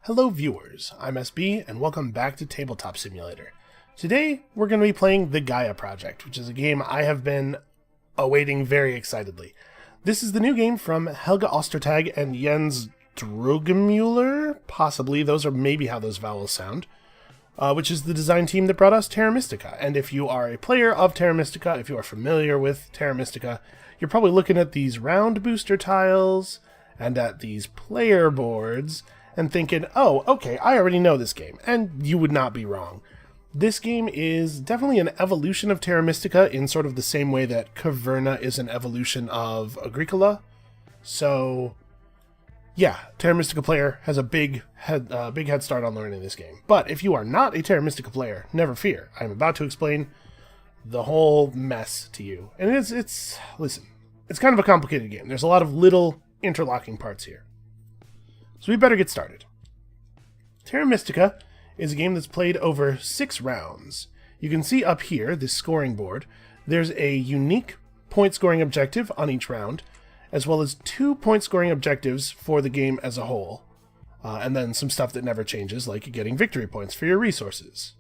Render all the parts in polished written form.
Hello viewers, I'm SB and welcome back to Tabletop Simulator. Today we're going to be playing the Gaia Project, which is a game I have been awaiting very excitedly. This is the new game from Helge Ostertag and Jens Drögemüller, possibly, those are maybe how those vowels sound, which is the design team that brought us Terra Mystica. And if you are a player of Terra Mystica, if you are familiar with Terra Mystica, you're probably looking at these round booster tiles and at these player boards and thinking, oh, okay, I already know this game. And you would not be wrong. This game is definitely an evolution of Terra Mystica in sort of the same way that Caverna is an evolution of Agricola. So, yeah, Terra Mystica player has a big head start on learning this game. But if you are not a Terra Mystica player, never fear. I'm about to explain the whole mess to you. And listen, it's kind of a complicated game. There's a lot of little interlocking parts here. So we better get started. Terra Mystica is a game that's played over 6 rounds. You can see up here, this scoring board, there's a unique point scoring objective on each round, as well as 2 point scoring objectives for the game as a whole, and then some stuff that never changes, like getting victory points for your resources,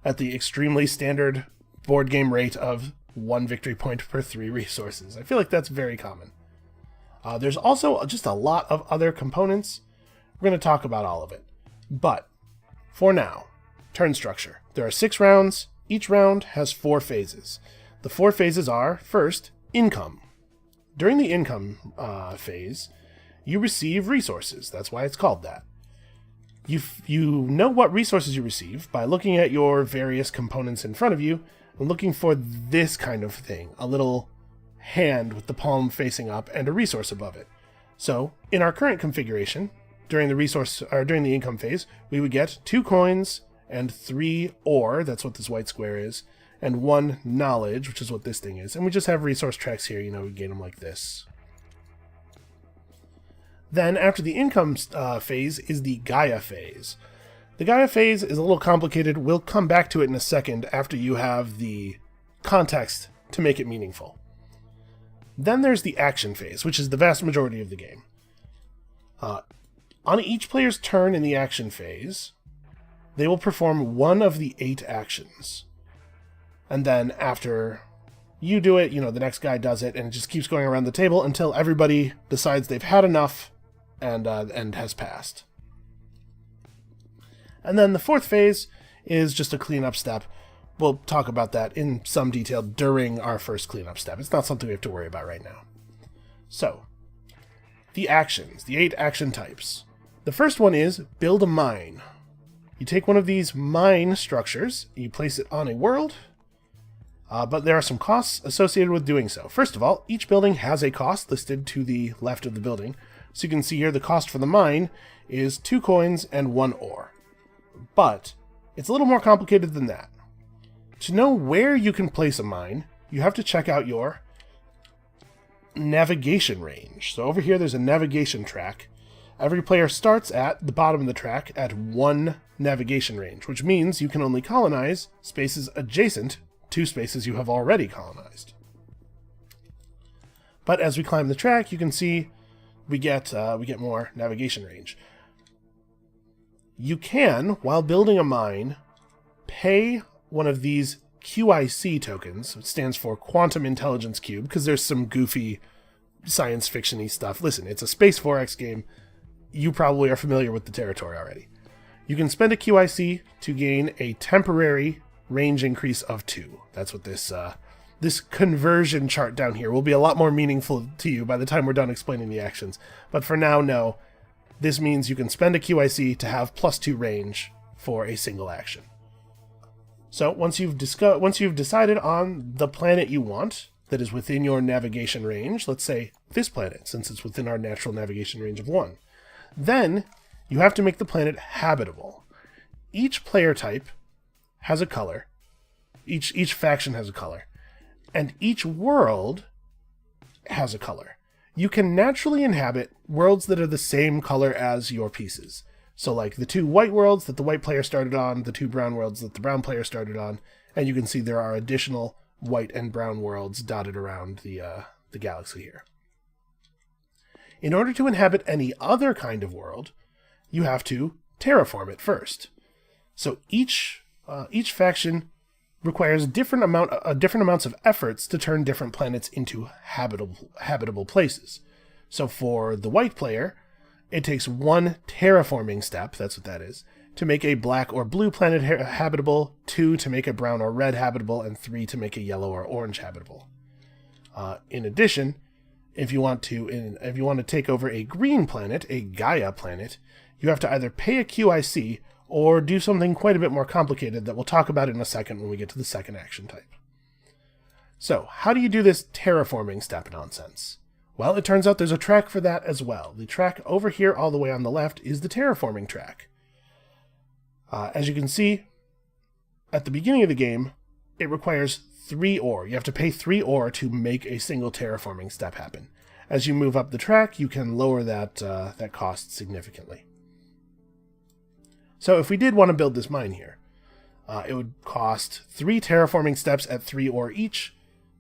at the extremely standard board game rate of 1 victory point per 3 resources. I feel like that's very common. There's also just a lot of other components. We're going to talk about all of it. But, for now, turn structure. There are 6 rounds. Each round has 4 phases. The 4 phases are, first, income. During the income phase, you receive resources. That's why it's called that. You know what resources you receive by looking at your various components in front of you and looking for this kind of thing, a little hand with the palm facing up and a resource above it. So, in our current configuration, during the income phase, we would get 2 coins and 3 ore, that's what this white square is, and 1 knowledge, which is what this thing is. And we just have resource tracks here, we gain them like this. Then, after the income phase, is the Gaia Phase. The Gaia Phase is a little complicated. We'll come back to it in a second after you have the context to make it meaningful. Then there's the action phase, which is the vast majority of the game. On each player's turn in the action phase, they will perform 1 of the 8 actions. And then after you do it, the next guy does it, and it just keeps going around the table until everybody decides they've had enough and has passed. And then the 4th phase is just a cleanup step. We'll talk about that in some detail during our first cleanup step. It's not something we have to worry about right now. So, the actions, the 8 action types. The first one is build a mine. You take one of these mine structures, you place it on a world, but there are some costs associated with doing so. First of all, each building has a cost listed to the left of the building. So you can see here the cost for the mine is 2 coins and 1 ore. But it's a little more complicated than that. To know where you can place a mine, you have to check out your navigation range. So over here there's a navigation track. Every player starts at the bottom of the track at 1 navigation range, which means you can only colonize spaces adjacent to spaces you have already colonized. But as we climb the track, you can see we get more navigation range. You can, while building a mine, pay one of these QIC tokens, which stands for Quantum Intelligence Cube, because there's some goofy science fiction-y stuff. Listen, it's a Space 4X game. You probably are familiar with the territory already. You can spend a QIC to gain a temporary range increase of 2. That's what this conversion chart down here will be a lot more meaningful to you by the time we're done explaining the actions. But for now, no. This means you can spend a QIC to have +2 range for a single action. So once you've decided on the planet you want that is within your navigation range, let's say this planet, since it's within our natural navigation range of 1, then you have to make the planet habitable. Each player type has a color. Each faction has a color. And each world has a color. You can naturally inhabit worlds that are the same color as your pieces. So like the 2 white worlds that the white player started on, the 2 brown worlds that the brown player started on, and you can see there are additional white and brown worlds dotted around the galaxy here. In order to inhabit any other kind of world, you have to terraform it first. So each faction requires different amounts of efforts to turn different planets into habitable places. So for the white player, it takes 1 terraforming step, that's what that is, to make a black or blue planet habitable, 2 to make a brown or red habitable, and 3 to make a yellow or orange habitable. In addition, if you want to take over a green planet, a Gaia planet, you have to either pay a QIC or do something quite a bit more complicated that we'll talk about in a second when we get to the second action type. So, how do you do this terraforming step nonsense? Well, it turns out there's a track for that as well. The track over here all the way on the left is the terraforming track. As you can see, at the beginning of the game, it requires 3 ore. You have to pay 3 ore to make a single terraforming step happen. As you move up the track, you can lower that cost significantly. So if we did want to build this mine here, it would cost 3 terraforming steps at 3 ore each,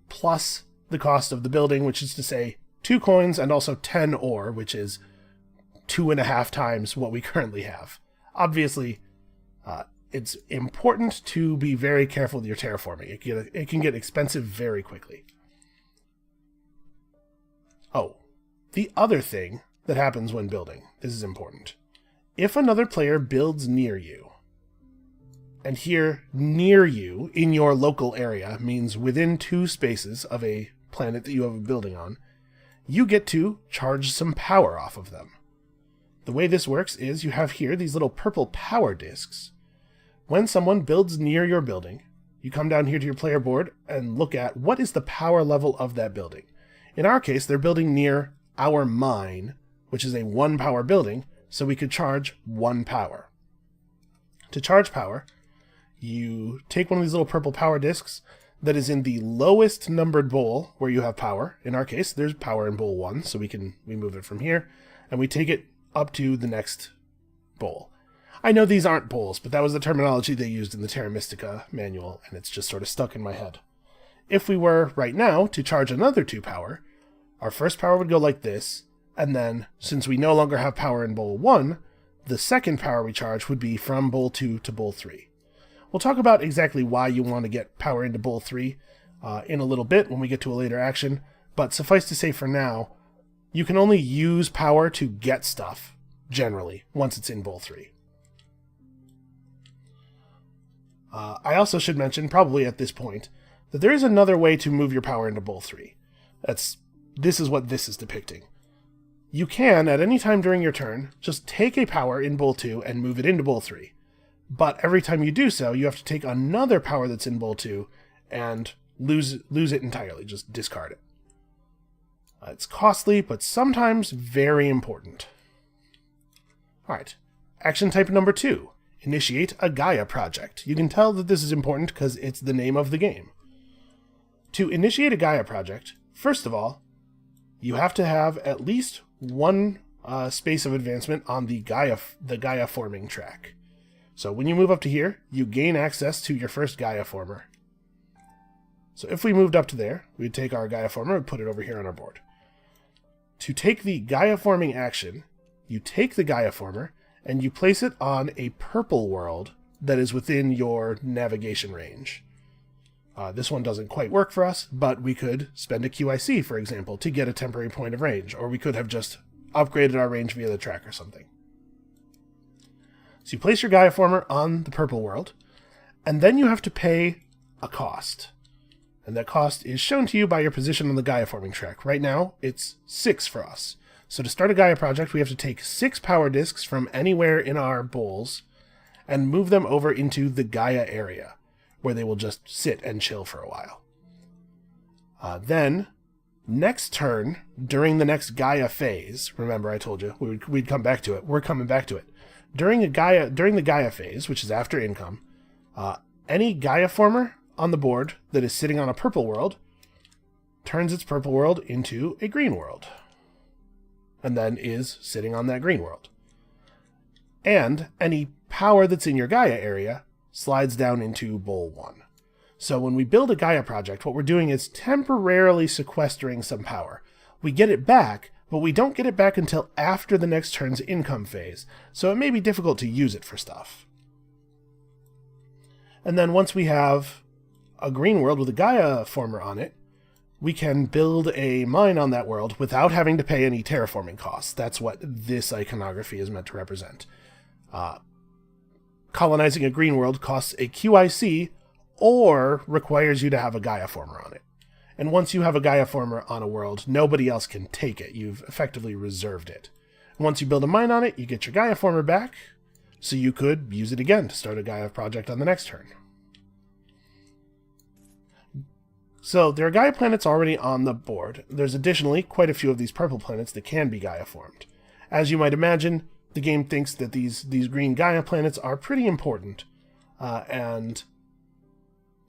plus the cost of the building, which is to say 2 coins and also 10 ore, which is 2.5 times what we currently have. Obviously, it's important to be very careful with your terraforming. It can get expensive very quickly. Oh, the other thing that happens when building, this is important. If another player builds near you, and here near you in your local area means within 2 spaces of a planet that you have a building on, you get to charge some power off of them. The way this works is you have here these little purple power discs. When someone builds near your building, you come down here to your player board and look at what is the power level of that building. In our case, they're building near our mine, which is a 1 power building, so we could charge 1 power. To charge power, you take one of these little purple power discs that is in the lowest numbered bowl where you have power. In our case, there's power in bowl 1, so we move it from here, and we take it up to the next bowl. I know these aren't bowls, but that was the terminology they used in the Terra Mystica manual, and it's just sort of stuck in my head. If we were, right now, to charge another 2 power, our first power would go like this, and then, since we no longer have power in bowl 1, the second power we charge would be from bowl 2 to bowl 3. We'll talk about exactly why you want to get power into bowl 3 in a little bit when we get to a later action, but suffice to say for now, you can only use power to get stuff, generally, once it's in bowl 3. I also should mention, probably at this point, that there is another way to move your power into bowl 3. This is what this is depicting. You can, at any time during your turn, just take a power in bowl 2 and move it into bowl 3. But every time you do so, you have to take another power that's in bowl 2 and lose it entirely, just discard it. It's costly, but sometimes very important. Alright, action type number 2. Initiate a Gaia project. You can tell that this is important because it's the name of the game. To initiate a Gaia project, first of all, you have to have at least 1 space of advancement on the Gaia forming track. So when you move up to here, you gain access to your first Gaia former. So if we moved up to there, we'd take our Gaia former and put it over here on our board. To take the Gaia forming action, you take the Gaia former and you place it on a purple world that is within your navigation range. This one doesn't quite work for us, but we could spend a QIC, for example, to get a temporary point of range, or we could have just upgraded our range via the track or something. So you place your Gaia former on the purple world, and then you have to pay a cost. And that cost is shown to you by your position on the Gaia forming track. Right now, it's 6 for us. So to start a Gaia project, we have to take 6 power discs from anywhere in our bowls and move them over into the Gaia area, where they will just sit and chill for a while. Then, next turn, during the next Gaia phase, remember I told you we'd come back to it. We're coming back to it. During the Gaia phase, which is after income, any Gaia former on the board that is sitting on a purple world turns its purple world into a green world, and then is sitting on that green world. And any power that's in your Gaia area slides down into bowl 1. So when we build a Gaia project, what we're doing is temporarily sequestering some power. We get it back, but we don't get it back until after the next turn's income phase, so it may be difficult to use it for stuff. And then once we have a green world with a Gaia former on it, we can build a mine on that world without having to pay any terraforming costs. That's what this iconography is meant to represent. Colonizing a green world costs a QIC or requires you to have a Gaia former on it. And once you have a Gaia former on a world, nobody else can take it. You've effectively reserved it. And once you build a mine on it, you get your Gaia former back, so you could use it again to start a Gaia project on the next turn. So there are Gaia planets already on the board. There's additionally quite a few of these purple planets that can be Gaia formed. As you might imagine, the game thinks that these green Gaia planets are pretty important, and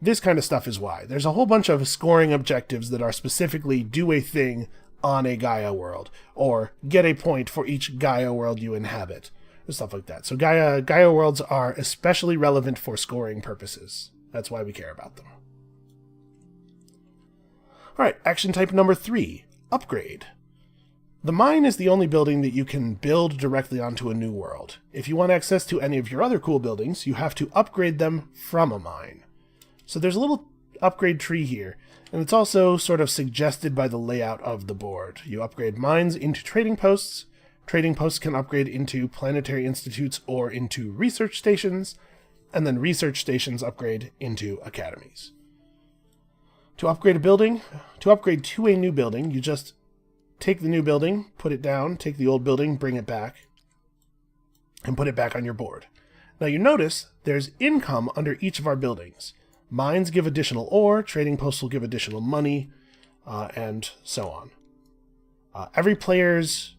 this kind of stuff is why. There's a whole bunch of scoring objectives that are specifically do a thing on a Gaia world, or get a point for each Gaia world you inhabit, or stuff like that. So Gaia worlds are especially relevant for scoring purposes. That's why we care about them. Alright, action type number 3, upgrade. The mine is the only building that you can build directly onto a new world. If you want access to any of your other cool buildings, you have to upgrade them from a mine. So there's a little upgrade tree here, and it's also sort of suggested by the layout of the board. You upgrade mines into trading posts. Trading posts can upgrade into planetary institutes or into research stations, and then research stations upgrade into academies. To upgrade a building, to upgrade to a new building, you just take the new building, put it down, take the old building, bring it back, and put it back on your board. Now you notice there's income under each of our buildings. Mines give additional ore, trading posts will give additional money, and so on. Every player's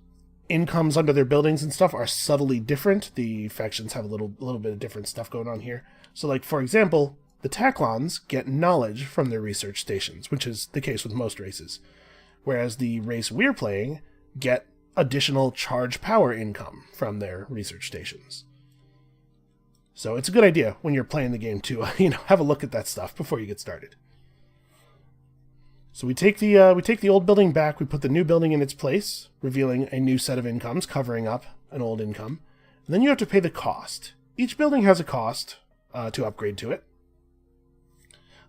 incomes under their buildings and stuff are subtly different. The factions have a little bit of different stuff going on here. So like, for example, the Taklons get knowledge from their research stations, which is the case with most races. Whereas the race we're playing get additional charge power income from their research stations. So it's a good idea when you're playing the game to have a look at that stuff before you get started. So we take the old building back, we put the new building in its place, revealing a new set of incomes, covering up an old income. And then you have to pay the cost. Each building has a cost to upgrade to it.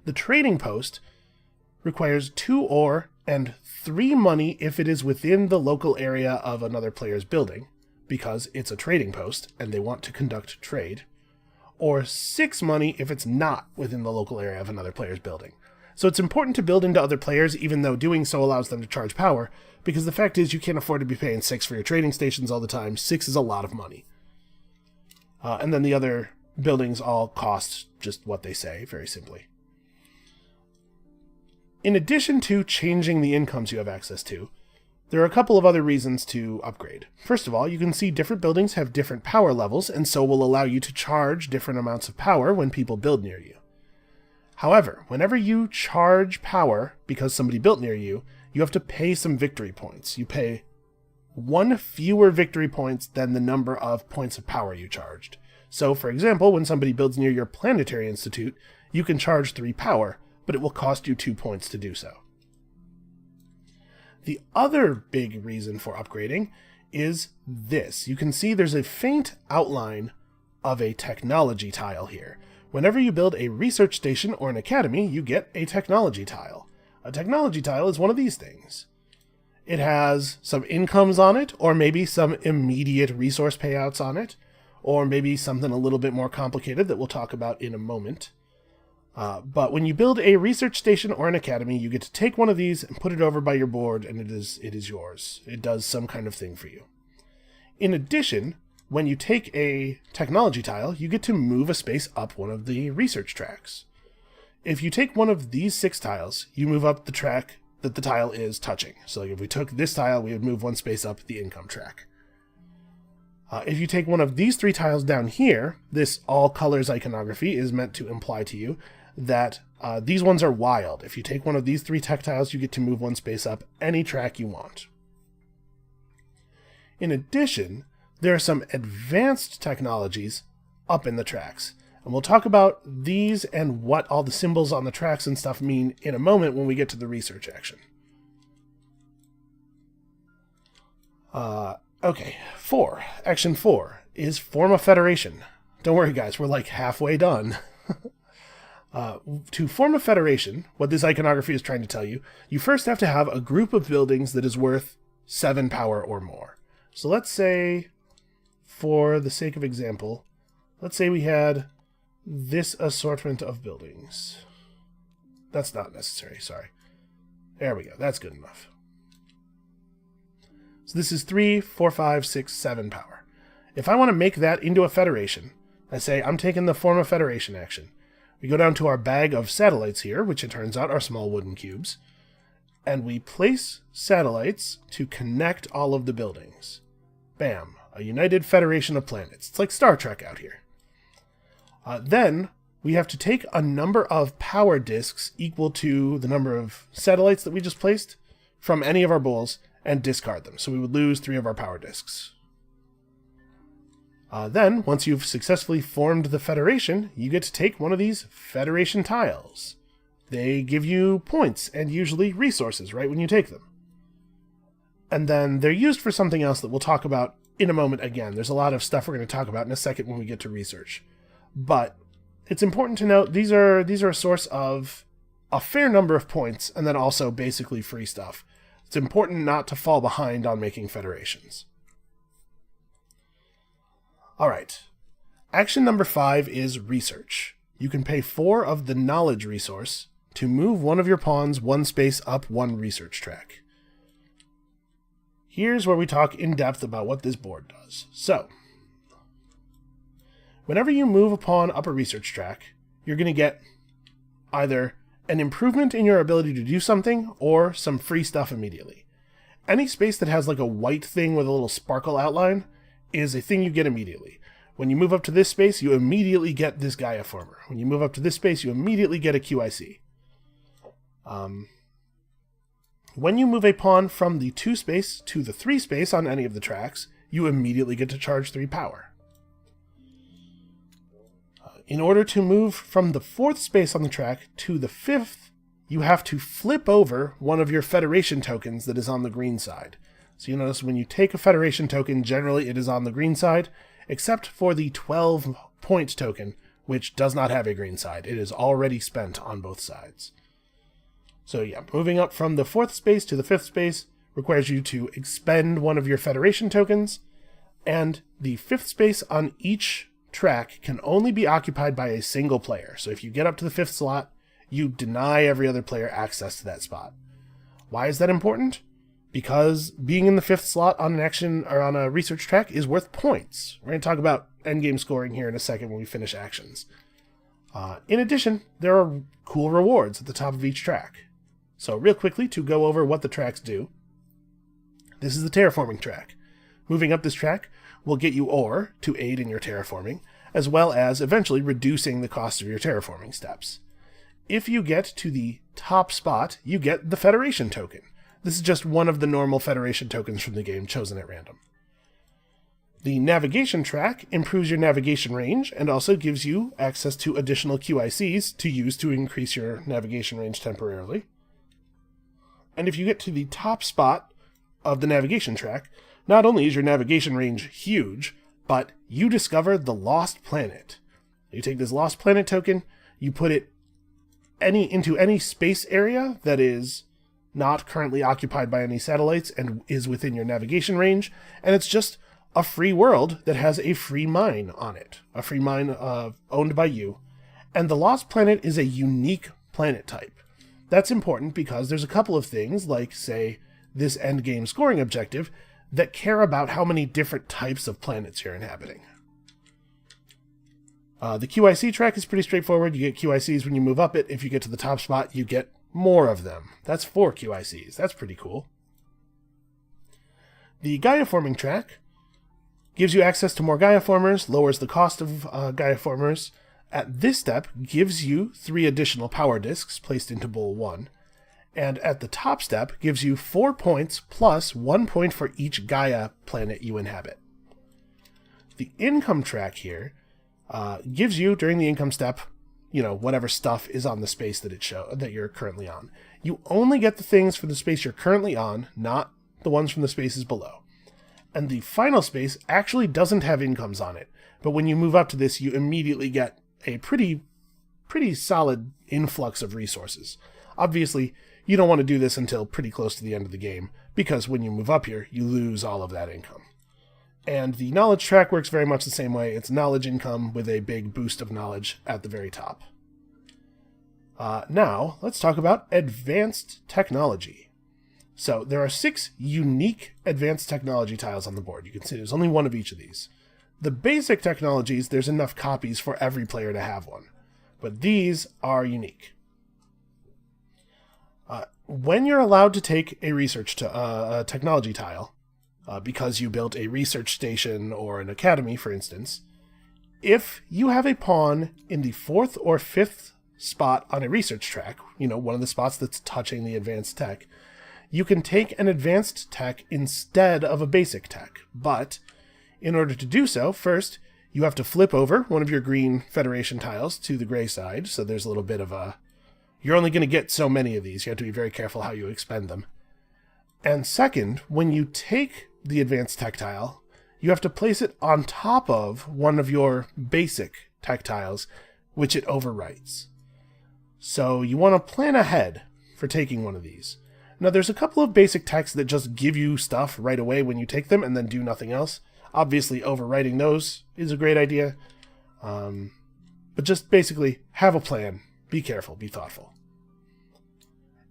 The trading post requires 2 ore and 3 money if it is within the local area of another player's building, because it's a trading post and they want to conduct trade, or 6 money if it's not within the local area of another player's building. So it's important to build into other players, even though doing so allows them to charge power, because the fact is you can't afford to be paying 6 for your trading stations all the time. 6 is a lot of money. And then the other buildings all cost just what they say, very simply. In addition to changing the incomes you have access to, there are a couple of other reasons to upgrade. First of all, you can see different buildings have different power levels, and so will allow you to charge different amounts of power when people build near you. However, whenever you charge power because somebody built near you, you have to pay some victory points. You pay 1 fewer victory points than the number of points of power you charged. So, for example, when somebody builds near your Planetary Institute, you can charge 3 power, but it will cost you 2 points to do so. The other big reason for upgrading is this. You can see there's a faint outline of a technology tile here. Whenever you build a research station or an academy, you get a technology tile. A technology tile is one of these things. It has some incomes on it, or maybe some immediate resource payouts on it, or maybe something a little bit more complicated that we'll talk about in a moment. But when you build a research station or an academy, you get to take one of these and put it over by your board, and it is yours. It does some kind of thing for you. In addition, when you take a technology tile, you get to move a space up one of the research tracks. If you take one of these 6 tiles, you move up the track that the tile is touching. So like if we took this tile, we would move 1 space up the income track. If you take one of these 3 tiles down here, this all colors iconography is meant to imply to you that these ones are wild. If you take one of these 3 tech tiles, you get to move 1 space up any track you want. In addition, there are some advanced technologies up in the tracks. And we'll talk about these and what all the symbols on the tracks and stuff mean in a moment when we get to the research action. Okay, Action 4 is form a federation. Don't worry, guys, we're like halfway done. To form a federation, what this iconography is trying to tell you, you first have to have a group of buildings that is worth 7 power or more. So let's say, for the sake of example, let's say we had this assortment of buildings. That's not necessary, sorry. There we go, that's good enough. So this is 3, 4, 5, 6, 7 power. If I want to make that into a federation, I say I'm taking the form a federation action. We go down to our bag of satellites here, which it turns out are small wooden cubes, and we place satellites to connect all of the buildings. Bam, a united federation of planets. It's like Star Trek out here. Then we have to take a number of power disks equal to the number of satellites that we just placed from any of our bowls and discard them. So we would lose 3 of our power disks. Then, once you've successfully formed the federation, you get to take one of these federation tiles. They give you points and usually resources right when you take them. And then they're used for something else that we'll talk about in a moment again. There's a lot of stuff we're going to talk about in a second when we get to research. But it's important to note these are a source of a fair number of points and then also basically free stuff. It's important not to fall behind on making federations. Alright, action number 5 is research. You can pay 4 of the knowledge resource to move one of your pawns 1 space up 1 research track. Here's where we talk in depth about what this board does. So, whenever you move a pawn up a research track, you're going to get either an improvement in your ability to do something or some free stuff immediately. Any space that has like a white thing with a little sparkle outline is a thing you get immediately. When you move up to this space, you immediately get this Gaia former. When you move up to this space, you immediately get a QIC. When you move a pawn from the 2 space to the 3 space on any of the tracks, you immediately get to charge 3 power. In order to move from the 4th space on the track to the 5th, you have to flip over one of your Federation tokens that is on the green side. So you notice when you take a Federation token, generally it is on the green side, except for the 12-point token, which does not have a green side. It is already spent on both sides. So yeah, moving up from the 4th space to the 5th space requires you to expend one of your Federation tokens, and the 5th space on each track can only be occupied by a single player. So if you get up to the 5th slot, you deny every other player access to that spot. Why is that important? Because being in the 5th slot on an action or on a research track is worth points. We're going to talk about endgame scoring here in a second when we finish actions. In addition, there are cool rewards at the top of each track. So real quickly, to go over what the tracks do. This is the terraforming track. Moving up this track will get you ore to aid in your terraforming, as well as eventually reducing the cost of your terraforming steps. If you get to the top spot, you get the Federation token. This is just one of the normal Federation tokens from the game chosen at random. The navigation track improves your navigation range and also gives you access to additional QICs to use to increase your navigation range temporarily. And if you get to the top spot of the navigation track, not only is your navigation range huge, but you discover the Lost Planet. You take this Lost Planet token, you put it into any space area that is not currently occupied by any satellites and is within your navigation range, and it's just a free world that has a free mine on it, a free mine owned by you. And the Lost Planet is a unique planet type. That's important because there's a couple of things, like, say, this endgame scoring objective, that care about how many different types of planets you're inhabiting. The QIC track is pretty straightforward. You get QICs when you move up it. If you get to the top spot, you get more of them. That's 4 QICs. That's pretty cool. The Gaia forming track gives you access to more Gaia formers, lowers the cost of Gaia formers. At this step, gives you 3 additional power disks placed into bowl 1. And at the top step, gives you 4 points plus 1 point for each Gaia planet you inhabit. The income track here gives you, during the income step, whatever stuff is on the space that you're currently on. You only get the things for the space you're currently on, not the ones from the spaces below. And the final space actually doesn't have incomes on it. But when you move up to this, you immediately get a pretty solid influx of resources. Obviously, you don't want to do this until pretty close to the end of the game, because when you move up here, you lose all of that income. And the knowledge track works very much the same way. It's knowledge income with a big boost of knowledge at the very top. Now, let's talk about advanced technology. So, there are 6 unique advanced technology tiles on the board. You can see there's only one of each of these. The basic technologies, there's enough copies for every player to have one. But these are unique. When you're allowed to take a a technology tile, because you built a research station or an academy, for instance, if you have a pawn in the 4th or 5th spot on a research track, one of the spots that's touching the advanced tech, you can take an advanced tech instead of a basic tech. But in order to do so, first, you have to flip over one of your green Federation tiles to the gray side, so there's a little bit of a... You're only going to get so many of these. You have to be very careful how you expend them. And second, when you take the advanced tech tile, you have to place it on top of one of your basic tech tiles, which it overwrites. So you want to plan ahead for taking one of these. Now, there's a couple of basic techs that just give you stuff right away when you take them and then do nothing else. Obviously, overwriting those is a great idea. But just basically, have a plan. Be careful. Be thoughtful.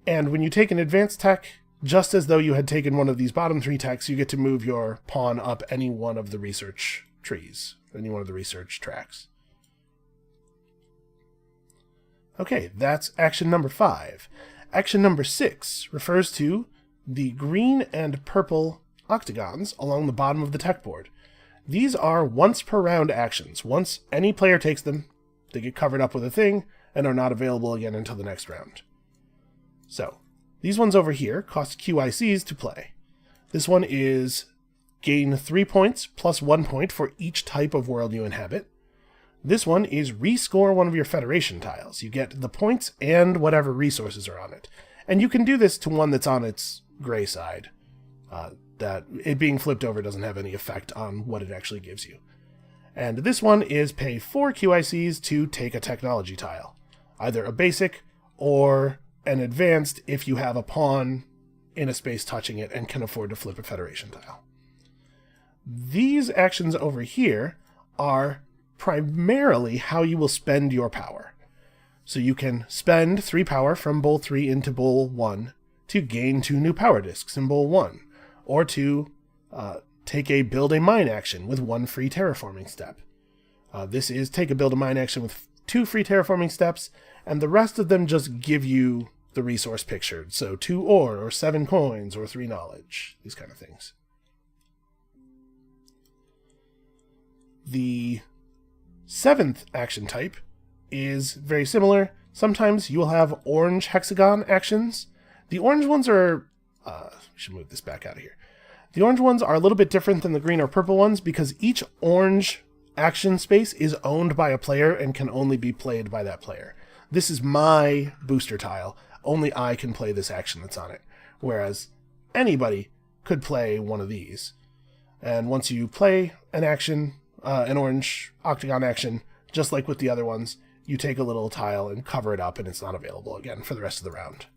And when you take an advanced tech, just as though you had taken one of these bottom 3 techs, you get to move your pawn up any one of the research trees, any one of the research tracks. Okay, that's action number 5. Action number 6 refers to the green and purple octagons along the bottom of the tech board. These are once per round actions. Once any player takes them, they get covered up with a thing and are not available again until the next round. So, these ones over here cost QICs to play. This one is gain 3 points plus 1 point for each type of world you inhabit. This one is rescore one of your Federation tiles. You get the points and whatever resources are on it. And you can do this to one that's on its gray side. That it being flipped over doesn't have any effect on what it actually gives you. And this one is pay 4 QICs to take a technology tile. Either a basic or an advanced if you have a pawn in a space touching it and can afford to flip a Federation tile. These actions over here are primarily how you will spend your power. So you can spend 3 power from bowl 3 into bowl 1 to gain 2 new power discs in bowl 1, or to take a build a mine action with 1 free terraforming step. This is take a build a mine action with 2 free terraforming steps, and the rest of them just give you the resource pictured. So 2 ore, or 7 coins, or 3 knowledge, these kind of things. The 7th action type is very similar. Sometimes you will have orange hexagon actions. The orange ones are... we should move this back out of here. The orange ones are a little bit different than the green or purple ones because each orange action space is owned by a player and can only be played by that player. This is my booster tile. Only I can play this action that's on it. Whereas anybody could play one of these. And once you play an action, an orange octagon action, just like with the other ones, you take a little tile and cover it up and it's not available again for the rest of the round.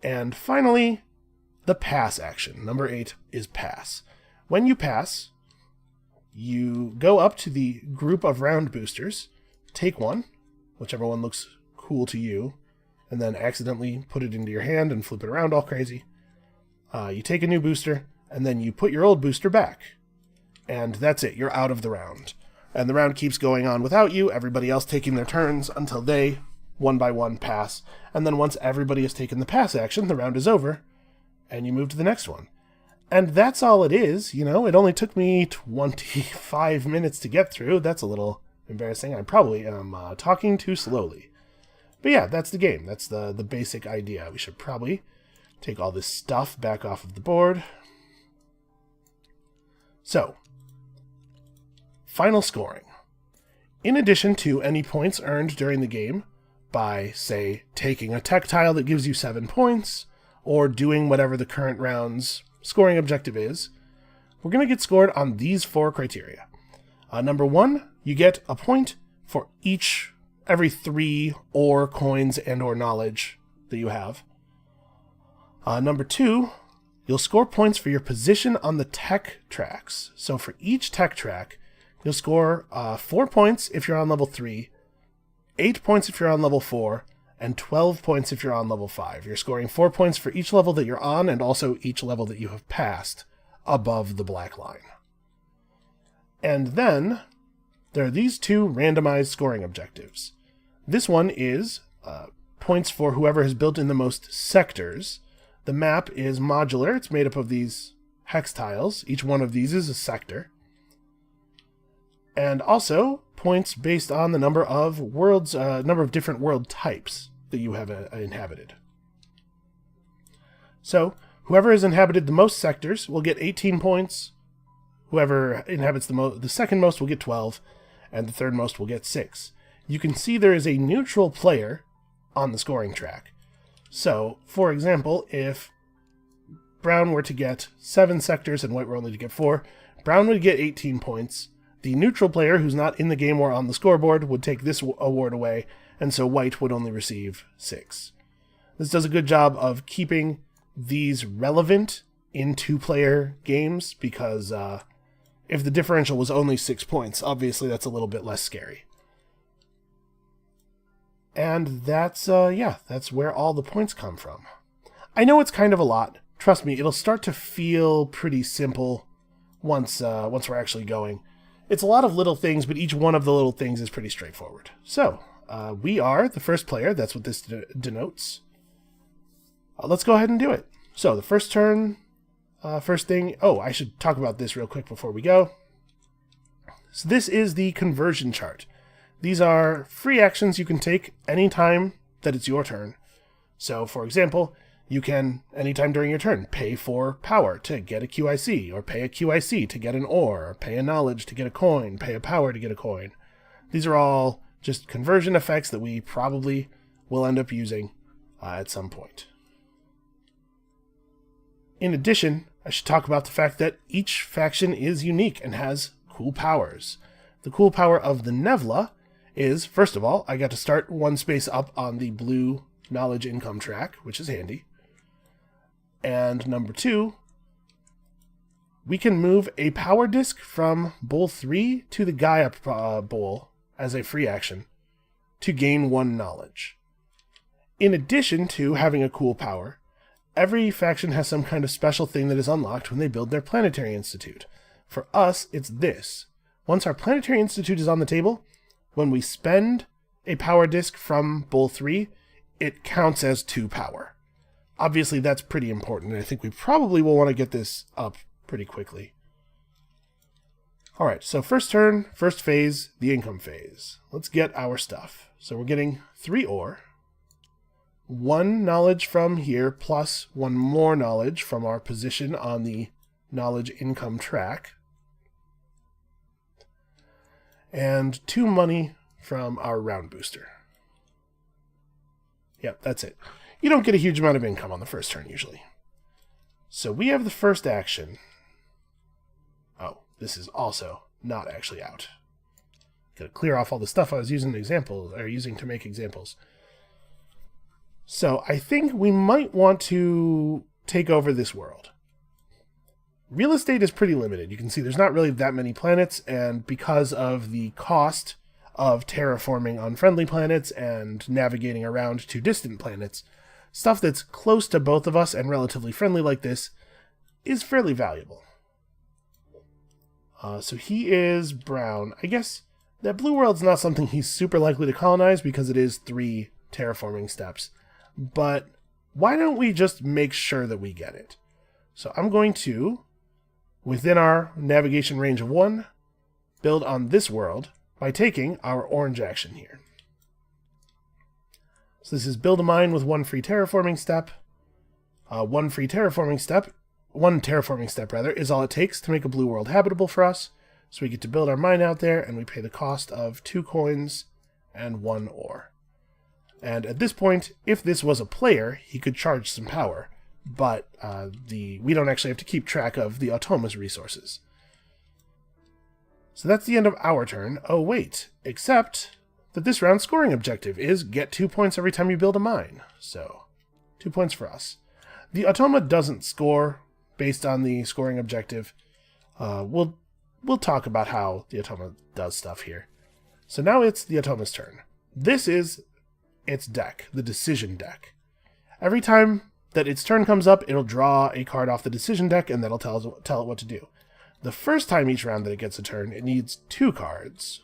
And finally, the pass action. Number 8 is pass. When you pass, you go up to the group of round boosters, take one, whichever one looks cool to you, and then accidentally put it into your hand and flip it around all crazy. You take a new booster, and then you put your old booster back. And that's it, you're out of the round. And the round keeps going on without you, everybody else taking their turns until they, one by one, pass. And then once everybody has taken the pass action, the round is over, and you move to the next one. And that's all it is, you know, it only took me 25 minutes to get through. That's a little embarrassing. I probably am talking too slowly. But yeah, that's the game. That's the basic idea. We should probably take all this stuff back off of the board. So, final scoring. In addition to any points earned during the game by, say, taking a tech tile that gives you 7 points, or doing whatever the current round's scoring objective is, we're going to get scored on these 4 criteria. Number 1, you get a point for every 3 ore, coins, and or knowledge that you have. Number 2, you'll score points for your position on the tech tracks. So for each tech track, you'll score 4 points if you're on level 3, 8 points if you're on level 4, and 12 points if you're on level 5. You're scoring 4 points for each level that you're on and also each level that you have passed above the black line. And then there are these 2 randomized scoring objectives. This one is points for whoever has built in the most sectors. The map is modular. It's made up of these hex tiles. Each one of these is a sector. And also points based on the number of worlds, number of different world types that you have inhabited. So whoever has inhabited the most sectors will get 18 points. Whoever inhabits the second most will get 12, and the third most will get 6. You can see there is a neutral player on the scoring track. So, for example, if brown were to get 7 sectors and white were only to get 4, brown would get 18 points. The neutral player, who's not in the game or on the scoreboard, would take this award away, and so white would only receive 6. This does a good job of keeping these relevant in 2-player games, because if the differential was only 6 points, obviously that's a little bit less scary. And that's where all the points come from. I know it's kind of a lot. Trust me, it'll start to feel pretty simple once we're actually going. It's a lot of little things, but each one of the little things is pretty straightforward. So, we are the first player. That's what this denotes. Let's go ahead and do it. So, the first turn, first thing... Oh, I should talk about this real quick before we go. So this is the conversion chart. These are free actions you can take anytime that it's your turn. So, for example, you can, anytime during your turn, pay for power to get a QIC, or pay a QIC to get an ore, or pay a knowledge to get a coin, pay a power to get a coin. These are all just conversion effects that we probably will end up using at some point. In addition, I should talk about the fact that each faction is unique and has cool powers. The cool power of the Nevla is, first of all, I got to start 1 space up on the blue knowledge income track, which is handy. And number 2, we can move a power disk from Bowl 3 to the Gaia Bowl as a free action to gain 1 knowledge. In addition to having a cool power, every faction has some kind of special thing that is unlocked when they build their Planetary Institute. For us, it's this. Once our Planetary Institute is on the table, when we spend a power disk from Bowl 3, it counts as 2 power. Obviously, that's pretty important, and I think we probably will want to get this up pretty quickly. Alright, so first turn, first phase, the income phase. Let's get our stuff. So we're getting 3 ore, 1 knowledge from here, plus 1 more knowledge from our position on the knowledge income track, and 2 money from our round booster. Yep, that's it. You don't get a huge amount of income on the first turn, usually. So we have the first action. Oh, this is also not actually out. Gotta clear off all the stuff I was using to make examples. So I think we might want to take over this world. Real estate is pretty limited. You can see there's not really that many planets, and because of the cost of terraforming unfriendly planets and navigating around to distant planets, stuff that's close to both of us and relatively friendly like this is fairly valuable. So he is brown. I guess that blue world's not something he's super likely to colonize because it is 3 terraforming steps. But why don't we just make sure that we get it? So I'm going to, within our navigation range of 1, build on this world by taking our orange action here. So this is build a mine with 1 free terraforming step. 1 terraforming step is all it takes to make a blue world habitable for us. So we get to build our mine out there, and we pay the cost of 2 coins and 1 ore. And at this point, if this was a player, he could charge some power. but we don't actually have to keep track of the Automa's resources. So that's the end of our turn. Oh wait, except that this round's scoring objective is get 2 points every time you build a mine. So 2 points for us. The Automa doesn't score based on the scoring objective. We'll talk about how the Automa does stuff here. So now it's the Automa's turn. This is its deck, the decision deck. Every time that its turn comes up, it'll draw a card off the decision deck, and that'll tell it what to do. The first time each round that it gets a turn, it needs 2 cards.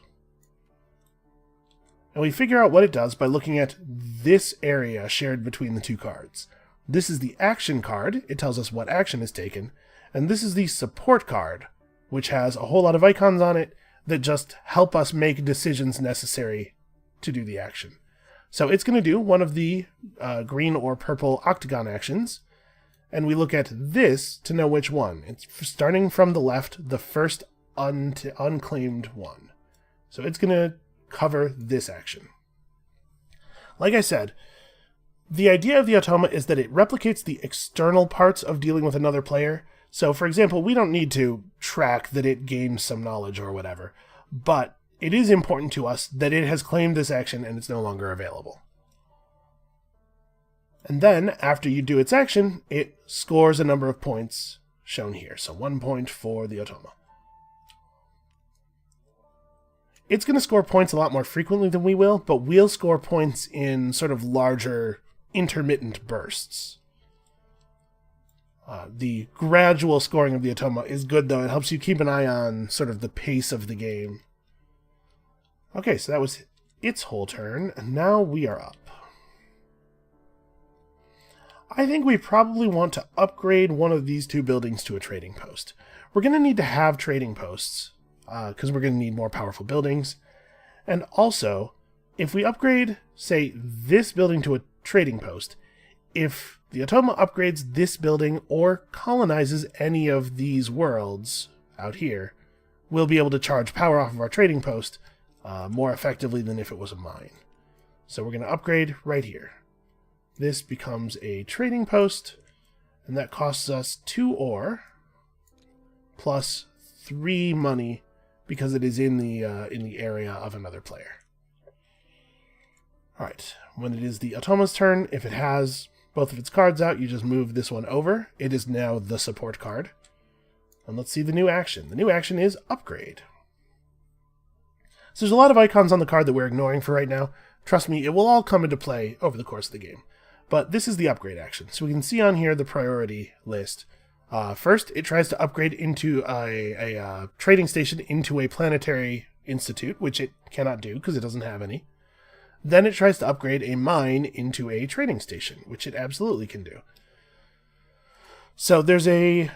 And we figure out what it does by looking at this area shared between the 2 cards. This is the action card. It tells us what action is taken. And this is the support card, which has a whole lot of icons on it that just help us make decisions necessary to do the action. So it's going to do one of the green or purple octagon actions, and we look at this to know which one. It's starting from the left, the first unclaimed one. So it's going to cover this action. Like I said, the idea of the Automa is that it replicates the external parts of dealing with another player. So, for example, we don't need to track that it gains some knowledge or whatever, but it is important to us that it has claimed this action and it's no longer available. And then, after you do its action, it scores a number of points shown here. So 1 point for the Automa. It's going to score points a lot more frequently than we will, but we'll score points in sort of larger, intermittent bursts. The gradual scoring of the Automa is good, though. It helps you keep an eye on sort of the pace of the game. Okay, so that was its whole turn, and now we are up. I think we probably want to upgrade one of these 2 buildings to a trading post. We're going to need to have trading posts, because we're going to need more powerful buildings. And also, if we upgrade, say, this building to a trading post, if the Automa upgrades this building or colonizes any of these worlds out here, we'll be able to charge power off of our trading post more effectively than if it was a mine. So we're going to upgrade right here. This becomes a trading post, and that costs us 2 ore plus 3 money because it is in the area of another player. All right, when it is the Automa's turn, if it has both of its cards out, you just move this one over. It is now the support card. And let's see the new action. The new action is upgrade. So there's a lot of icons on the card that we're ignoring for right now. Trust me, it will all come into play over the course of the game. But this is the upgrade action. So we can see on here the priority list. First, it tries to upgrade into a trading station into a planetary institute, which it cannot do because it doesn't have any. Then it tries to upgrade a mine into a trading station, which it absolutely can do. So there's a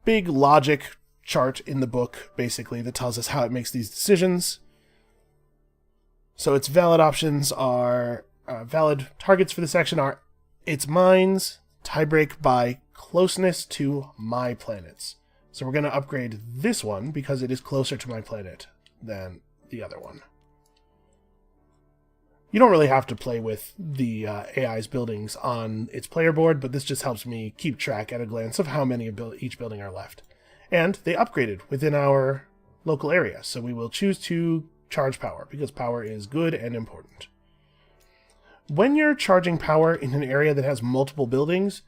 big logic chart in the book, basically, that tells us how it makes these decisions. So its valid options are, valid targets for this action are its mines, tiebreak by closeness to my planets. So we're going to upgrade this one because it is closer to my planet than the other one. You don't really have to play with the AI's buildings on its player board, but this just helps me keep track at a glance of how many of each building are left. And they upgraded within our local area, so we will choose to charge power, because power is good and important. When you're charging power in an area that has multiple buildings,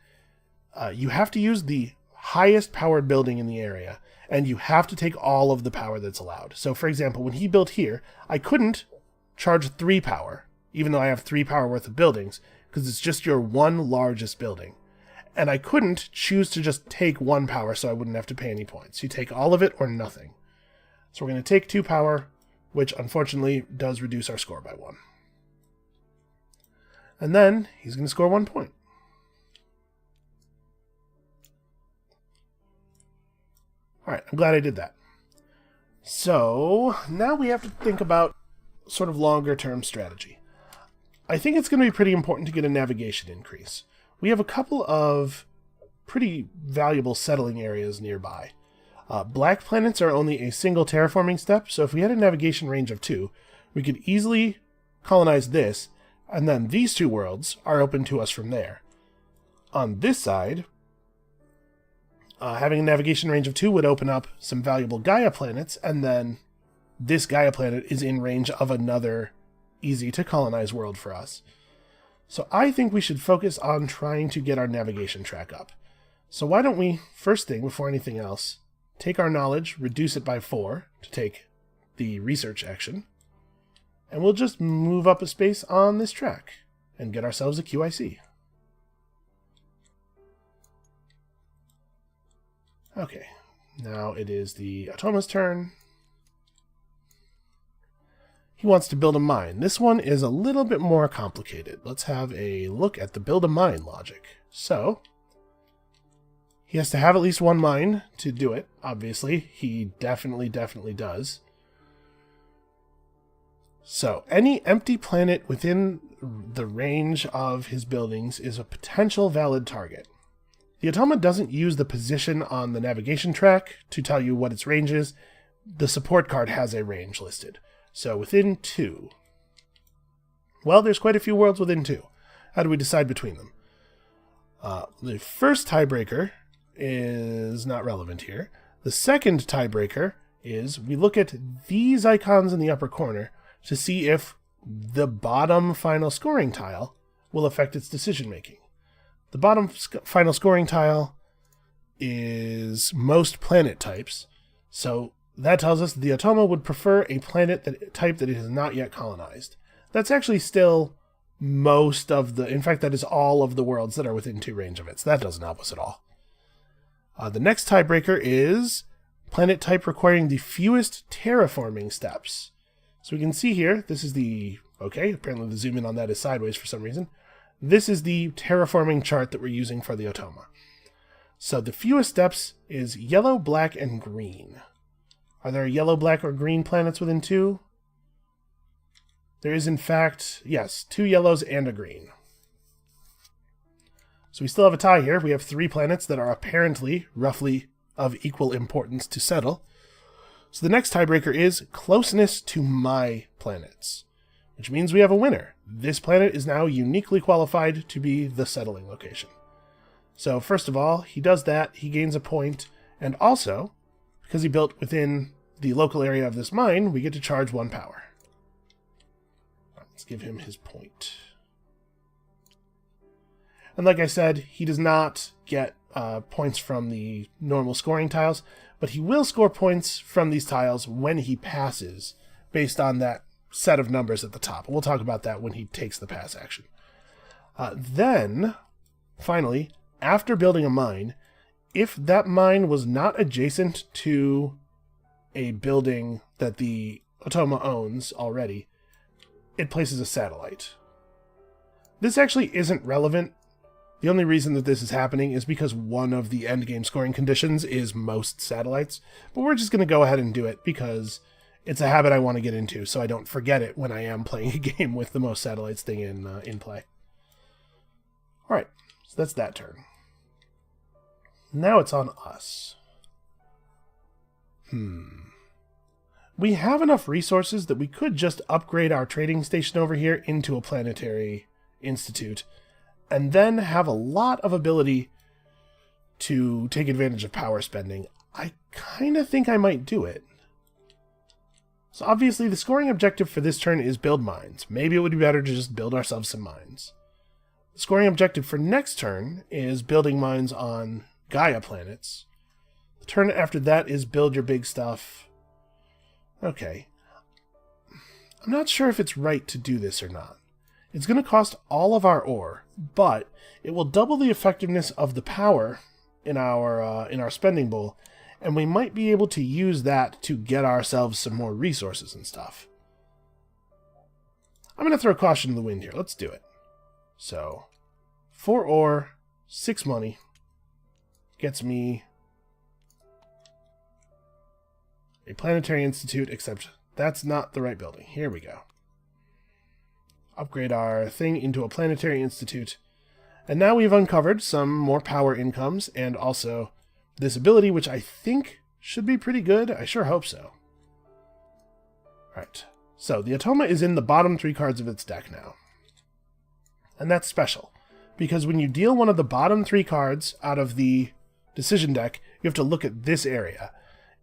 you have to use the highest powered building in the area, and you have to take all of the power that's allowed. So, for example, when he built here, I couldn't charge 3 power, even though I have 3 power worth of buildings, because it's just your one largest building. And I couldn't choose to just take 1 power so I wouldn't have to pay any points. You take all of it or nothing. So we're going to take 2 power, which unfortunately does reduce our score by 1. And then he's going to score 1 point. Alright, I'm glad I did that. So now we have to think about sort of longer term strategy. I think it's going to be pretty important to get a navigation increase. We have a couple of pretty valuable settling areas nearby. Black planets are only a single terraforming step, so if we had a navigation range of 2, we could easily colonize this, and then these 2 worlds are open to us from there. On this side, having a navigation range of 2 would open up some valuable Gaia planets, and then this Gaia planet is in range of another easy-to-colonize world for us. So I think we should focus on trying to get our navigation track up. So why don't we, first thing, before anything else, take our knowledge, reduce it by 4 to take the research action, and we'll just move up a space on this track and get ourselves a QIC. Okay, now it is the Automa's turn. He wants to build a mine. This one is a little bit more complicated. Let's have a look at the build a mine logic. So, he has to have at least 1 mine to do it, obviously. He definitely does. So, any empty planet within the range of his buildings is a potential valid target. The Automa doesn't use the position on the navigation track to tell you what its range is. The support card has a range listed. So within 2. Well, there's quite a few worlds within 2. How do we decide between them? The first tiebreaker is not relevant here. The second tiebreaker is we look at these icons in the upper corner to see if the bottom final scoring tile will affect its decision making. The bottom final scoring tile is most planet types, so that tells us the Automa would prefer a planet type that it has not yet colonized. That's actually still most of the... In fact, that is all of the worlds that are within 2 range of it, so that doesn't help us at all. The next tiebreaker is planet type requiring the fewest terraforming steps. So we can see here, this is the... Okay, apparently the zoom in on that is sideways for some reason. This is the terraforming chart that we're using for the Automa. So the fewest steps is yellow, black, and green. Are there yellow, black, or green planets within 2? There is, in fact, yes, 2 yellows and a green. So we still have a tie here. We have 3 planets that are apparently roughly of equal importance to settle. So the next tiebreaker is closeness to my planets, which means we have a winner. This planet is now uniquely qualified to be the settling location. So first of all, he does that, he gains a point, and also, because he built within the local area of this mine, we get to charge 1 power. Let's give him his point. And like I said, he does not get points from the normal scoring tiles, but he will score points from these tiles when he passes, based on that set of numbers at the top. We'll talk about that when he takes the pass action. Then, finally, after building a mine, if that mine was not adjacent to a building that the Automa owns already, it places a satellite. This actually isn't relevant. The only reason that this is happening is because one of the endgame scoring conditions is most satellites, but we're just going to go ahead and do it because it's a habit I want to get into, so I don't forget it when I am playing a game with the most satellites thing in play. Alright, so that's that turn. Now it's on us. We have enough resources that we could just upgrade our trading station over here into a planetary institute, and then have a lot of ability to take advantage of power spending. I kind of think I might do it. So obviously the scoring objective for this turn is build mines. Maybe it would be better to just build ourselves some mines. The scoring objective for next turn is building mines on Gaia planets. The turn after that is build your big stuff. Okay. I'm not sure if it's right to do this or not. It's going to cost all of our ore, but it will double the effectiveness of the power in our spending bowl, and we might be able to use that to get ourselves some more resources and stuff. I'm going to throw caution to the wind here. Let's do it. So, 4 ore, 6 money, gets me a planetary institute, except that's not the right building. Here we go. Upgrade our thing into a planetary institute. And now we've uncovered some more power incomes and also this ability, which I think should be pretty good. I sure hope so. Alright, so the Automa is in the bottom 3 cards of its deck now. And that's special, because when you deal one of the bottom 3 cards out of the decision deck, you have to look at this area.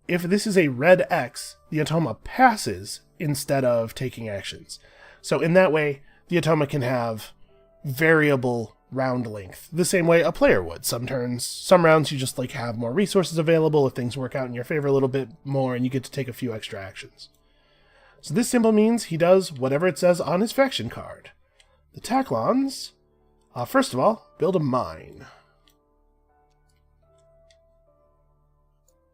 If this is a red X, the Automa passes instead of taking actions. So in that way, the Automa can have variable round length, the same way a player would. Some rounds you just like have more resources available if things work out in your favor a little bit more and you get to take a few extra actions. So this symbol means he does whatever it says on his faction card. The Taklons, first of all, build a mine.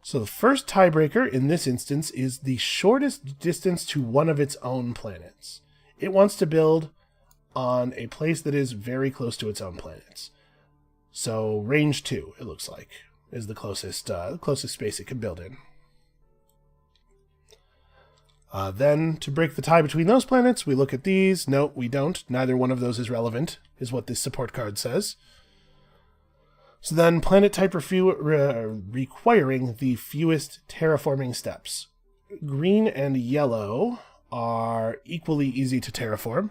So the first tiebreaker in this instance is the shortest distance to one of its own planets. It wants to build on a place that is very close to its own planets. So range 2, it looks like, is the closest space it can build in. Then, to break the tie between those planets, we look at these. No, we don't. Neither one of those is relevant, is what this support card says. So then, planet type requiring the fewest terraforming steps. Green and yellow are equally easy to terraform.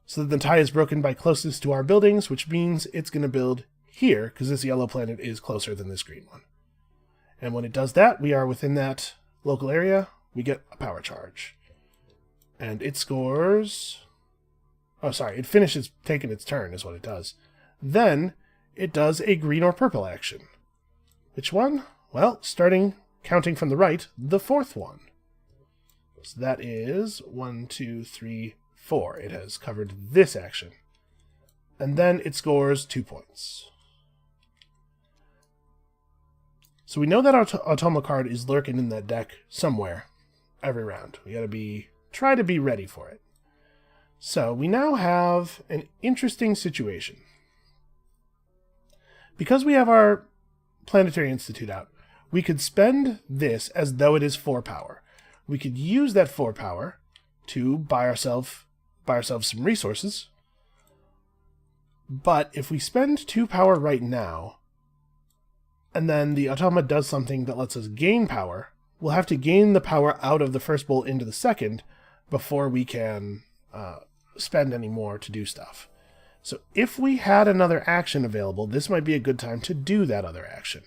So the tie is broken by closest to our buildings, which means it's going to build here, because this yellow planet is closer than this green one. And when it does that, we are within that local area. We get a power charge. And it scores... Oh, sorry. It finishes taking its turn is what it does. Then it does a green or purple action. Which one? Well, counting from the right, the 4th one. So that is 1, 2, 3, 4. It has covered this action. And then it scores 2 points. So we know that our Automa card is lurking in that deck somewhere. Every round. We gotta try to be ready for it. So we now have an interesting situation. Because we have our Planetary Institute out, we could spend this as though it is 4 power. We could use that 4 power to buy ourselves some resources. But if we spend 2 power right now, and then the Automa does something that lets us gain power, we'll have to gain the power out of the first bowl into the second before we can spend any more to do stuff. So if we had another action available, this might be a good time to do that other action.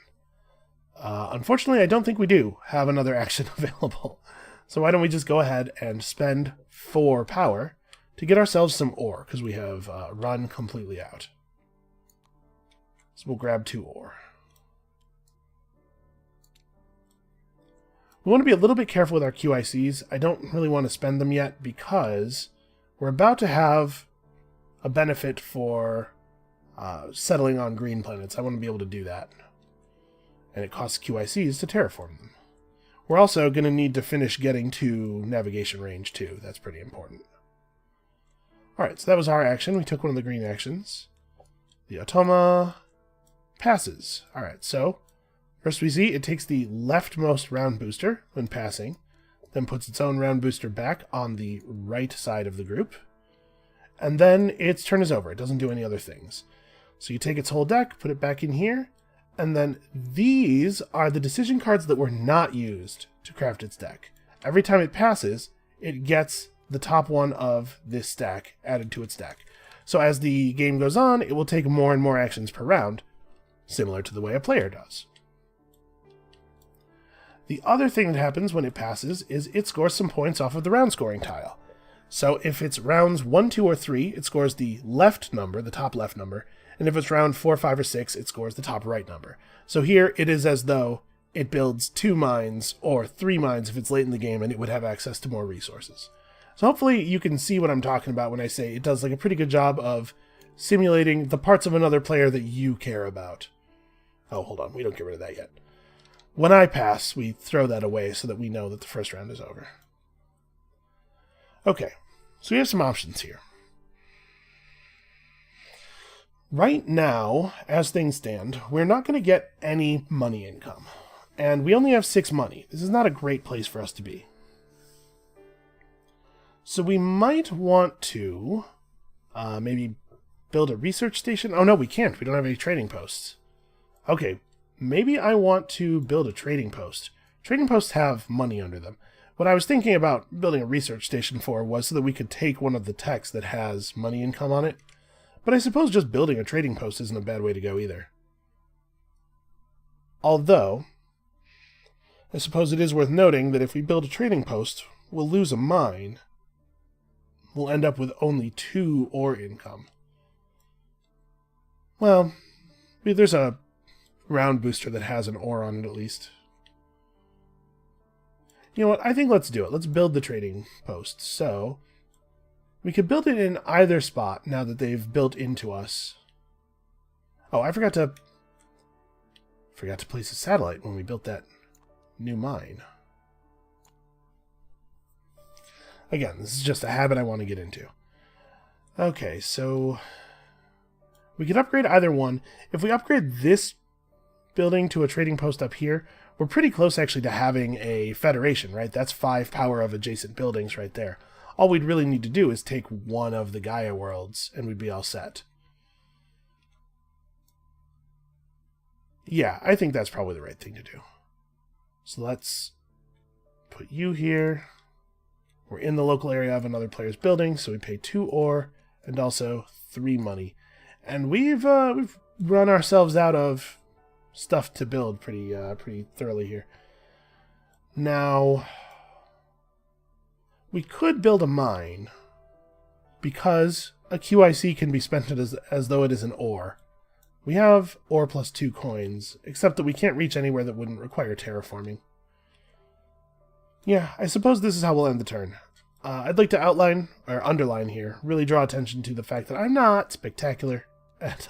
Unfortunately, I don't think we do have another action available. So why don't we just go ahead and spend 4 power to get ourselves some ore, because we have run completely out. So we'll grab 2 ore. We want to be a little bit careful with our QICs. I don't really want to spend them yet because we're about to have a benefit for settling on green planets. I want to be able to do that. And it costs QICs to terraform them. We're also going to need to finish getting to navigation range too. That's pretty important. Alright, so that was our action. We took one of the green actions. The Automa passes. Alright, so first we see it takes the leftmost round booster when passing, then puts its own round booster back on the right side of the group, and then its turn is over. It doesn't do any other things. So you take its whole deck, put it back in here, and then these are the decision cards that were not used to craft its deck. Every time it passes, it gets the top one of this stack added to its deck. So as the game goes on, it will take more and more actions per round, similar to the way a player does. The other thing that happens when it passes is it scores some points off of the round scoring tile. So if it's rounds 1, 2, or 3, it scores the left number, the top left number, and if it's round 4, 5, or 6, it scores the top right number. So here it is as though it builds 2 mines or 3 mines if it's late in the game and it would have access to more resources. So hopefully you can see what I'm talking about when I say it does like a pretty good job of simulating the parts of another player that you care about. Oh, hold on, we don't get rid of that yet. When I pass, we throw that away so that we know that the first round is over. Okay, so we have some options here. Right now, as things stand, we're not going to get any money income. And we only have 6 money. This is not a great place for us to be. So we might want to maybe build a research station. Oh no, we can't. We don't have any trading posts. Okay, maybe I want to build a trading post. Trading posts have money under them. What I was thinking about building a research station for was so that we could take one of the techs that has money income on it. But I suppose just building a trading post isn't a bad way to go either. Although, I suppose it is worth noting that if we build a trading post, we'll lose a mine. We'll end up with only 2 ore income. Well, there's a round booster that has an ore on it at least. You know what? I think let's do it. Let's build the trading post. So, we could build it in either spot now that they've built into us. Oh, I forgot to place a satellite when we built that new mine. Again, this is just a habit I want to get into. Okay, so we could upgrade either one. If we upgrade this building to a trading post up here, we're pretty close actually to having a federation, right? That's 5 power of adjacent buildings right there. All we'd really need to do is take one of the Gaia worlds and we'd be all set. Yeah, I think that's probably the right thing to do. So let's put you here. We're in the local area of another player's building, so we pay 2 ore and also 3 money. And we've run ourselves out of stuff to build pretty thoroughly here. Now, we could build a mine because a QIC can be spent as though it is an ore. We have ore plus 2 coins, except that we can't reach anywhere that wouldn't require terraforming. Yeah, I suppose this is how we'll end the turn. I'd like to outline, or underline here, really draw attention to the fact that I'm not spectacular at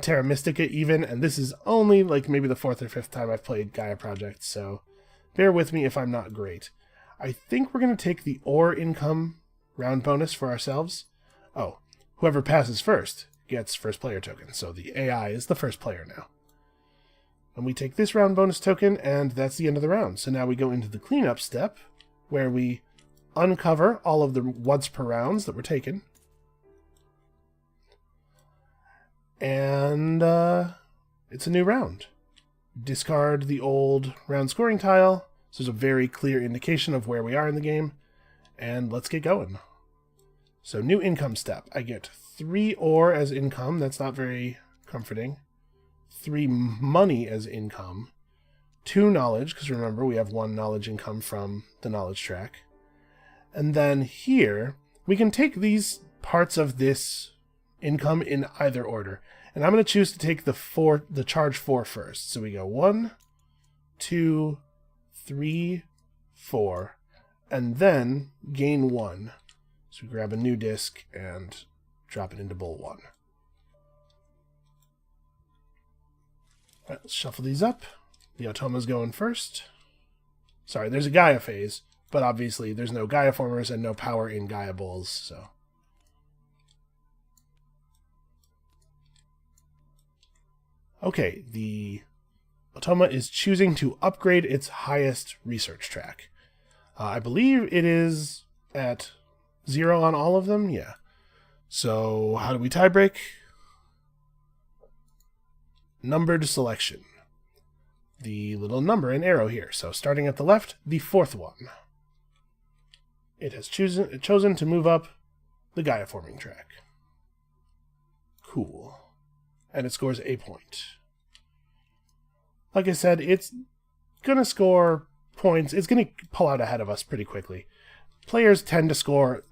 Terra Mystica even, and this is only like maybe the 4th or 5th time I've played Gaia Project, so bear with me if I'm not great. I think we're going to take the ore income round bonus for ourselves. Oh, whoever passes first gets first player token, so the AI is the first player now. And we take this round bonus token, and that's the end of the round. So now we go into the cleanup step, where we uncover all of the once per rounds that were taken. And it's a new round. Discard the old round scoring tile, so there's a very clear indication of where we are in the game. And let's get going. So new income step. I get 3 ore as income. That's not very comforting. 3 money as income. 2 knowledge, because remember we have 1 knowledge income from the knowledge track. And then here, we can take these parts of this income in either order. And I'm going to choose to take the charge 4 first. So we go 1, 2, 3, 4, and then gain 1. So we grab a new disc and drop it into bowl 1. Alright, let's shuffle these up. The Automa's going first. Sorry, there's a Gaia phase, but obviously there's no Gaia formers and no power in Gaia bowls, so. Okay, the Automa is choosing to upgrade its highest research track. I believe it is at 0 on all of them, yeah. So, how do we tie break? Numbered selection. The little number and arrow here. So starting at the left, the 4th one. It has chosen to move up the Gaia forming track. Cool. And it scores a point. Like I said, it's going to score points. It's going to pull out ahead of us pretty quickly. Players tend to score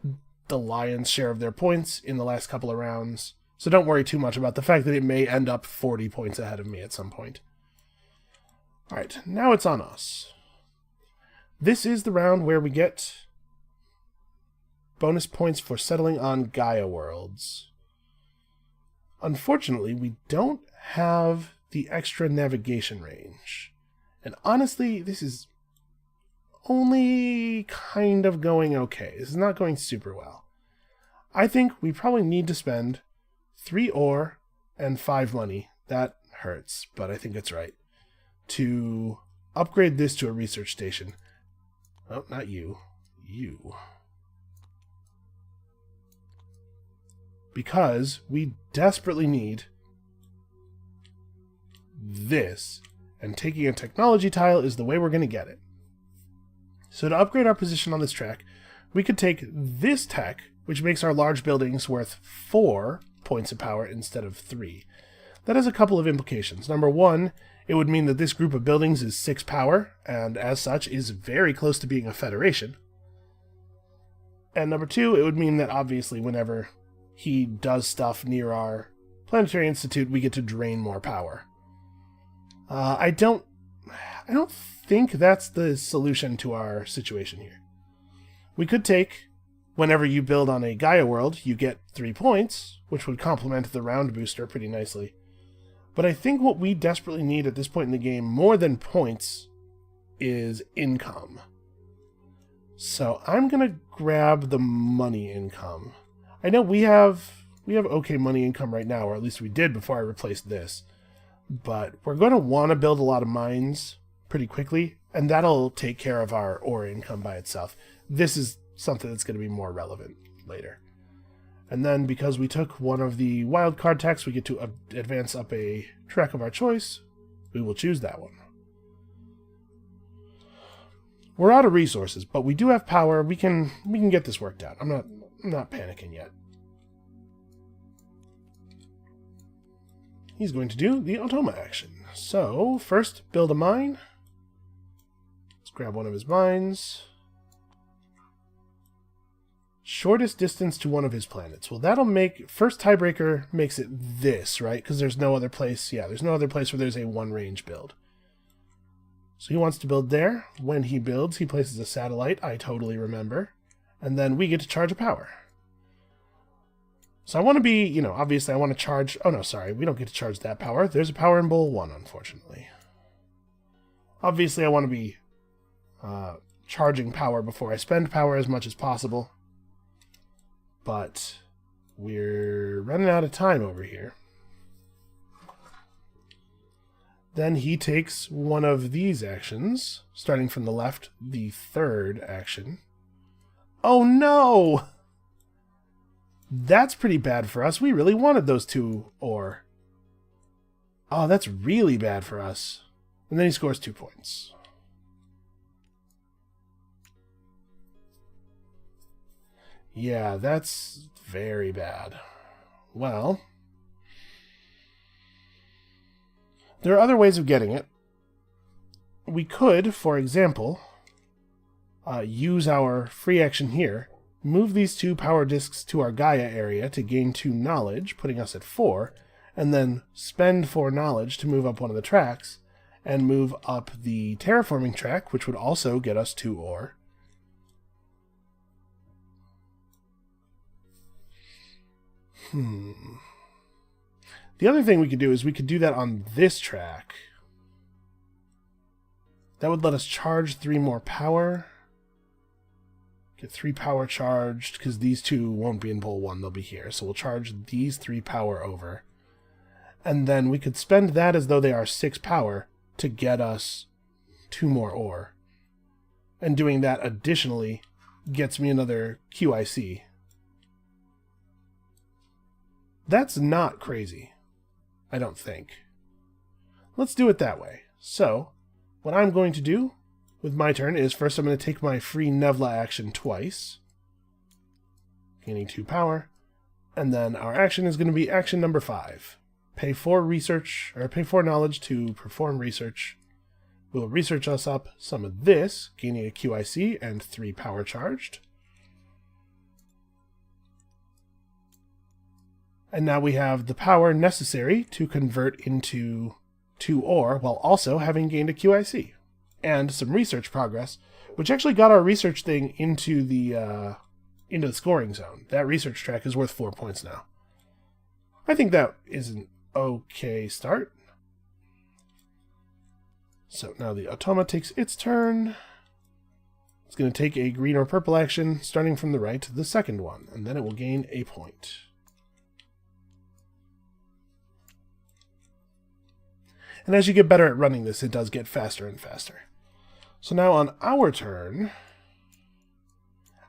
the lion's share of their points in the last couple of rounds. So don't worry too much about the fact that it may end up 40 points ahead of me at some point. Alright, now it's on us. This is the round where we get bonus points for settling on Gaia worlds. Unfortunately, we don't have the extra navigation range. And honestly, this is only kind of going okay. This is not going super well. I think we probably need to spend 3 ore and 5 money. That hurts, but I think it's right. To upgrade this to a research station. Oh, not you. You. Because we desperately need this, and taking a technology tile is the way we're going to get it. So to upgrade our position on this track, we could take this tech, which makes our large buildings worth 4 points of power instead of 3. That has a couple of implications. Number one, it would mean that this group of buildings is 6 power, and as such is very close to being a federation. And number two, it would mean that obviously whenever he does stuff near our Planetary Institute, we get to drain more power. I don't think that's the solution to our situation here. We could take, whenever you build on a Gaia world, you get 3 points, which would complement the round booster pretty nicely. But I think what we desperately need at this point in the game, more than points, is income. So I'm going to grab the money income. I know we have okay money income right now, or at least we did before I replaced this. But we're going to want to build a lot of mines pretty quickly, and that'll take care of our ore income by itself. This is something that's going to be more relevant later. And then because we took one of the wildcard techs, we get to advance up a track of our choice. We will choose that one. We're out of resources, but we do have power. We can get this worked out. I'm not panicking yet. He's going to do the Automa action. So, first, build a mine. Let's grab one of his mines. Shortest distance to one of his planets. Well, that'll make... First tiebreaker makes it this, right? Because there's no other place... Yeah, there's no other place where there's a one-range build. So he wants to build there. When he builds, he places a satellite. I totally remember. And then we get to charge a power. So I want to be, obviously I want to charge... Oh, no, sorry. We don't get to charge that power. There's a power in bowl 1, unfortunately. Obviously, I want to be charging power before I spend power as much as possible. But we're running out of time over here. Then he takes one of these actions, starting from the left, the third action. Oh, no! That's pretty bad for us. We really wanted those 2 ore. Oh, that's really bad for us. And then he scores 2 points. Yeah, that's very bad. Well, there are other ways of getting it. We could, for example, use our free action here, move these 2 power disks to our Gaia area to gain 2 knowledge, putting us at 4, and then spend 4 knowledge to move up one of the tracks, and move up the terraforming track, which would also get us 2 ore. The other thing we could do is we could do that on this track. That would let us charge 3 more power. Get 3 power charged, because these 2 won't be in bowl 1, they'll be here. So we'll charge these 3 power over. And then we could spend that as though they are 6 power to get us 2 more ore. And doing that additionally gets me another QIC. That's not crazy, I don't think. Let's do it that way. So, what I'm going to do with my turn is first I'm going to take my free Nevla action twice, gaining 2 power, and then our action is going to be action number 5. Pay 4 research, or pay 4 knowledge to perform research. We'll research us up some of this, gaining a QIC and 3 power charged. And now we have the power necessary to convert into 2 ore, while also having gained a QIC. And some research progress, which actually got our research thing into the scoring zone. That research track is worth 4 points now. I think that is an okay start. So now the Automa takes its turn. It's going to take a green or purple action, starting from the right, the second one, and then it will gain a point. And as you get better at running this, it does get faster and faster. So now on our turn,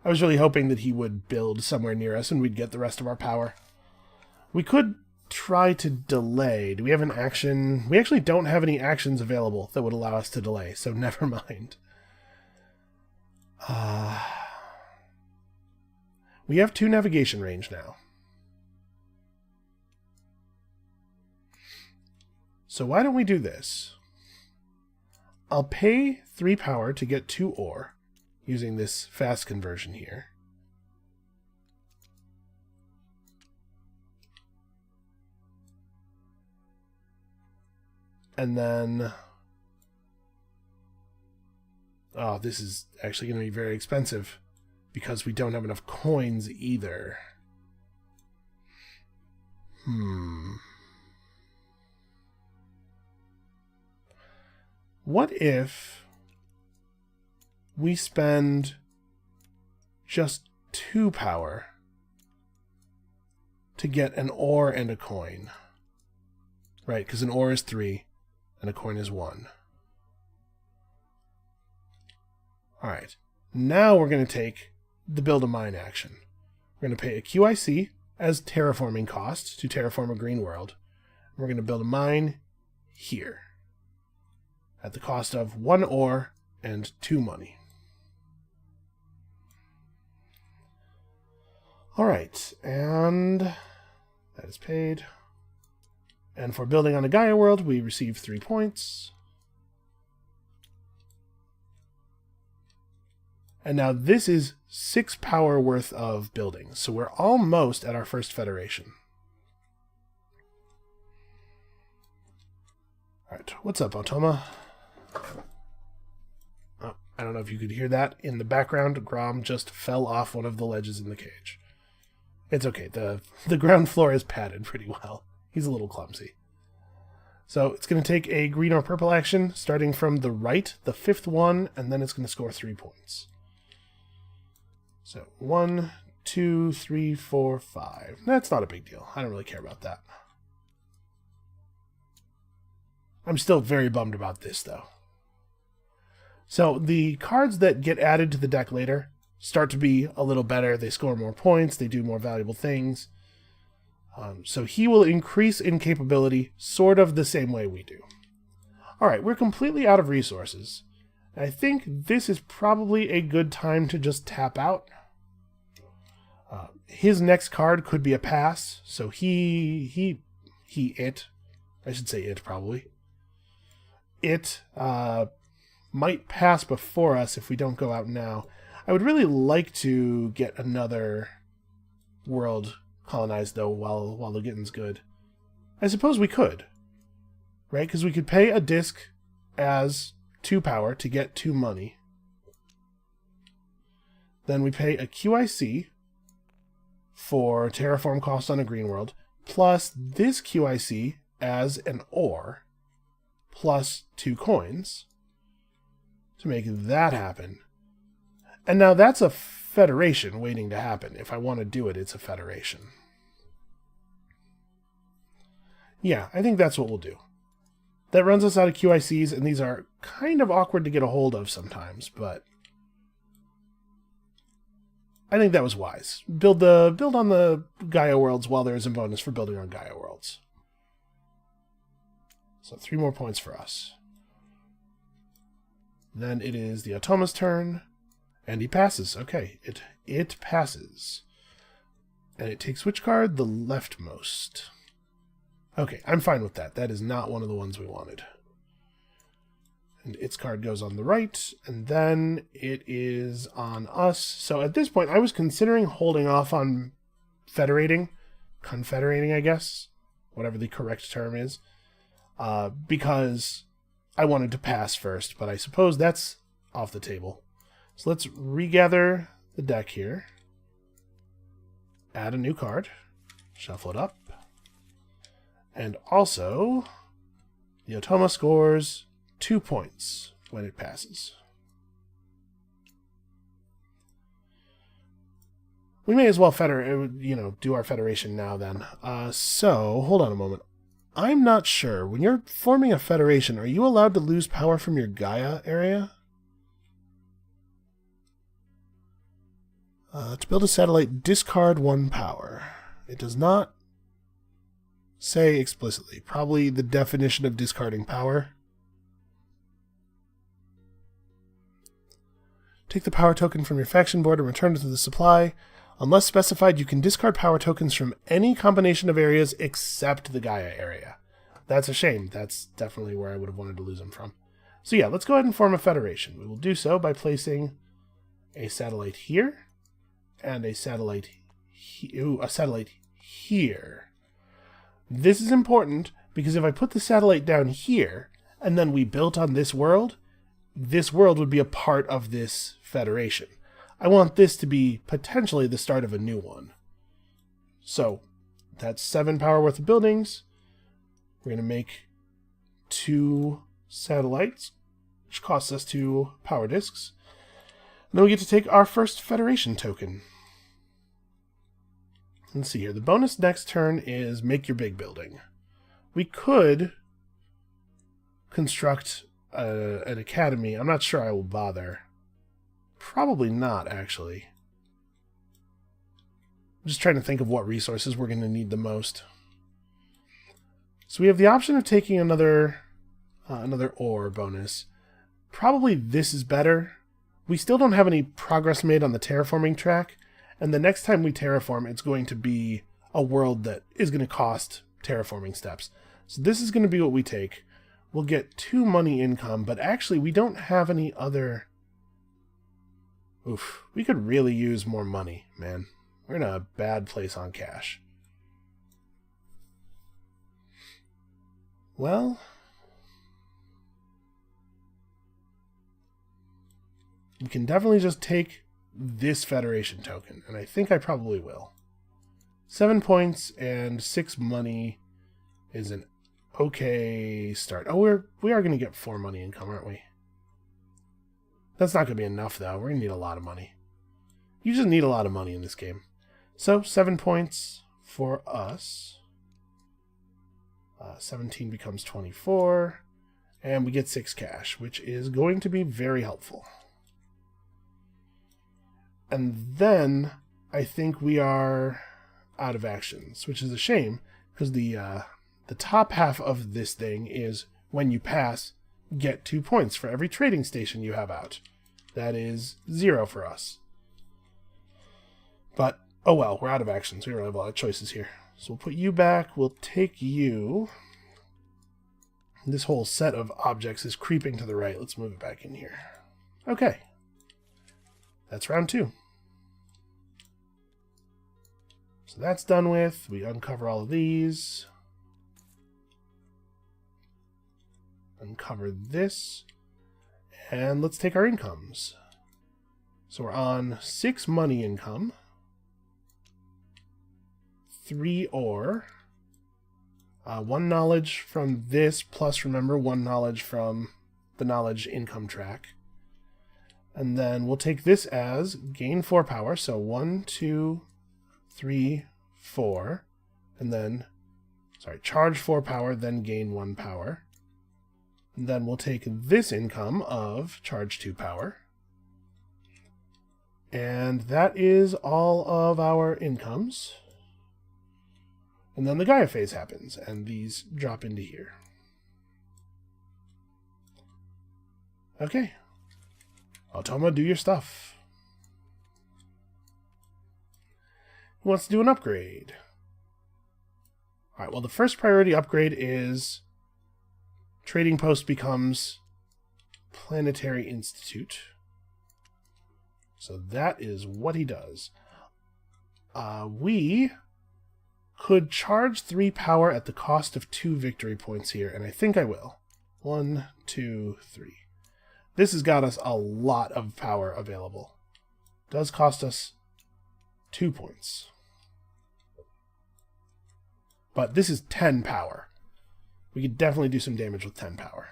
I was really hoping that he would build somewhere near us and we'd get the rest of our power. We could try to delay. Do we have an action? We actually don't have any actions available that would allow us to delay, so never mind. We have 2 navigation range now. So why don't we do this? I'll pay 3 power to get 2 ore using this fast conversion here. And then... oh, this is actually going to be very expensive because we don't have enough coins either. What if we spend just 2 power to get an ore and a coin? Right, because an ore is 3 and a coin is 1. Alright, now we're going to take the build a mine action. We're going to pay a QIC as terraforming cost to terraform a green world. We're going to build a mine here at the cost of 1 ore and 2 money. Alright, and that is paid. And for building on a Gaia world, we receive 3 points. And now this is 6 power worth of buildings, so we're almost at our first federation. Alright, what's up, Automa? Oh, I don't know if you could hear that. In the background, Grom just fell off one of the ledges in the cage. It's okay, the ground floor is padded pretty well. He's a little clumsy. So it's going to take a green or purple action, starting from the right, the 5th one, and then it's going to score 3 points. So 1, 2, 3, 4, 5. That's not a big deal. I don't really care about that. I'm still very bummed about this, though. So the cards that get added to the deck later start to be a little better. They score more points. They do more valuable things. So he will increase in capability sort of the same way we do. Alright, we're completely out of resources. I think this is probably a good time to just tap out. His next card could be a pass, so I should say it probably. It might pass before us if we don't go out now. I would really like to get another world colonized, though, while the getting's good. I suppose we could, right? Because we could pay a disc as 2 power to get 2 money. Then we pay a QIC for terraform cost on a green world, plus this QIC as an ore, plus 2 coins to make that happen. And now that's a federation waiting to happen. If I want to do it, it's a federation. Yeah, I think that's what we'll do. That runs us out of QICs, and these are kind of awkward to get a hold of sometimes, but I think that was wise. Build on the Gaia worlds while there is a bonus for building on Gaia worlds. So 3 more points for us. Then it is the Automa's turn, and he passes. Okay, it passes. And it takes which card? The leftmost. Okay, I'm fine with that. That is not one of the ones we wanted. And its card goes on the right, and then it is on us. So at this point, I was considering holding off on confederating, I guess, whatever the correct term is, because I wanted to pass first, but I suppose that's off the table. So let's regather the deck here, add a new card, shuffle it up, and also the Automa scores 2 points when it passes. We may as well do our federation now then. So, hold on a moment. I'm not sure. When you're forming a federation, are you allowed to lose power from your Gaia area? To build a satellite, discard 1 power. It does not say explicitly. Probably the definition of discarding power. Take the power token from your faction board and return it to the supply. Unless specified, you can discard power tokens from any combination of areas except the Gaia area. That's a shame. That's definitely where I would have wanted to lose them from. So yeah, let's go ahead and form a federation. We will do so by placing a satellite here and a satellite here. This is important because if I put the satellite down here and then we built on this world would be a part of this federation. I want this to be potentially the start of a new one. So that's 7 power worth of buildings. We're going to make 2 satellites, which costs us 2 power discs. And then we get to take our first Federation token. Let's see here. The bonus next turn is make your big building. We could construct an academy. I'm not sure I will bother. Probably not, actually. I'm just trying to think of what resources we're going to need the most. So we have the option of taking another ore bonus. Probably this is better. We still don't have any progress made on the terraforming track, and the next time we terraform, it's going to be a world that is going to cost terraforming steps. So this is going to be what we take. We'll get 2 money income, but actually we don't have any other... Oof, we could really use more money, man. We're in a bad place on cash. Well... we can definitely just take this Federation token, and I think I probably will. 7 points and 6 money is an okay start. Oh, we are going to get 4 money income, aren't we? That's not going to be enough, though. We're going to need a lot of money. You just need a lot of money in this game. So, 7 points for us. 17 becomes 24, and we get 6 cash, which is going to be very helpful. And then I think we are out of actions, which is a shame because the top half of this thing is when you pass, get 2 points for every trading station you have out. That is 0 for us. But, oh well, we're out of actions. We don't have a lot of choices here. So we'll put you back. We'll take you. This whole set of objects is creeping to the right. Let's move it back in here. Okay. That's round 2. So that's done with. We uncover all of these. Uncover this. And let's take our incomes. So we're on 6 money income. 3 ore. 1 knowledge from this, plus remember 1 knowledge from the knowledge income track. And then we'll take this as gain 4 power. So 1, 2, 3, 4. And then, charge 4 power, then gain 1 power. And then we'll take this income of charge 2 power. And that is all of our incomes. And then the Gaia phase happens, and these drop into here. Okay. Automa, do your stuff. Who wants to do an upgrade? Alright, well, the first priority upgrade is trading post becomes Planetary Institute. So that is what he does. We could charge 3 power at the cost of 2 victory points here, and I think I will. 1, 2, 3. This has got us a lot of power available. Does cost us 2 points. But this is 10 power. We could definitely do some damage with 10 power.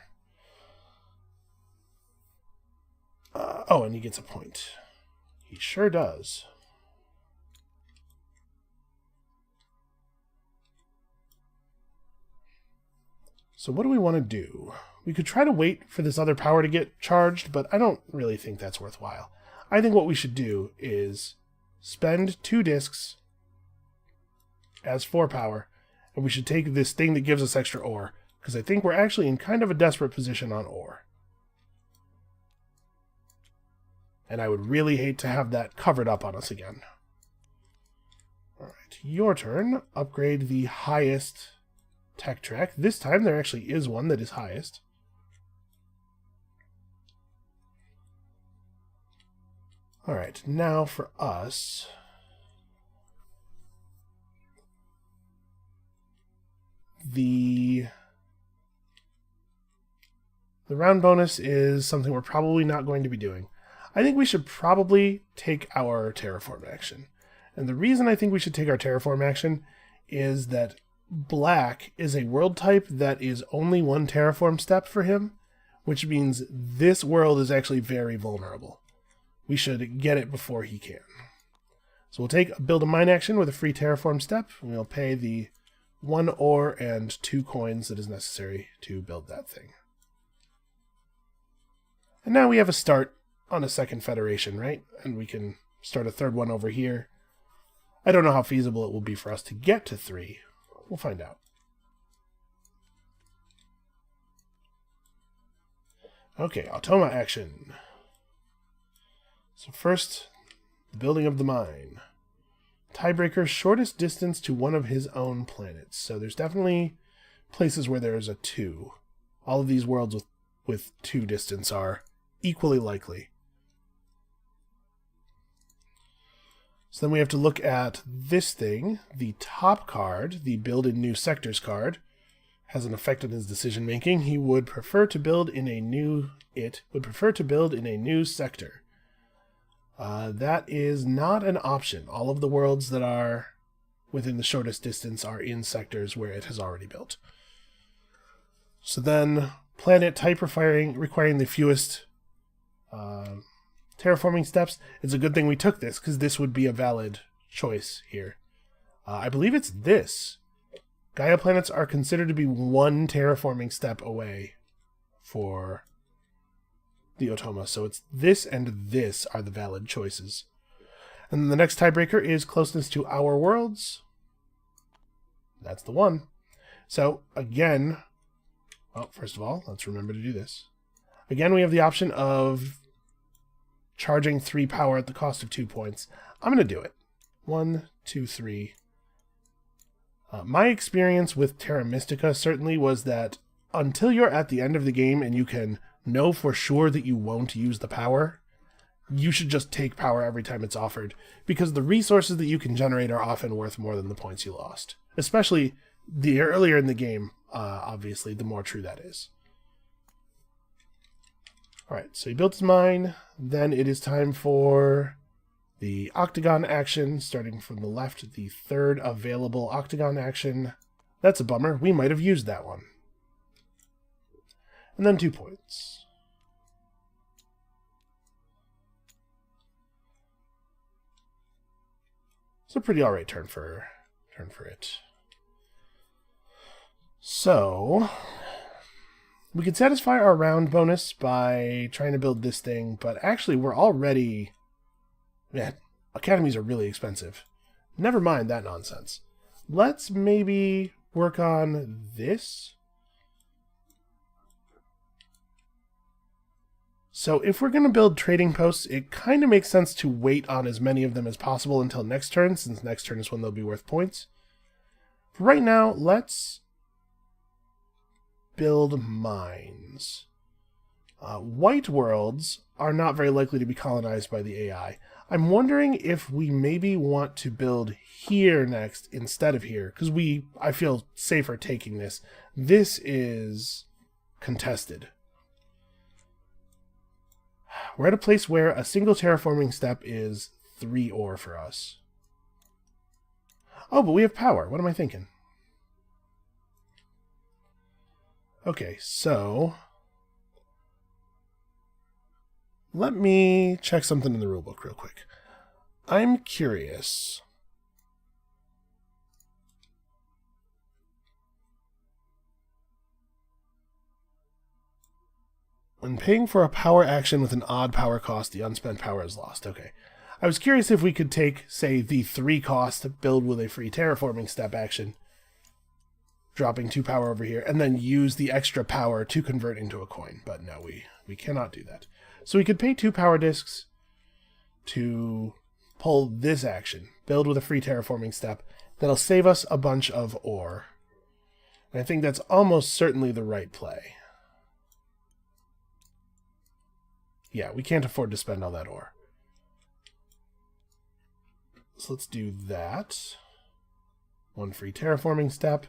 Oh, and he gets a point. He sure does. So what do we want to do? We could try to wait for this other power to get charged, but I don't really think that's worthwhile. I think what we should do is spend 2 discs as 4 power, and we should take this thing that gives us extra ore, because I think we're actually in kind of a desperate position on ore. And I would really hate to have that covered up on us again. Alright, your turn. Upgrade the highest tech track. This time there actually is one that is highest. Alright, now for us. The round bonus is something we're probably not going to be doing. I think we should probably take our terraform action. And the reason I think we should take our terraform action is that black is a world type that is only one terraform step for him, which means this world is actually very vulnerable. We should get it before he can. So we'll take a build a mine action with a free terraform step, and we'll pay the 1 ore and 2 coins that is necessary to build that thing. And now we have a start on a second federation, right? And we can start a third one over here. I don't know how feasible it will be for us to get to 3. We'll find out. Okay, Automa action. So first, the building of the mine. Tiebreaker, shortest distance to one of his own planets. So there's definitely places where there's a 2. All of these worlds with 2 distance are equally likely. So then we have to look at this thing. The top card, the build in new sectors card, has an effect on his decision making. He would prefer to build in a new sector. That is not an option. All of the worlds that are within the shortest distance are in sectors where it has already built. So then, planet type requiring the fewest terraforming steps. It's a good thing we took this, because this would be a valid choice here. I believe it's this. Gaia planets are considered to be 1 terraforming step away for the Automa, so it's this and this are the valid choices. And then the next tiebreaker is closeness to our worlds. That's the one. So again, well, first of all, let's remember to do this. Again, we have the option of charging 3 power at the cost of 2 points. I'm going to do it. 1, 2, 3. My experience with Terra Mystica certainly was that until you're at the end of the game and you can know for sure that you won't use the power, you should just take power every time it's offered, because the resources that you can generate are often worth more than the points you lost. Especially the earlier in the game, obviously, the more true that is. Alright, so he built his mine. Then it is time for the octagon action, starting from the left, the 3rd available octagon action. That's a bummer. We might have used that one. And then 2 points. It's a pretty alright turn for it. So we could satisfy our round bonus by trying to build this thing, but actually we're already... Man, academies are really expensive. Never mind that nonsense. Let's maybe work on this. So if we're going to build trading posts, it kind of makes sense to wait on as many of them as possible until next turn, since next turn is when they'll be worth points. For right now, let's build mines. White worlds are not very likely to be colonized by the AI. I'm wondering if we maybe want to build here next instead of here, because I feel safer taking this. This is contested. We're at a place where a single terraforming step is 3 ore for us. Oh, but we have power. What am I thinking? Okay, so let me check something in the rulebook real quick. I'm curious. When paying for a power action with an odd power cost, the unspent power is lost. Okay. I was curious if we could take, say, the 3 cost to build with a free terraforming step action, dropping 2 power over here, and then use the extra power to convert into a coin. But no, we cannot do that. So we could pay 2 power discs to pull this action, build with a free terraforming step. That'll save us a bunch of ore. And I think that's almost certainly the right play. Yeah, we can't afford to spend all that ore. So let's do that. One free terraforming step.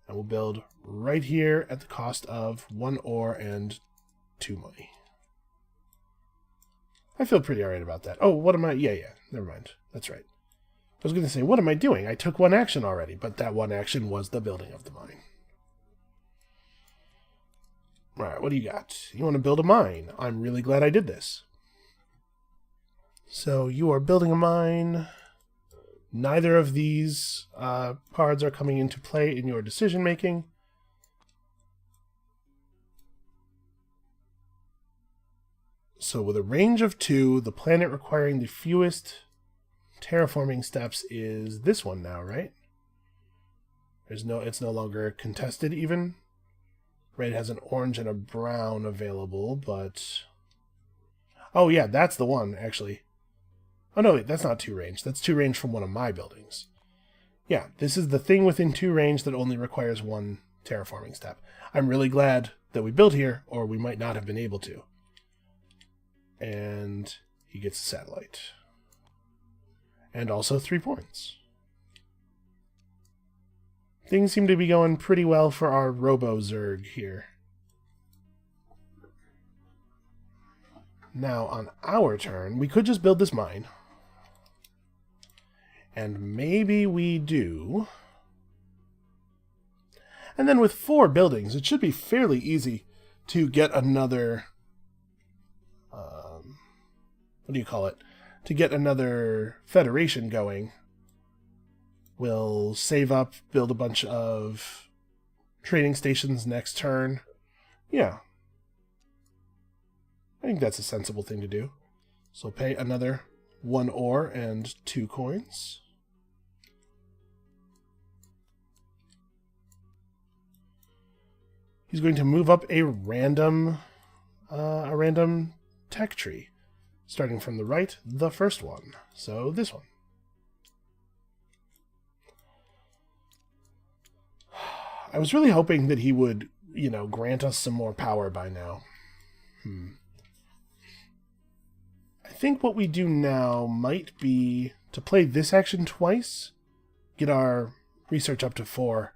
And we'll build right here at the cost of 1 ore and 2 money. I feel pretty alright about that. Oh, what am I? Yeah, never mind. That's right. I was going to say, what am I doing? I took one action already, but that one action was the building of the mine. Alright, what do you got? You want to build a mine. I'm really glad I did this. So you are building a mine. Neither of these cards are coming into play in your decision making. So with a range of 2, the planet requiring the fewest terraforming steps is this one now, right? It's no longer contested even. Right, it has an orange and a brown available, but... Oh yeah, that's the one, actually. Oh no, wait, that's not 2 range. That's 2 range from one of my buildings. Yeah, this is the thing within 2 range that only requires 1 terraforming step. I'm really glad that we built here, or we might not have been able to. And he gets a satellite. And also 3 points. Things seem to be going pretty well for our Robo-Zerg here. Now, on our turn, we could just build this mine. And maybe we do. And then with 4 buildings, it should be fairly easy to get another... what do you call it? To get another federation going. We'll save up, build a bunch of trading stations next turn. Yeah. I think that's a sensible thing to do. So pay another 1 ore and 2 coins. He's going to move up a random tech tree. Starting from the right, the first one. So this one. I was really hoping that he would, grant us some more power by now. I think what we do now might be to play this action twice, get our research up to 4,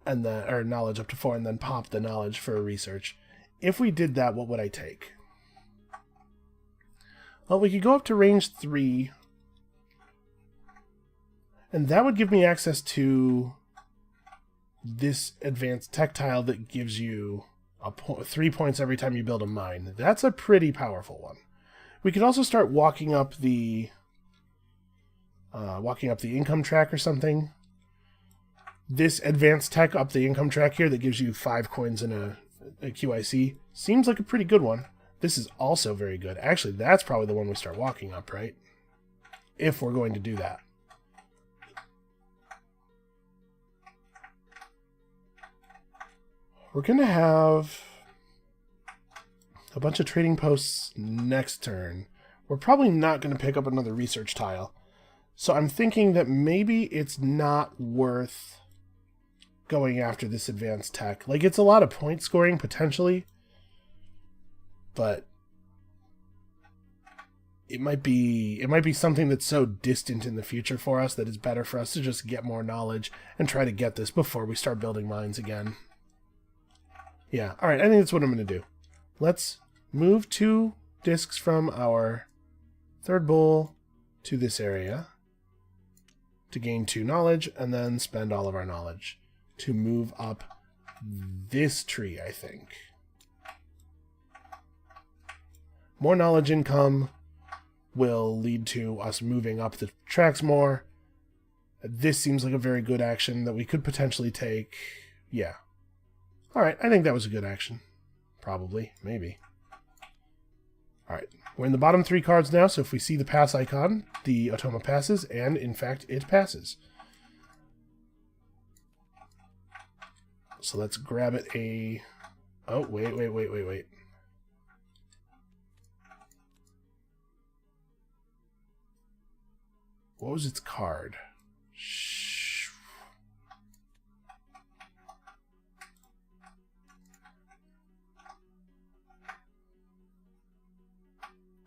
and then our knowledge up to 4, and then pop the knowledge for research. If we did that, what would I take? Well, we could go up to range 3, and that would give me access to this advanced tech tile that gives you 3 points every time you build a mine. That's a pretty powerful one. We could also start walking up the income track or something. This advanced tech up the income track here that gives you 5 coins in a QIC seems like a pretty good one. This is also very good. Actually, that's probably the one we start walking up, right? If we're going to do that. We're going to have a bunch of trading posts next turn. We're probably not going to pick up another research tile. So I'm thinking that maybe it's not worth going after this advanced tech. Like, it's a lot of point scoring, potentially. But it might be something that's so distant in the future for us that it's better for us to just get more knowledge and try to get this before we start building mines again. Yeah, alright, I think that's what I'm going to do. Let's move 2 discs from our 3rd bowl to this area to gain 2 knowledge, and then spend all of our knowledge to move up this tree, I think. More knowledge income will lead to us moving up the tracks more. This seems like a very good action that we could potentially take. Yeah. Alright, I think that was a good action. Probably. Maybe. Alright, we're in the bottom 3 cards now, so if we see the pass icon, the Automa passes, and in fact, it passes. So let's grab it a... Oh, wait. What was its card?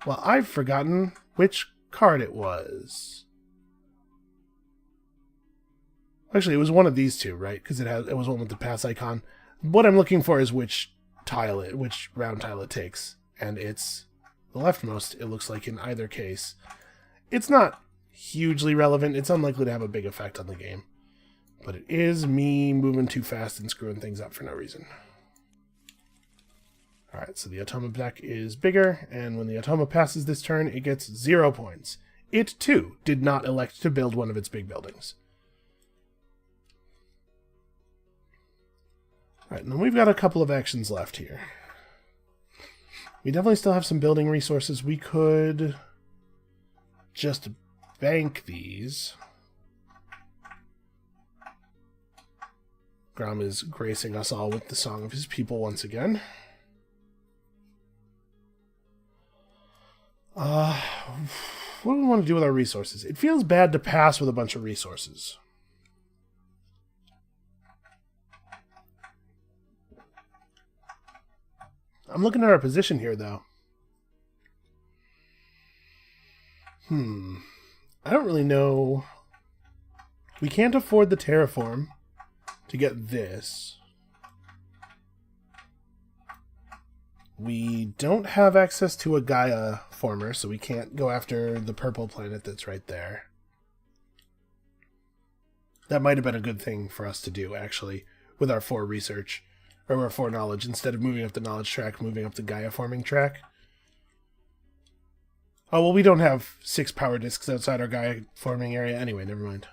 Well, I've forgotten which card it was. Actually, it was one of these two, right? Because it was one with the pass icon. What I'm looking for is which round tile it takes. And it's the leftmost, it looks like, in either case. It's not hugely relevant. It's unlikely to have a big effect on the game. But it is me moving too fast and screwing things up for no reason. Alright, so the Automa deck is bigger, and when the Automa passes this turn, it gets 0 points. It, too, did not elect to build one of its big buildings. Alright, and then we've got a couple of actions left here. We definitely still have some building resources. We could just bank these. Grom is gracing us all with the song of his people once again. What do we want to do with our resources? It feels bad to pass with a bunch of resources. I'm looking at our position here, though. I don't really know. We can't afford the terraform to get this. We don't have access to a Gaia former, so we can't go after the purple planet that's right there. That might have been a good thing for us to do, actually, with our research, or our foreknowledge, instead of moving up the knowledge track, moving up the Gaia forming track. Oh, well, we don't have 6 power discs outside our Gaia forming area anyway, never mind.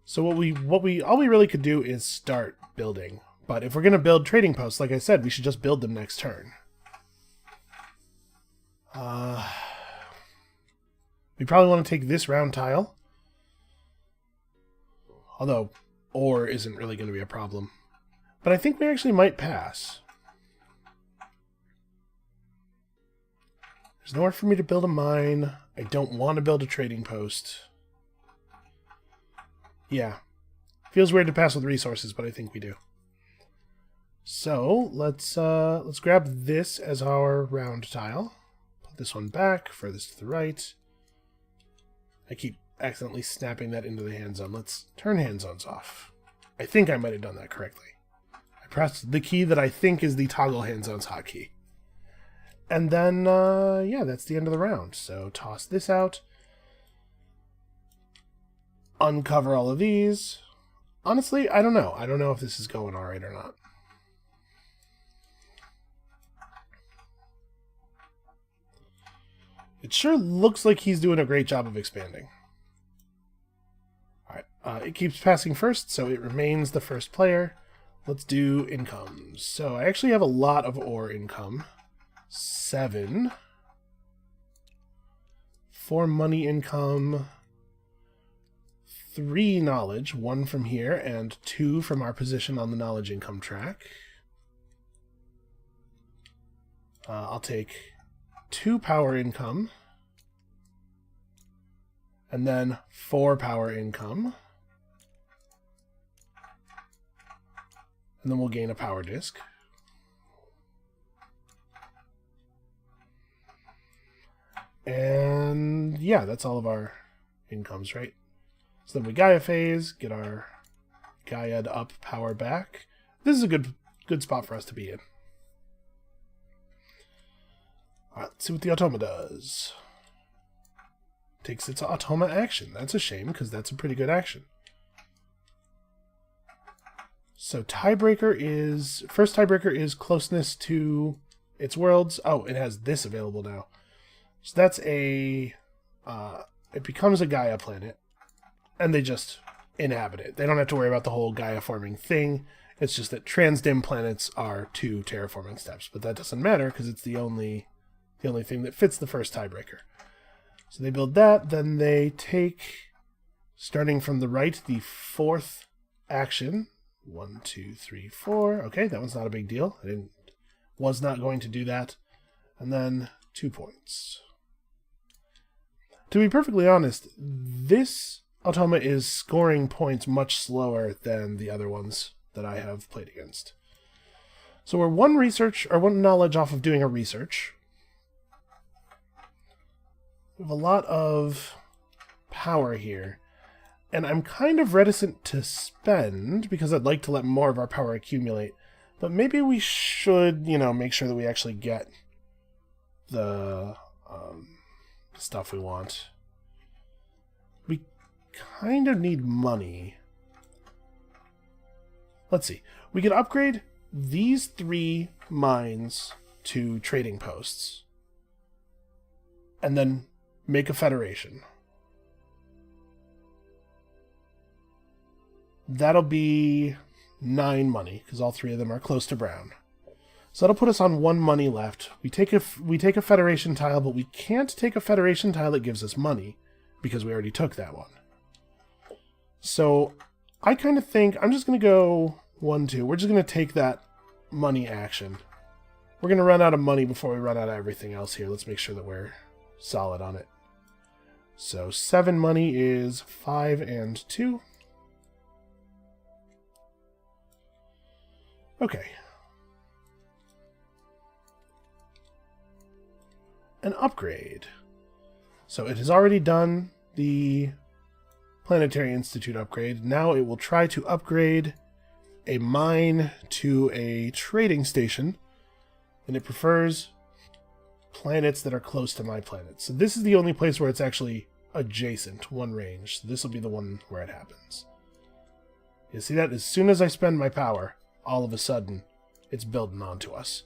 So all we really could do is start building. But if we're going to build trading posts, like I said, we should just build them next turn. We probably want to take this round tile. Although, ore isn't really going to be a problem. But I think we actually might pass. There's nowhere for me to build a mine. I don't want to build a trading post. Yeah. Feels weird to pass with resources, but I think we do. So, let's grab this as our round tile. Put this one back, furthest to the right. I keep accidentally snapping that into the hand zone. Let's turn hand zones off. I think I might have done that correctly. I pressed the key that I think is the toggle hand zones hotkey. And then, yeah, that's the end of the round. So toss this out. Uncover all of these. Honestly, I don't know. I don't know if this is going all right or not. It sure looks like he's doing a great job of expanding. Alright, it keeps passing first, so it remains the first player. Let's do incomes. So I actually have a lot of ore income. 7. 4 money income. 3 knowledge, 1 from here, and 2 from our position on the knowledge income track. I'll take 2 power income, and then 4 power income, and then we'll gain a power disc. And yeah, that's all of our incomes, right? So then we Gaia Phase, get our Gaia'd up power back. This is a good spot for us to be in. Alright, let's see what the Automa does. Takes its Automa action. That's a shame, because that's a pretty good action. So first tiebreaker is closeness to its worlds. Oh, it has this available now. So that's it becomes a Gaia planet, and they just inhabit it. They don't have to worry about the whole Gaia forming thing. It's just that transdim planets are 2 terraforming steps, but that doesn't matter because it's the only thing that fits the first tiebreaker. So they build that, then they take, starting from the right, the 4th action. 1, 2, 3, 4. Okay, that one's not a big deal. Was not going to do that. And then 2 points. To be perfectly honest, this Automa is scoring points much slower than the other ones that I have played against. So we're one knowledge off of doing a research. We have a lot of power here. And I'm kind of reticent to spend because I'd like to let more of our power accumulate. But maybe we should, make sure that we actually get the stuff we want. We kind of need money. Let's see. We could upgrade these 3 mines to trading posts. And then make a federation. That'll be 9 money, because all 3 of them are close to brown. So that'll put us on 1 money left. We take a federation tile, but we can't take a federation tile that gives us money, because we already took that one. So I kind of think I'm just going to go 1, 2. We're just going to take that money action. We're going to run out of money before we run out of everything else here. Let's make sure that we're solid on it. So 7 money is 5 and 2. Okay. An upgrade. So it has already done the Planetary Institute upgrade. Now it will try to upgrade a mine to a trading station, and it prefers planets that are close to my planet. So this is the only place where it's actually adjacent, one range. So this will be the one where it happens. You see that? As soon as I spend my power, all of a sudden, it's building onto us.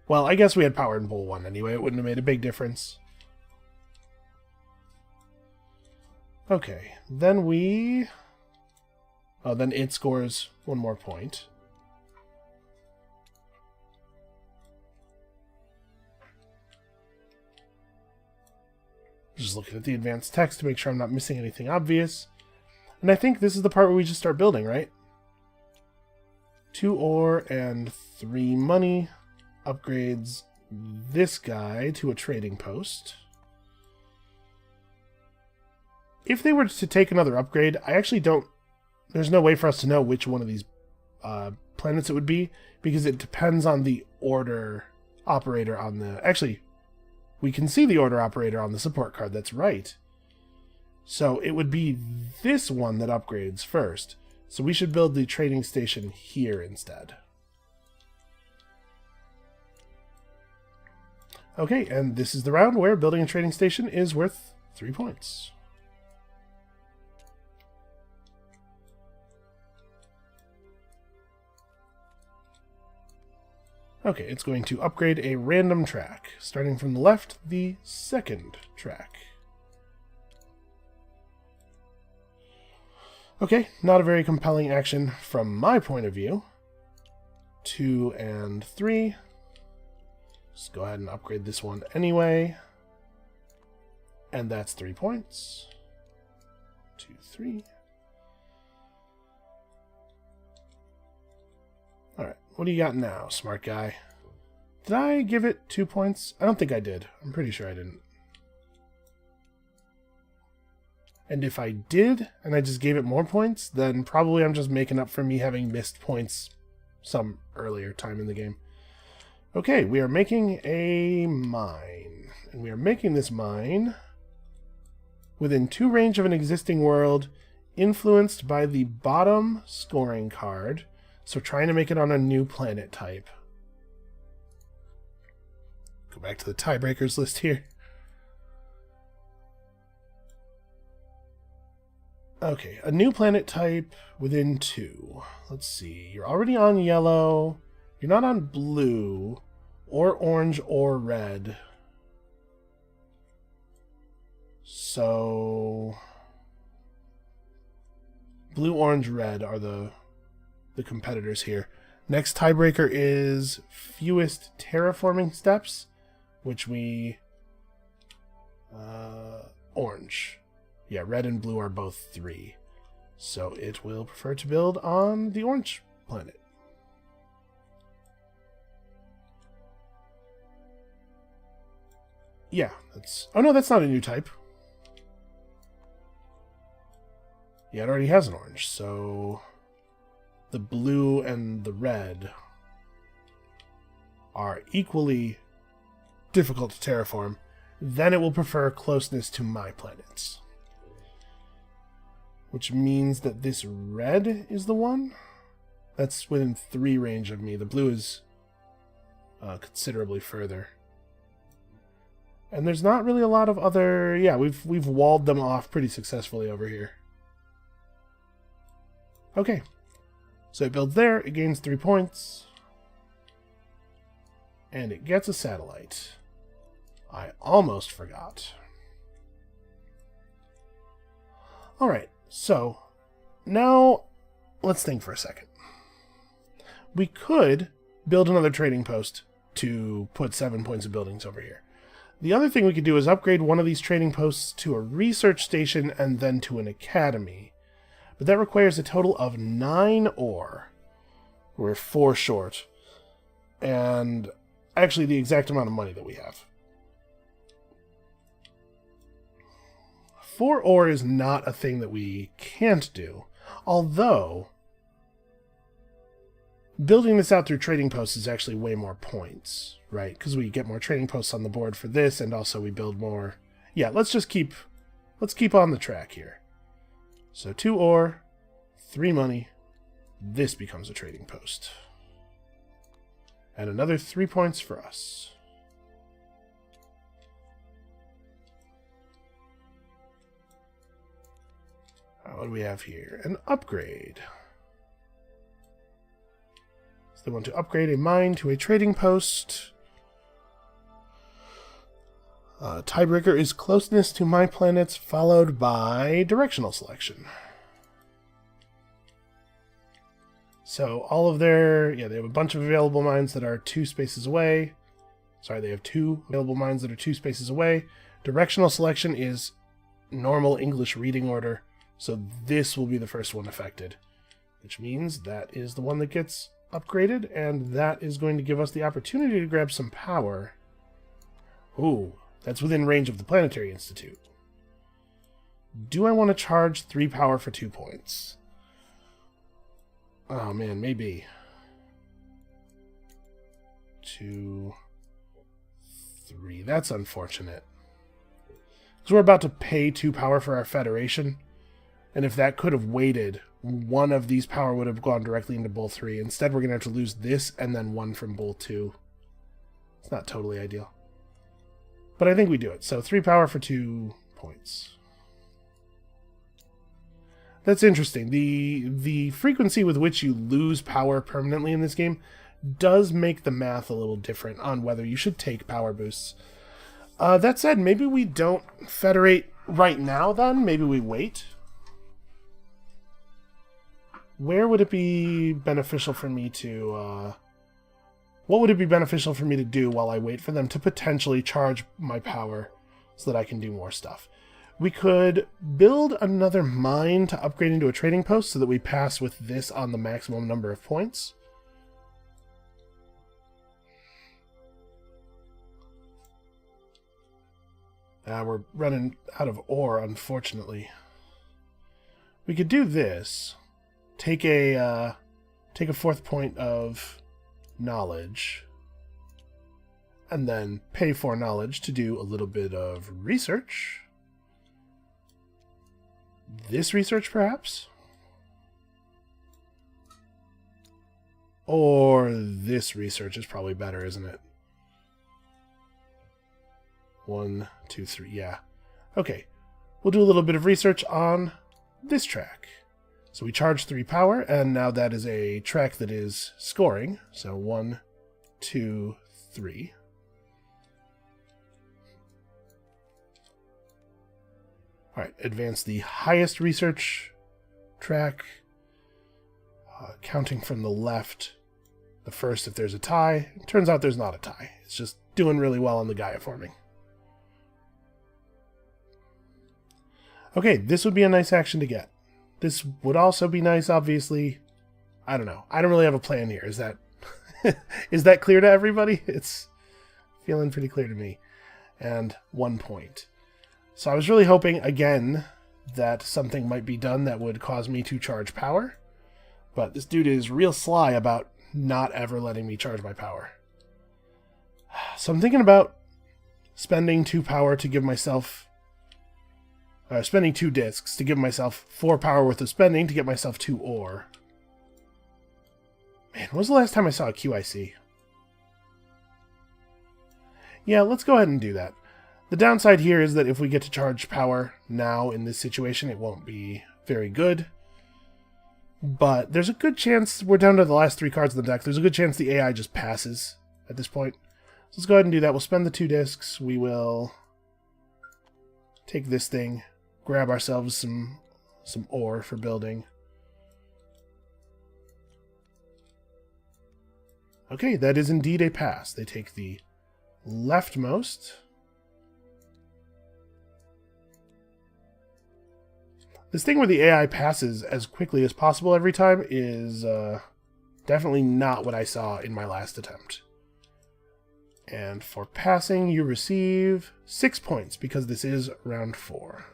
Well, I guess we had power in Bowl 1 anyway. It wouldn't have made a big difference. Okay, then we... Oh, then it scores 1 more point. Just looking at the advanced text to make sure I'm not missing anything obvious. And I think this is the part where we just start building, right? 2 ore and 3 money upgrades this guy to a trading post. If they were to take another upgrade, I actually don't... There's no way for us to know which one of these planets it would be, because it depends on the order operator on the... Actually, we can see the order operator on the support card, that's right. So it would be this one that upgrades first. So we should build the trading station here instead. Okay, and this is the round where building a trading station is worth 3 points. Okay, it's going to upgrade a random track. Starting from the left, the second track. Okay, not a very compelling action from my point of view. 2 and 3. Just go ahead and upgrade this one anyway. And that's 3 points. 2, 3. Alright, what do you got now, smart guy? Did I give it 2 points? I don't think I did. I'm pretty sure I didn't. And if I did, and I just gave it more points, then probably I'm just making up for me having missed points some earlier time in the game. Okay, we are making a mine. And we are making this mine within 2 range of an existing world, influenced by the bottom scoring card. So trying to make it on a new planet type. Go back to the tiebreakers list here. Okay, a new planet type within 2. Let's see. You're already on yellow. You're not on blue, or orange, or red. So... blue, orange, red are the competitors here. Next tiebreaker is fewest terraforming steps, which we... orange. Yeah, red and blue are both 3. So it will prefer to build on the orange planet. Yeah, that's... Oh, no, that's not a new type. Yeah, it already has an orange, so... The blue and the red are equally difficult to terraform. Then it will prefer closeness to my planets. Which means that this red is the one? That's within 3 range of me. The blue is considerably further. And there's not really a lot of other... Yeah, we've walled them off pretty successfully over here. Okay. So it builds there, it gains 3 points. And it gets a satellite. I almost forgot. Alright, so now let's think for a second. We could build another trading post to put 7 points of buildings over here. The other thing we could do is upgrade one of these trading posts to a research station and then to an academy. But that requires a total of 9 ore. We're 4 short. And actually the exact amount of money that we have. 4 ore is not a thing that we can't do. Although, building this out through trading posts is actually way more points, right? Because we get more trading posts on the board for this, and also we build more... Yeah, let's keep on the track here. So 2 ore, 3 money. This becomes a trading post. And another 3 points for us. What do we have here? An upgrade. So they want to upgrade a mine to a trading post. Tiebreaker is closeness to my planets, followed by directional selection. So all of their... Yeah, they have a bunch of available mines that are 2 spaces away. Sorry, they have 2 available mines that are 2 spaces away. Directional selection is normal English reading order. So this will be the first one affected, which means that is the one that gets upgraded, and that is going to give us the opportunity to grab some power. Ooh, that's within range of the Planetary Institute. Do I want to charge 3 power for 2 points? Oh man, maybe. 2, 3. That's unfortunate. Because we're about to pay 2 power for our Federation. And if that could have waited, one of these power would have gone directly into Bull 3. Instead, we're going to have to lose this and then 1 from Bull 2. It's not totally ideal. But I think we do it. So 3 power for 2 points. That's interesting. The frequency with which you lose power permanently in this game does make the math a little different on whether you should take power boosts. That said, maybe we don't federate right now then. Maybe we wait. Where would it be beneficial for me to... what would it be beneficial for me to do while I wait for them to potentially charge my power so that I can do more stuff? We could build another mine to upgrade into a trading post so that we pass with this on the maximum number of points. We're running out of ore, unfortunately. We could do this. Take a 4th point of knowledge, and then pay for knowledge to do a little bit of research. This research, perhaps? Or this research is probably better, isn't it? 1, 2, 3, yeah. Okay, we'll do a little bit of research on this track. So we charge 3 power, and now that is a track that is scoring. So 1, 2, 3. Alright, advance the highest research track. Counting from the left, the first if there's a tie. It turns out there's not a tie. It's just doing really well on the Gaia forming. Okay, this would be a nice action to get. This would also be nice, obviously. I don't know. I don't really have a plan here. Is that is that clear to everybody? It's feeling pretty clear to me. and 1 point. So I was really hoping, again, that something might be done that would cause me to charge power. But this dude is real sly about not ever letting me charge my power. So I'm thinking about spending 2 power to give myself... spending 2 discs to give myself 4 power worth of spending to get myself 2 ore. Man, when was the last time I saw a QIC? Yeah, let's go ahead and do that. The downside here is that if we get to charge power now in this situation, it won't be very good. But there's a good chance, we're down to the last 3 cards in the deck, there's a good chance the AI just passes at this point. So let's go ahead and do that. We'll spend the 2 discs. We will take this thing, grab ourselves some ore for building. Okay, that is indeed a pass. They take the leftmost. This thing where the AI passes as quickly as possible every time is definitely not what I saw in my last attempt. And for passing, you receive 6 points because this is round 4.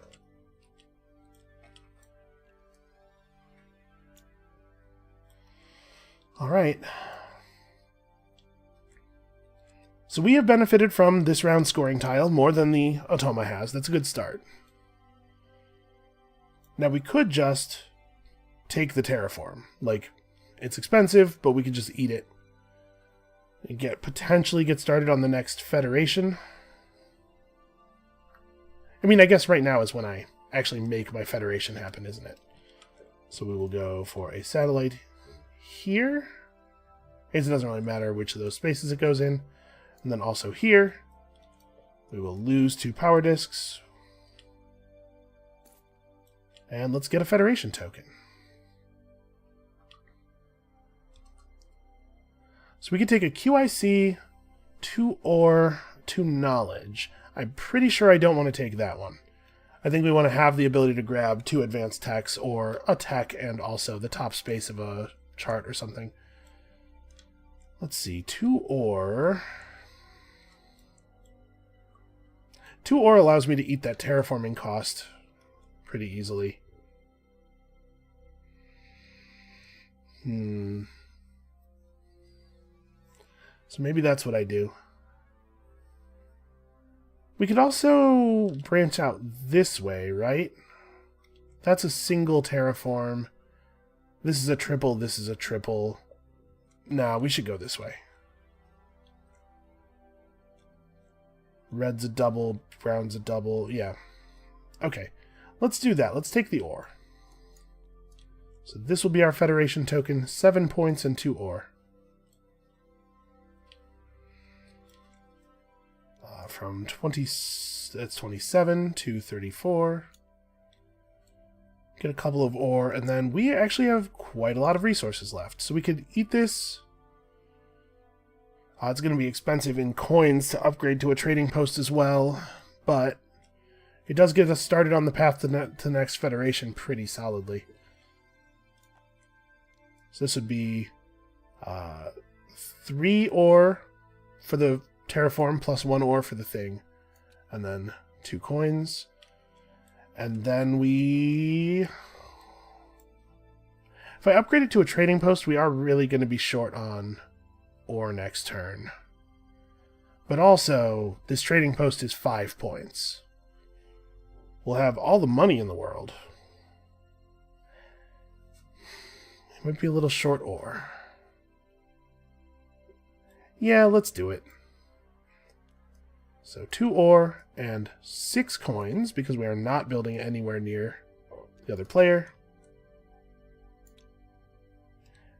All right. So we have benefited from this round scoring tile more than the Automa has. That's a good start. Now we could just take the terraform. Like, it's expensive, but we could just eat it. And potentially get started on the next Federation. I mean, I guess right now is when I actually make my Federation happen, isn't it? So we will go for a satellite here. It doesn't really matter which of those spaces it goes in. And then also here, we will lose 2 power discs. And let's get a Federation token. So we can take a QIC, 2 ore, 2 knowledge. I'm pretty sure I don't want to take that one. I think we want to have the ability to grab 2 advanced techs or a tech and also the top space of a chart or something. Let's see, 2 ore. 2 ore allows me to eat that terraforming cost pretty easily. So maybe that's what I do. We could also branch out this way, right? That's a single terraform. This is a triple, this is a triple. Nah, we should go this way. Red's a double, brown's a double, yeah. Okay, let's do that. Let's take the ore. So this will be our Federation token, 7 points and 2 ore. From 20, that's 27 to 34. Get a couple of ore, and then we actually have quite a lot of resources left. So we could eat this. It's going to be expensive in coins to upgrade to a trading post as well, but it does get us started on the path to the next Federation pretty solidly. So this would be 3 ore for the terraform plus 1 ore for the thing, and then 2 coins. And then if I upgrade it to a trading post, we are really going to be short on ore next turn. But also, this trading post is 5 points. We'll have all the money in the world. It might be a little short ore. Yeah, let's do it. So 2 ore and 6 coins, because we are not building anywhere near the other player.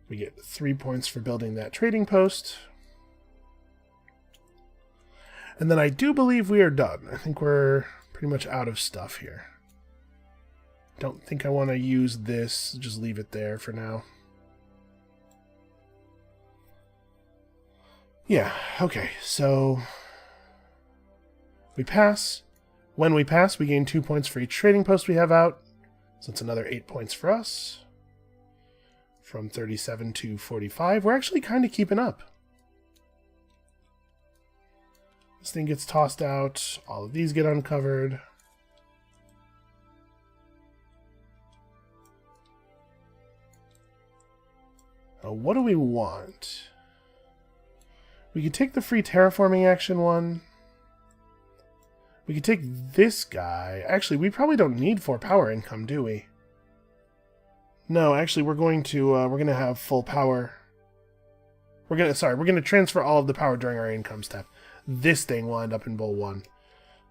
We get 3 points for building that trading post. And then I do believe we are done. I think we're pretty much out of stuff here. Don't think I want to use this. Just leave it there for now. Yeah, okay, so we pass. When we pass, we gain 2 points for each trading post we have out. So it's another 8 points for us. From 37 to 45. We're actually kind of keeping up. This thing gets tossed out. All of these get uncovered. What do we want? We could take the free terraforming action one. We could take this guy. Actually, we probably don't need 4 power income, do we? No, actually, we're going to have full power. We're gonna transfer all of the power during our income step. This thing will end up in bowl 1.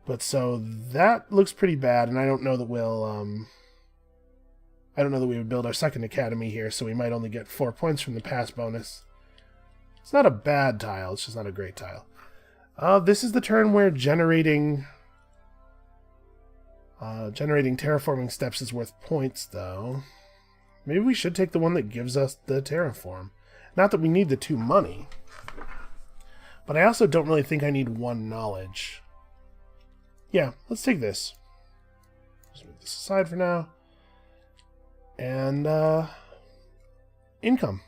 But so that looks pretty bad, and I don't know that we'll I don't know that we would build our second academy here, so we might only get 4 points from the pass bonus. It's not a bad tile, it's just not a great tile. This is the turn where generating terraforming steps is worth points, though. Maybe we should take the one that gives us the terraform. Not that we need the 2 money, but I also don't really think I need 1 knowledge. Yeah, let's take this. Just move this aside for now. And income.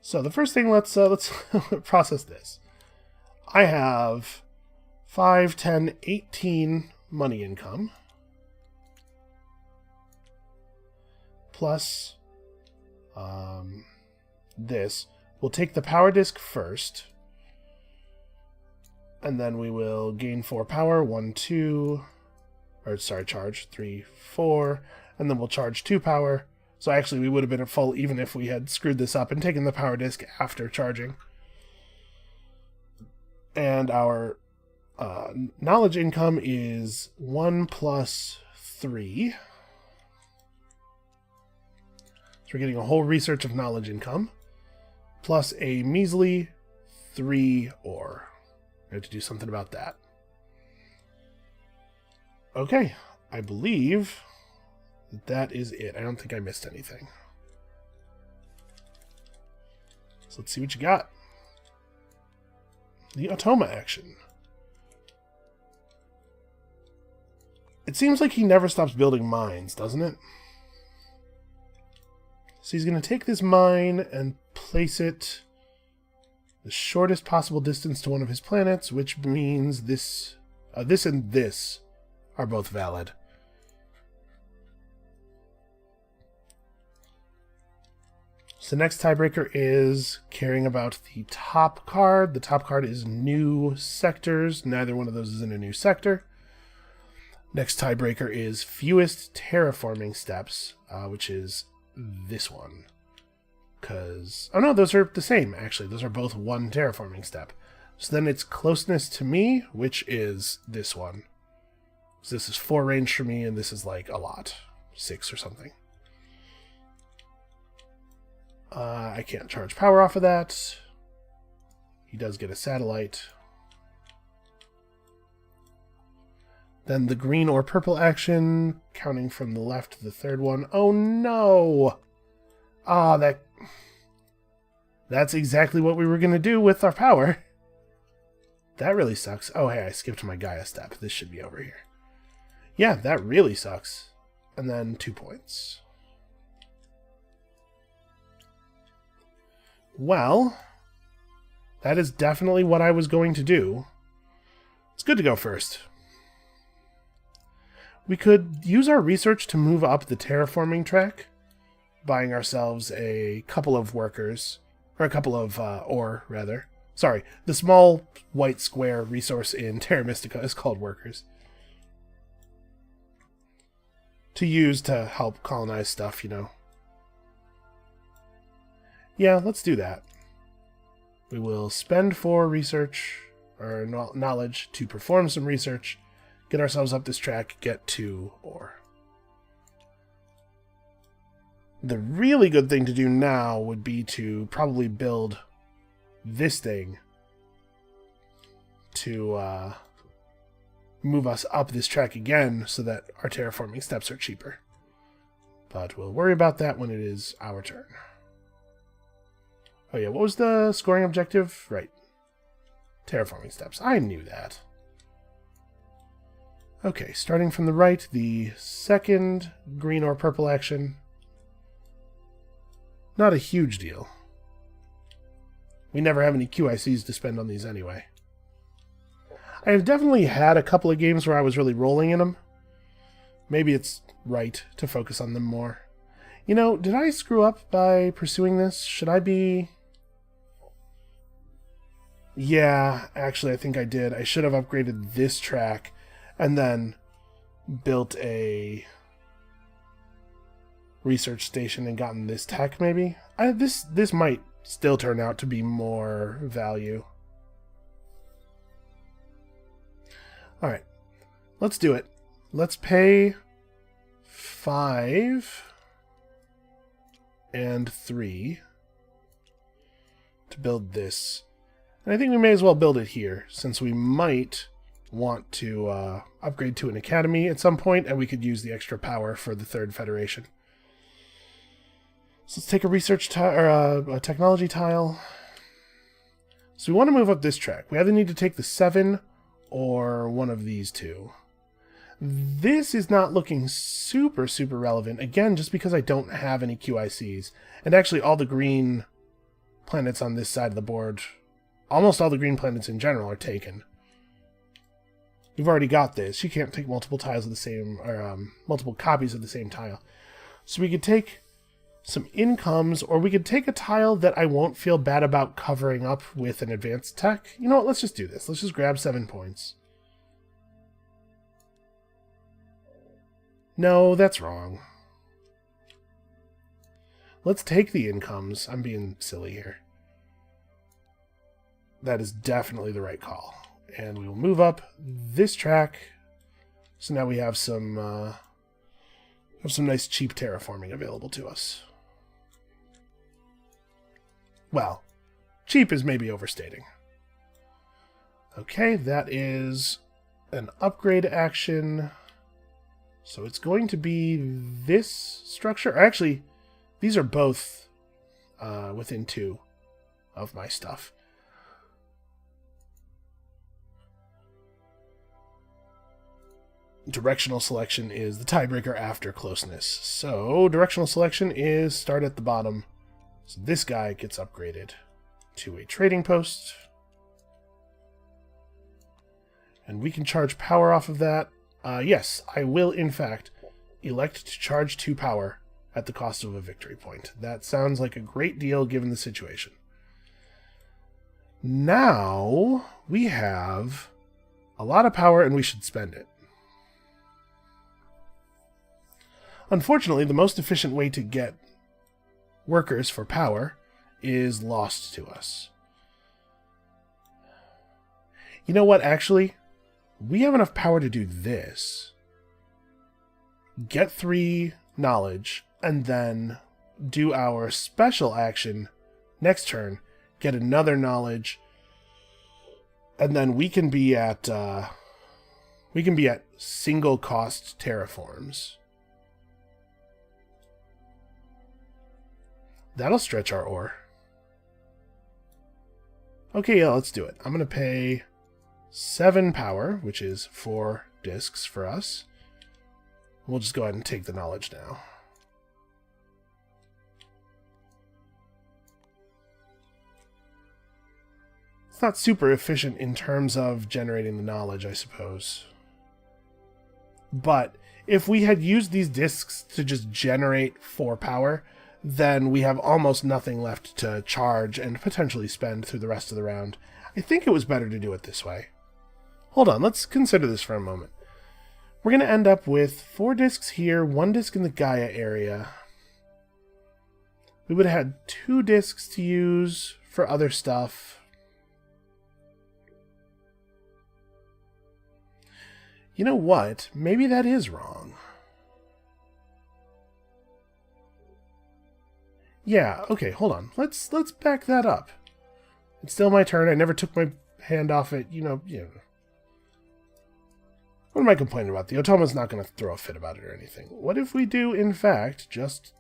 So the first thing, let's process this. I have 5, 10, 18 money income. Plus this. We'll take the power disc first. And then we will gain 4 power. 1, 2. Or, sorry, charge. 3, 4. And then we'll charge 2 power. So actually we would have been at full even if we had screwed this up and taken the power disc after charging. And our knowledge income is 1 plus 3. So we're getting a whole research of knowledge income. Plus a measly 3 ore. We have to do something about that. Okay, I believe that is it. I don't think I missed anything. So let's see what you got. The Automa action. It seems like he never stops building mines, doesn't it? So he's going to take this mine and place it the shortest possible distance to one of his planets, which means this and this are both valid. So the next tiebreaker is caring about the top card. The top card is new sectors. Neither one of those is in a new sector. Next tiebreaker is fewest terraforming steps, which is this one. Oh no, those are the same, actually. Those are both 1 terraforming step. So then it's closeness to me, which is this one. So this is 4 range for me, and this is like a lot. 6 or something. I can't charge power off of that. He does get a satellite. Then the green or purple action, counting from the left to the third one. Oh no! Ah, that's exactly what we were going to do with our power. That really sucks. Oh, hey, I skipped my Gaia step. This should be over here. Yeah, that really sucks. And then 2 points. Well, that is definitely what I was going to do. It's good to go first. We could use our research to move up the terraforming track, buying ourselves a couple of workers, or a couple of ore, rather. Sorry, the small white square resource in Terra Mystica is called workers. To use to help colonize stuff, you know. Yeah, let's do that. We will spend 4 research, or knowledge, to perform some research, get ourselves up this track, get 2 ore. The really good thing to do now would be to probably build this thing to move us up this track again so that our terraforming steps are cheaper. But we'll worry about that when it is our turn. Oh yeah, what was the scoring objective? Right. Terraforming steps. I knew that. Okay, starting from the right, the second green or purple action. Not a huge deal. We never have any QICs to spend on these anyway. I have definitely had a couple of games where I was really rolling in them. Maybe it's right to focus on them more. You know, did I screw up by pursuing this? Should I be... Yeah, actually I think I did. I should have upgraded this track and then built a research station and gotten this tech, maybe? This might still turn out to be more value. Alright, let's do it. Let's pay 5 and 3 to build this. And I think we may as well build it here, since we might want to upgrade to an academy at some point, and we could use the extra power for the Third Federation. So let's take a research tile, or a technology tile. So we want to move up this track. We either need to take the 7 or one of these two. This is not looking super relevant, again, just because I don't have any QICs. And actually all the green planets on this side of the board, almost all the green planets in general, are taken. We've already got this. You can't take multiple tiles of the same, or multiple copies of the same tile. So we could take some incomes, or we could take a tile that I won't feel bad about covering up with an advanced tech. You know what, let's just do this. Let's just grab 7 points. No, that's wrong. Let's take the incomes. I'm being silly here. That is definitely the right call. And we will move up this track. So now we have some nice cheap terraforming available to us. Well, cheap is maybe overstating. Okay, that is an upgrade action. So it's going to be this structure. Actually, these are both within 2 of my stuff. Directional selection is the tiebreaker after closeness. So directional selection is start at the bottom. So this guy gets upgraded to a trading post. And we can charge power off of that. Yes, I will in fact elect to charge 2 power at the cost of a victory point. That sounds like a great deal given the situation. Now we have a lot of power and we should spend it. Unfortunately, the most efficient way to get workers for power is lost to us. You know what, actually? We have enough power to do this. Get 3 knowledge, and then do our special action next turn. Get another knowledge, and then we can be at single cost terraforms. That'll stretch our ore. Okay, yeah, let's do it. I'm going to pay 7 power, which is 4 discs for us. We'll just go ahead and take the knowledge now. It's not super efficient in terms of generating the knowledge, I suppose. But if we had used these discs to just generate 4 power, then we have almost nothing left to charge and potentially spend through the rest of the round. I think it was better to do it this way. Hold on, let's consider this for a moment. We're going to end up with 4 discs here, 1 disc in the Gaia area. We would have had 2 discs to use for other stuff. You know what? Maybe that is wrong. Yeah, okay, hold on. Let's back that up. It's still my turn. I never took my hand off it. You know. What am I complaining about? The Automa's not going to throw a fit about it or anything. What if we do, in fact, just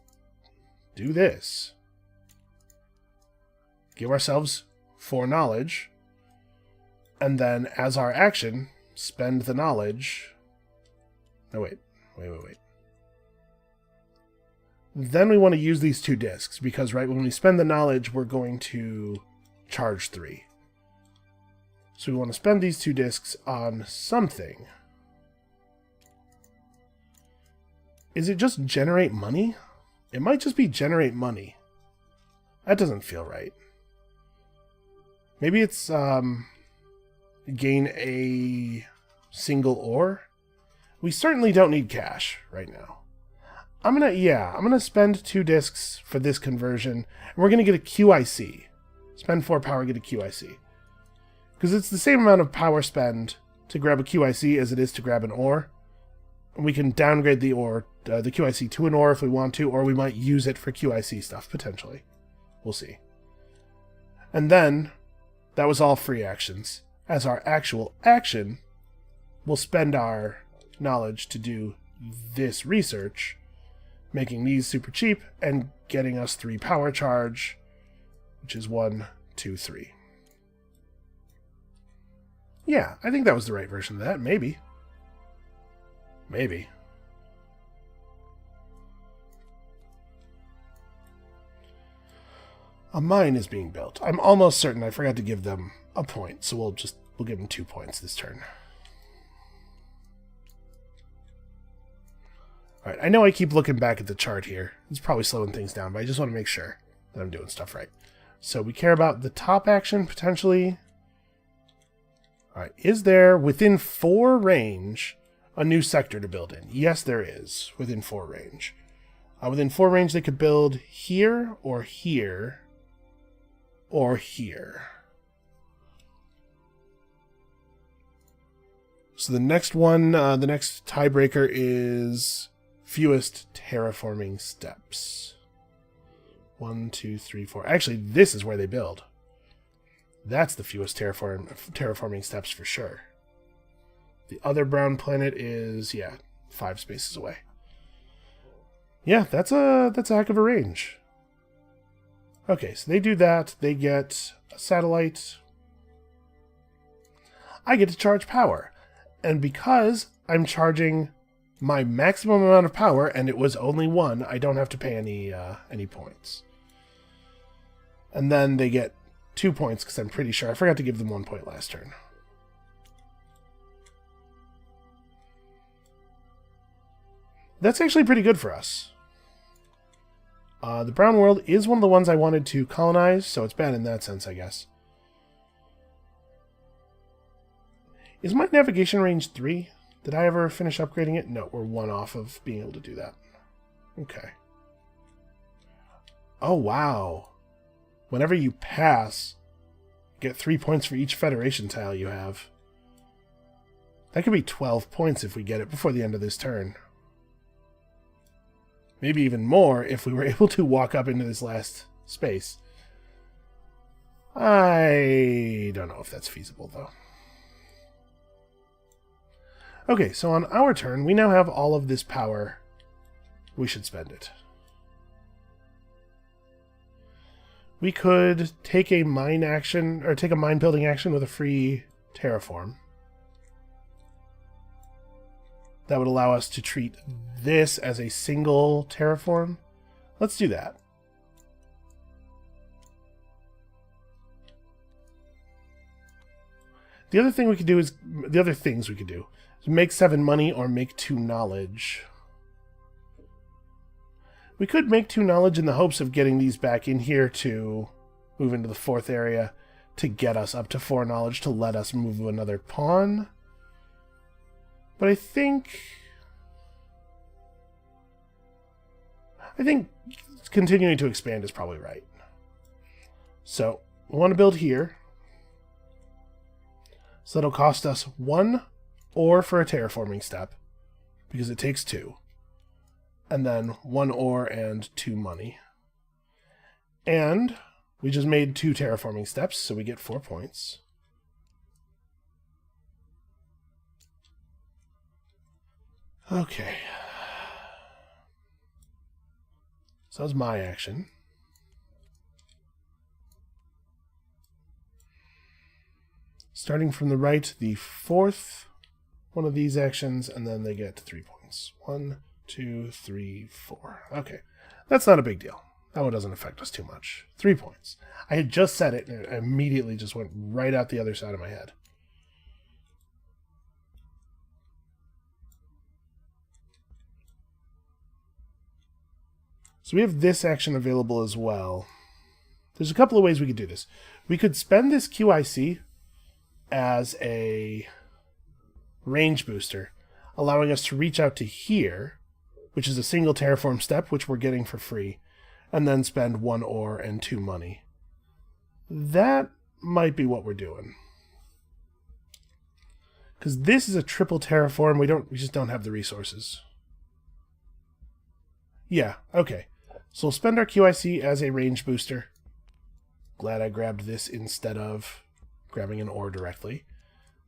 do this? Give ourselves 4 knowledge, and then, as our action, spend the knowledge. No, wait. Then we want to use these 2 discs, because right when we spend the knowledge, we're going to charge 3. So we want to spend these 2 discs on something. Is it just generate money? It might just be generate money. That doesn't feel right. Maybe it's gain a single ore? We certainly don't need cash right now. I'm gonna spend 2 discs for this conversion, and we're gonna get a QIC. Spend 4 power, get a QIC. Because it's the same amount of power spend to grab a QIC as it is to grab an ore. And we can downgrade the ore, the QIC to an ore if we want to, or we might use it for QIC stuff, potentially. We'll see. And then, that was all free actions. As our actual action, we'll spend our knowledge to do this research, making these super cheap and getting us 3 power charge, which is 1, 2, 3. Yeah, I think that was the right version of that. Maybe. Maybe. A mine is being built. I'm almost certain I forgot to give them a point, so we'll give them 2 points this turn. Alright, I know I keep looking back at the chart here. It's probably slowing things down, but I just want to make sure that I'm doing stuff right. So we care about the top action, potentially. Alright, is there, within 4 range, a new sector to build in? Yes, there is, within 4 range. Within 4 range, they could build here, or here, or here. So the next one, the next tiebreaker is fewest terraforming steps. 1, 2, 3, 4. Actually, this is where they build. That's the fewest terraforming steps for sure. The other brown planet is, 5 spaces away. Yeah, that's a heck of a range. Okay, so they do that. They get a satellite. I get to charge power. And because I'm charging my maximum amount of power, and it was only 1, I don't have to pay any points. And then they get 2 points, because I'm pretty sure I forgot to give them 1 point last turn. That's actually pretty good for us. The brown world is one of the ones I wanted to colonize, so it's bad in that sense, I guess. Is my navigation range 3? Did I ever finish upgrading it? No, we're 1 off of being able to do that. Okay. Oh, wow. Whenever you pass, get 3 points for each Federation tile you have. That could be 12 points if we get it before the end of this turn. Maybe even more if we were able to walk up into this last space. I don't know if that's feasible, though. Okay, so on our turn, we now have all of this power. We should spend it. We could take a mine action, or take a mine building action with a free terraform. That would allow us to treat this as a single terraform. Let's do that. The other things we could do is make 7 money or make 2 knowledge. We could make 2 knowledge in the hopes of getting these back in here to move into the 4th area to get us up to 4 knowledge to let us move another pawn. But I think continuing to expand is probably right. So we want to build here. So that'll cost us 1 ore for a terraforming step, because it takes 2. And then 1 ore and 2 money. And we just made 2 terraforming steps, so we get 4 points. Okay. So that's my action. Starting from the right, the 4th one of these actions, and then they get 3 points. 1, 2, 3, 4. Okay. That's not a big deal. That one doesn't affect us too much. 3 points. I had just said it, and it immediately just went right out the other side of my head. So we have this action available as well. There's a couple of ways we could do this. We could spend this QIC as a range booster, allowing us to reach out to here, which is a single terraform step, which we're getting for free, and then spend 1 ore and 2 money. That might be what we're doing. Because this is a triple terraform, we just don't have the resources. Yeah, okay. So we'll spend our QIC as a range booster. Glad I grabbed this instead of grabbing an ore directly.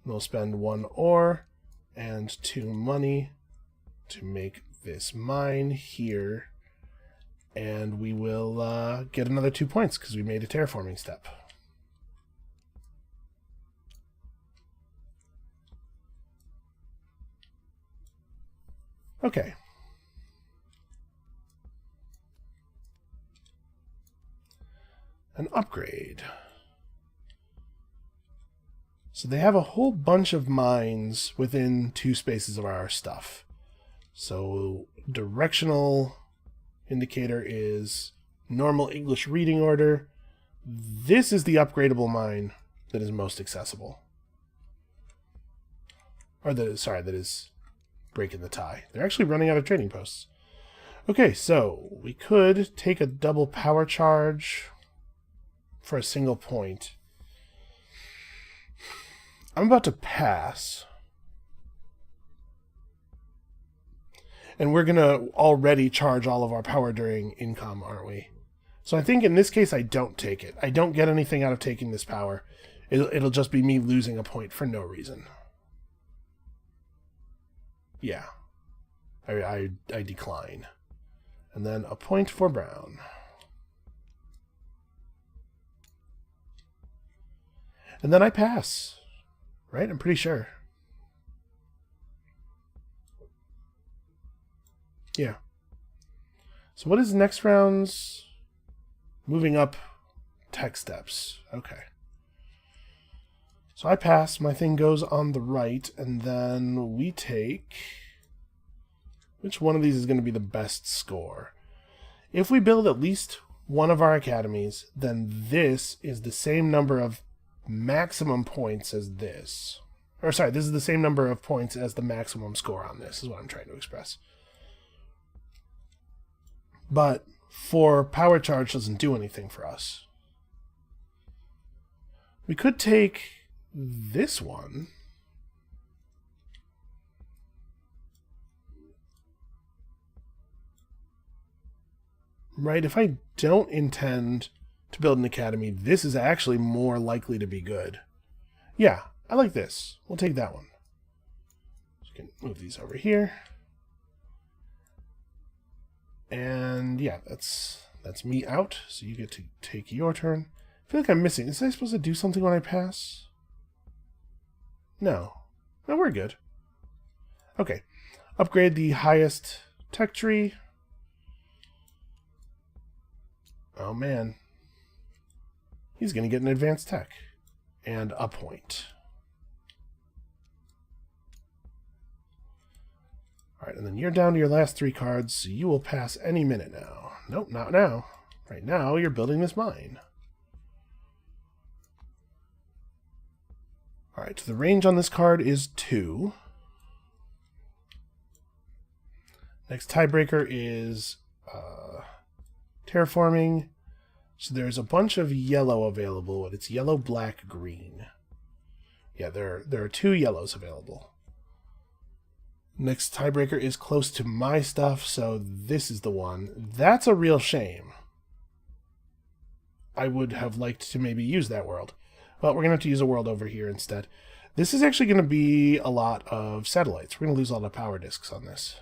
And we'll spend 1 ore and 2 money to make this mine here. And we will get another 2 points because we made a terraforming step. Okay. An upgrade. So they have a whole bunch of mines within 2 spaces of our stuff. So directional indicator is normal English reading order. This is the upgradable mine that is most accessible. Or that is breaking the tie. They're actually running out of trading posts. Okay, so we could take a double power charge for a single point. I'm about to pass. And we're going to already charge all of our power during income, aren't we? So I think in this case I don't take it. I don't get anything out of taking this power. It'll just be me losing a point for no reason. Yeah. I decline. And then a point for brown. And then I pass. Right? I'm pretty sure. Yeah. So what is next round's moving up tech steps? Okay. So I pass, my thing goes on the right, and then we take... Which one of these is going to be the best score? If we build at least one of our academies, then this is the same number of maximum points as this. Or sorry, this is the same number of points as the maximum score on this, is what I'm trying to express. But for power charge doesn't do anything for us. We could take this one. Right, if I don't intend to build an academy, this is actually more likely to be good. Yeah, I like this. We'll take that one. So we can move these over here. And yeah, that's me out, so you get to take your turn. I feel like I'm missing. Is I supposed to do something when I pass? No. No, we're good. Okay. Upgrade the highest tech tree. Oh man. He's going to get an advanced tech. And a point. Alright, and then you're down to your last 3 cards, so you will pass any minute now. Nope, not now. Right now, you're building this mine. Alright, so the range on this card is 2. Next tiebreaker is terraforming. So there's a bunch of yellow available, and it's yellow, black, green. Yeah, there are 2 yellows available. Next tiebreaker is close to my stuff, so this is the one. That's a real shame. I would have liked to maybe use that world. Well, we're going to have to use a world over here instead. This is actually going to be a lot of satellites. We're going to lose a lot of power disks on this.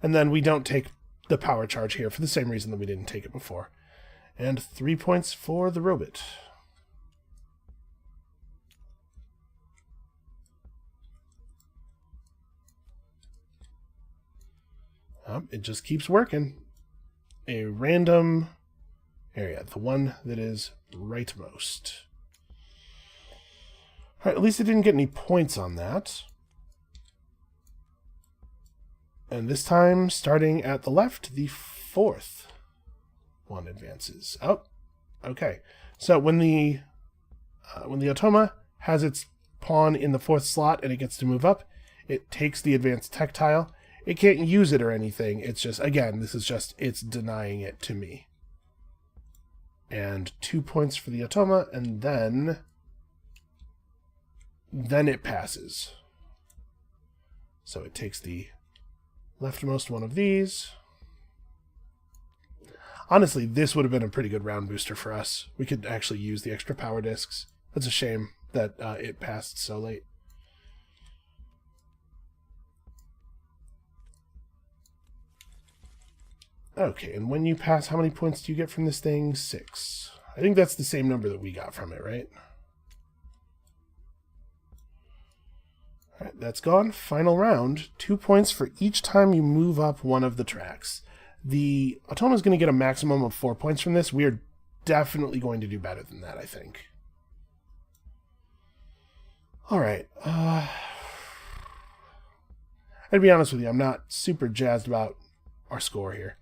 And then we don't take the power charge here for the same reason that we didn't take it before. And 3 points for the robot. It just keeps working. A random area, the one that is rightmost. Alright, at least I didn't get any points on that. And this time, starting at the left, the fourth one advances. Oh, okay. So when the Automa has its pawn in the fourth slot and it gets to move up, it takes the advanced tech tile. It can't use it or anything. It's just, again, this is just, it's denying it to me. And 2 points for the Automa, and then it passes. So it takes the leftmost one of these. Honestly, this would have been a pretty good round booster for us. We could actually use the extra power discs. That's a shame that it passed so late. Okay, and when you pass, how many points do you get from this thing? 6. I think that's the same number that we got from it, right? Alright, that's gone. Final round. 2 points for each time you move up one of the tracks. The Automa is going to get a maximum of 4 points from this. We are definitely going to do better than that, I think. Alright. I'd be honest with you, I'm not super jazzed about our score here.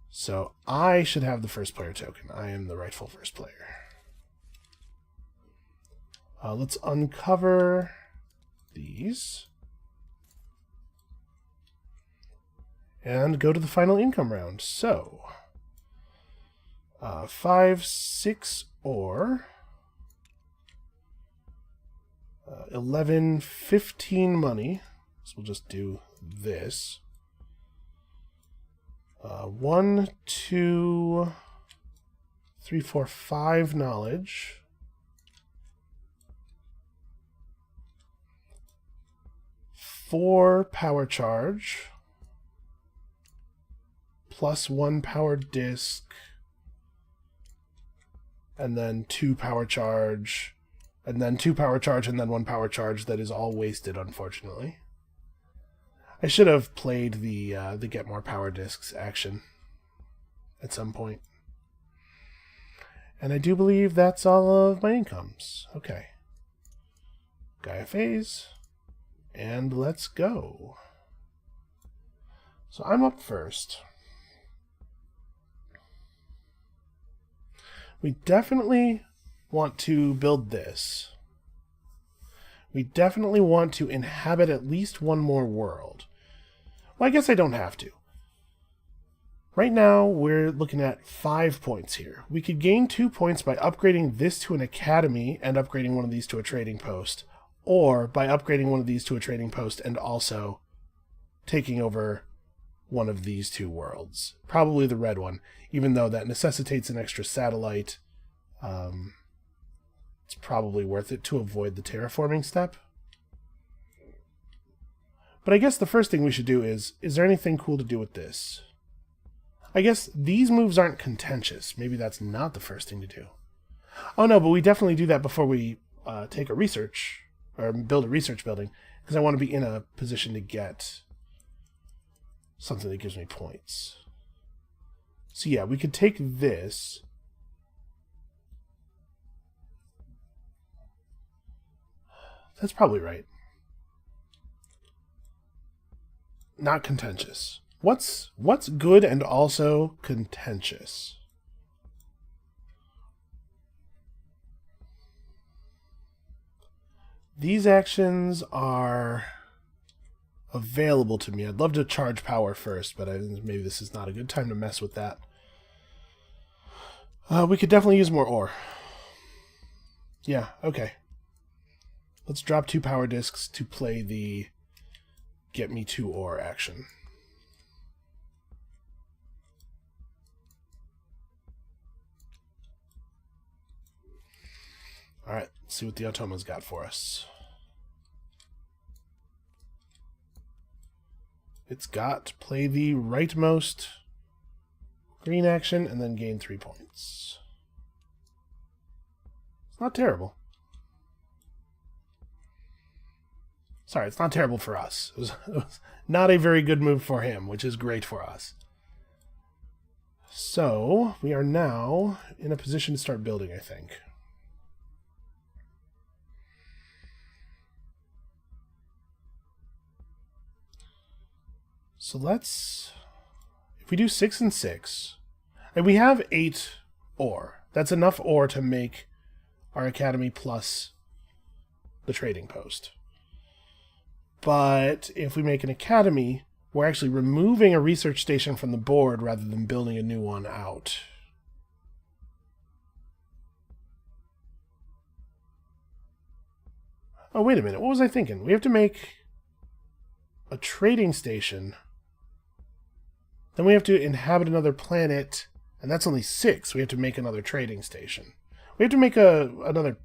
So I should have the first player token. I am the rightful first player. Let's uncover these. And go to the final income round. So, 5, 6, or 11, 15 money. So we'll just do this. 1, 2, 3, 4, 5 knowledge. 4 power charge. Plus 1 power disc. And then 2 power charge. And then 2 power charge and then 1 power charge that is all wasted, unfortunately. I should have played the get more power discs action at some point. And I do believe that's all of my incomes. Okay. Gaia Phase. And let's go. So I'm up first. We definitely want to build this. We definitely want to inhabit at least one more world. Well, I guess I don't have to. Right now, we're looking at 5 points here. We could gain 2 points by upgrading this to an academy and upgrading one of these to a trading post, or by upgrading one of these to a trading post and also taking over one of these 2 worlds. Probably the red one, even though that necessitates an extra satellite. It's probably worth it to avoid the terraforming step. But I guess the first thing we should do is there anything cool to do with this? I guess these moves aren't contentious. Maybe that's not the first thing to do. Oh no, but we definitely do that before we take a research, or build a research building, because I want to be in a position to get something that gives me points. So yeah, we could take this. That's probably right. Not contentious. What's good and also contentious? These actions are available to me. I'd love to charge power first, but maybe this is not a good time to mess with that. We could definitely use more ore. Yeah, okay. Let's drop 2 power discs to play the get me 2 ore action. Alright, let's see what the Automa's got for us. It's got play the rightmost green action and then gain 3 points. It's not terrible. Sorry, it's not terrible for us. It was not a very good move for him, which is great for us. So, we are now in a position to start building, I think. So let's... if we do 6 and 6, and we have 8 ore. That's enough ore to make our academy plus the trading post. But if we make an academy, we're actually removing a research station from the board rather than building a new one out. Oh, wait a minute. What was I thinking? We have to make a trading station. Then we have to inhabit another planet, and that's only 6. We have to make another trading station. We have to make another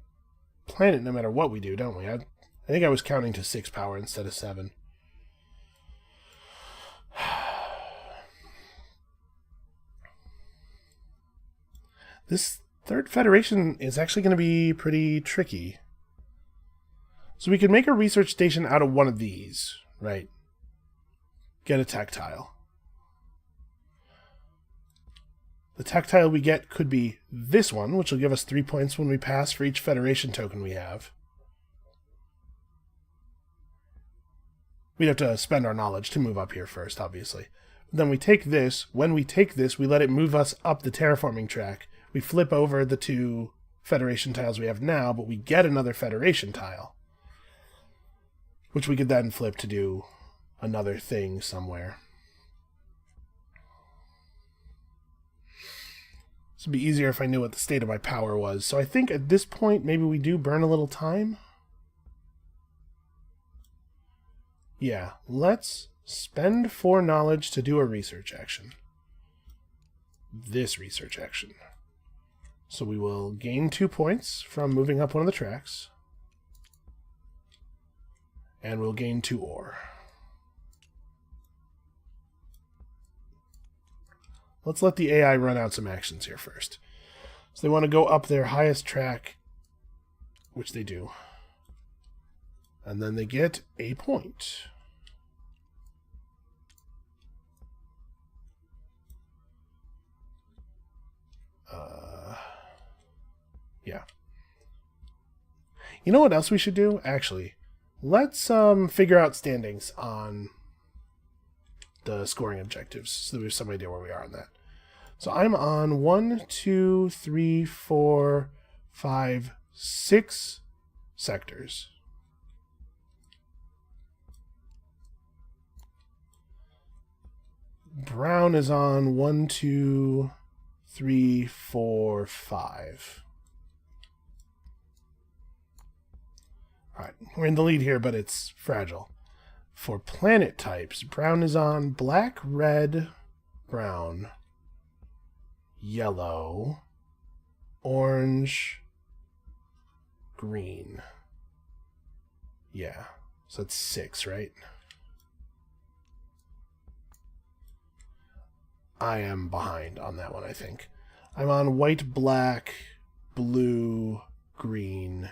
planet no matter what we do, don't we? I think I was counting to 6 power instead of 7. This third Federation is actually going to be pretty tricky. So we could make a research station out of one of these, right? Get a tactile. The tactile we get could be this one, which will give us 3 points when we pass for each Federation token we have. We'd have to spend our knowledge to move up here first, obviously. Then we take this. When we take this, we let it move us up the terraforming track. We flip over the 2 Federation tiles we have now, but we get another Federation tile, which we could then flip to do another thing somewhere. This would be easier if I knew what the state of my power was. So I think at this point, maybe we do burn a little time. Yeah, let's spend foreknowledge to do a research action. This research action. So we will gain 2 points from moving up one of the tracks. And we'll gain 2 ore. Let's let the AI run out some actions here first. So they want to go up their highest track, which they do. And then they get a point. Yeah. You know what else we should do? Actually, let's figure out standings on the scoring objectives so that we have some idea where we are on that. So I'm on 1, 2, 3, 4, 5, 6 sectors. Brown is on 1, 2, 3, 4, 5. Alright, we're in the lead here, but it's fragile. For planet types, brown is on black, red, brown, yellow, orange, green. Yeah, so that's 6, right? I am behind on that one, I think. I'm on white, black, blue, green,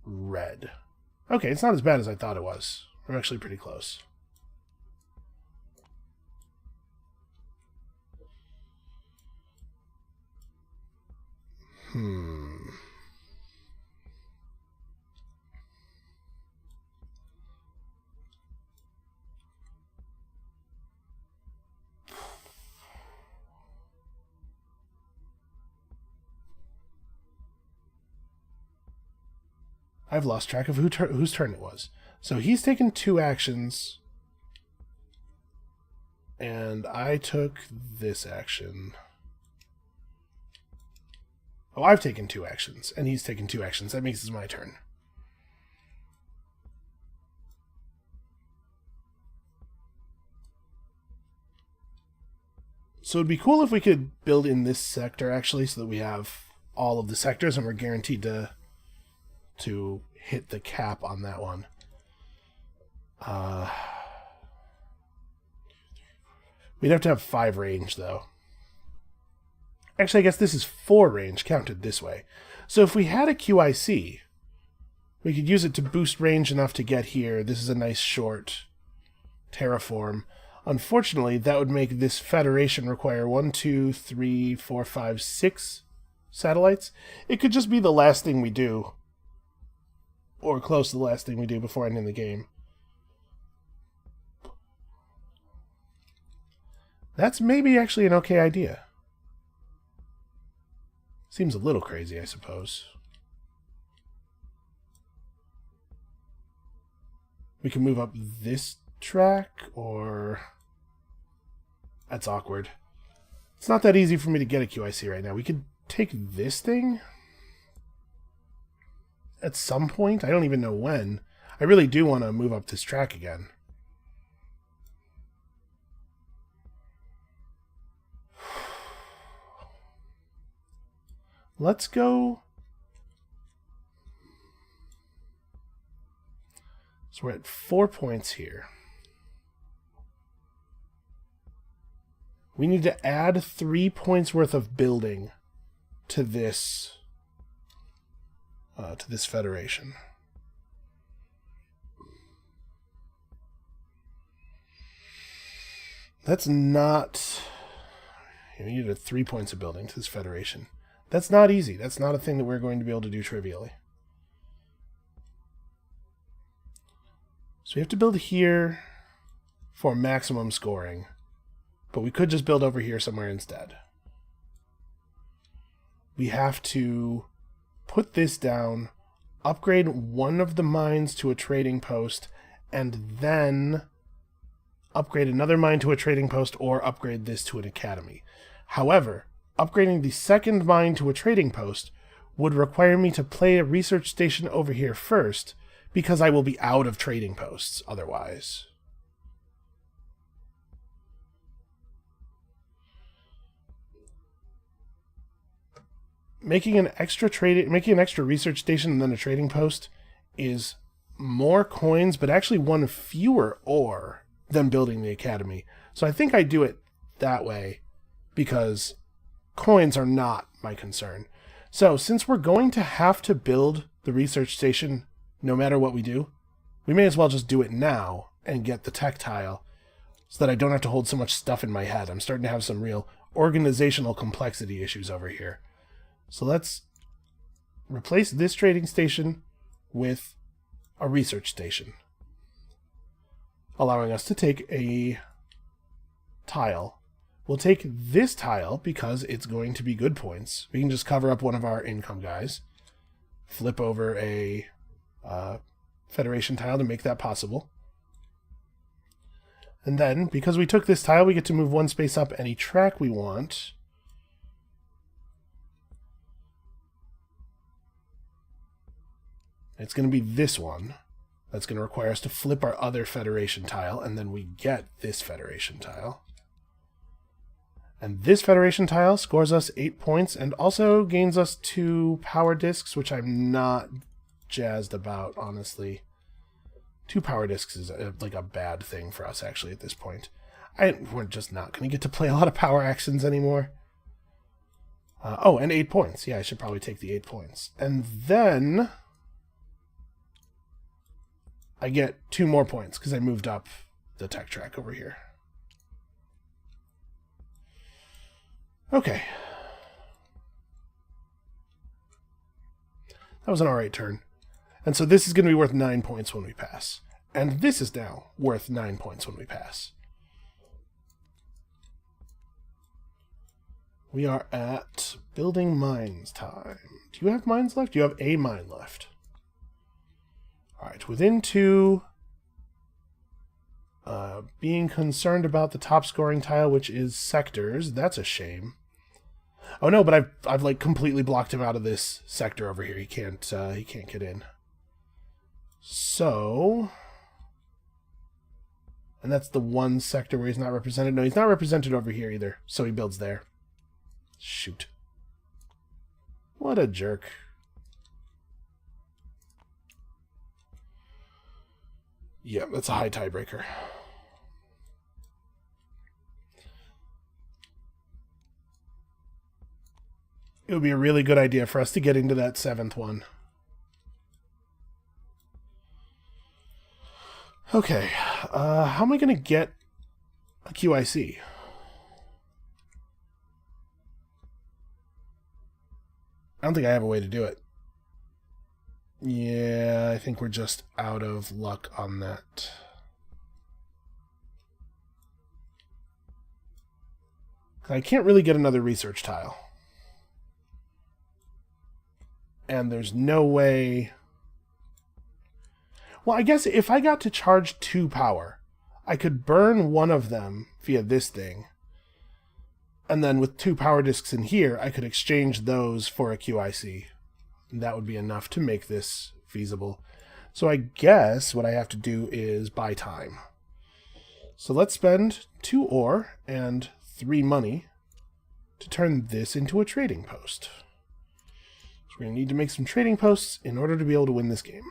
red. Okay, it's not as bad as I thought it was. I'm actually pretty close. I've lost track of whose turn it was. So he's taken 2 actions, and I took this action. Oh, I've taken 2 actions, and he's taken 2 actions. That makes it my turn. So it'd be cool if we could build in this sector, actually, so that we have all of the sectors, and we're guaranteed to hit the cap on that one. We'd have to have 5 range, though. Actually, I guess this is 4 range counted this way. So if we had a QIC, we could use it to boost range enough to get here. This is a nice short terraform. Unfortunately, that would make this Federation require 1, 2, 3, 4, 5, 6 satellites. It could just be the last thing we do, or close to the last thing we do before ending the game. That's maybe actually an okay idea. Seems a little crazy, I suppose. We can move up this track, or... That's awkward. It's not that easy for me to get a QIC right now. We could take this thing at some point. I don't even know when. I really do want to move up this track again. Let's go... So we're at 4 points here. We need to add 3 points worth of building to this federation. That's not... We needed 3 points of building to this federation. That's not easy. That's not a thing that we're going to be able to do trivially. So we have to build here for maximum scoring. But we could just build over here somewhere instead. We have to put this down, upgrade one of the mines to a trading post, and then upgrade another mine to a trading post, or upgrade this to an academy. However, upgrading the second mine to a trading post would require me to play a research station over here first, because I will be out of trading posts otherwise. Making an extra research station and then a trading post is more coins, but actually one fewer ore than building the academy. So I think I do it that way because coins are not my concern. So since we're going to have to build the research station no matter what we do, we may as well just do it now and get the tech tile so that I don't have to hold so much stuff in my head. I'm starting to have some real organizational complexity issues over here. So let's replace this trading station with a research station, allowing us to take a tile. We'll take this tile because it's going to be good points. We can just cover up one of our income guys, flip over a Federation tile to make that possible. And then, because we took this tile, we get to move one space up any track we want. It's going to be this one. That's going to require us to flip our other Federation tile, and then we get this Federation tile. And this Federation tile scores us 8 points and also gains us 2 power discs, which I'm not jazzed about, honestly. 2 power discs is like a bad thing for us, actually, at this point. We're just not going to get to play a lot of power actions anymore. Oh, and 8 points. Yeah, I should probably take the 8 points. And then I get 2 more points because I moved up the tech track over here. Okay. That was an alright turn. And so this is going to be worth 9 points when we pass. And this is now worth 9 points when we pass. We are at building mines time. Do you have mines left? You have a mine left. Alright, within 2, being concerned about the top scoring tile, which is sectors. That's a shame. Oh no, but I've like completely blocked him out of this sector over here. He can't get in. So, and that's the one sector where he's not represented. No, he's not represented over here either. So he builds there. Shoot. What a jerk. Yeah, that's a high tiebreaker. It would be a really good idea for us to get into that 7th one. Okay, how am I going to get a QIC? I don't think I have a way to do it. Yeah, I think we're just out of luck on that. I can't really get another research tile. And there's no way... Well, I guess if I got to charge 2 power, I could burn one of them via this thing. And then with 2 power disks in here, I could exchange those for a QIC. And that would be enough to make this feasible. So I guess what I have to do is buy time. So let's spend 2 ore and 3 money to turn this into a trading post. So we're going to need to make some trading posts in order to be able to win this game.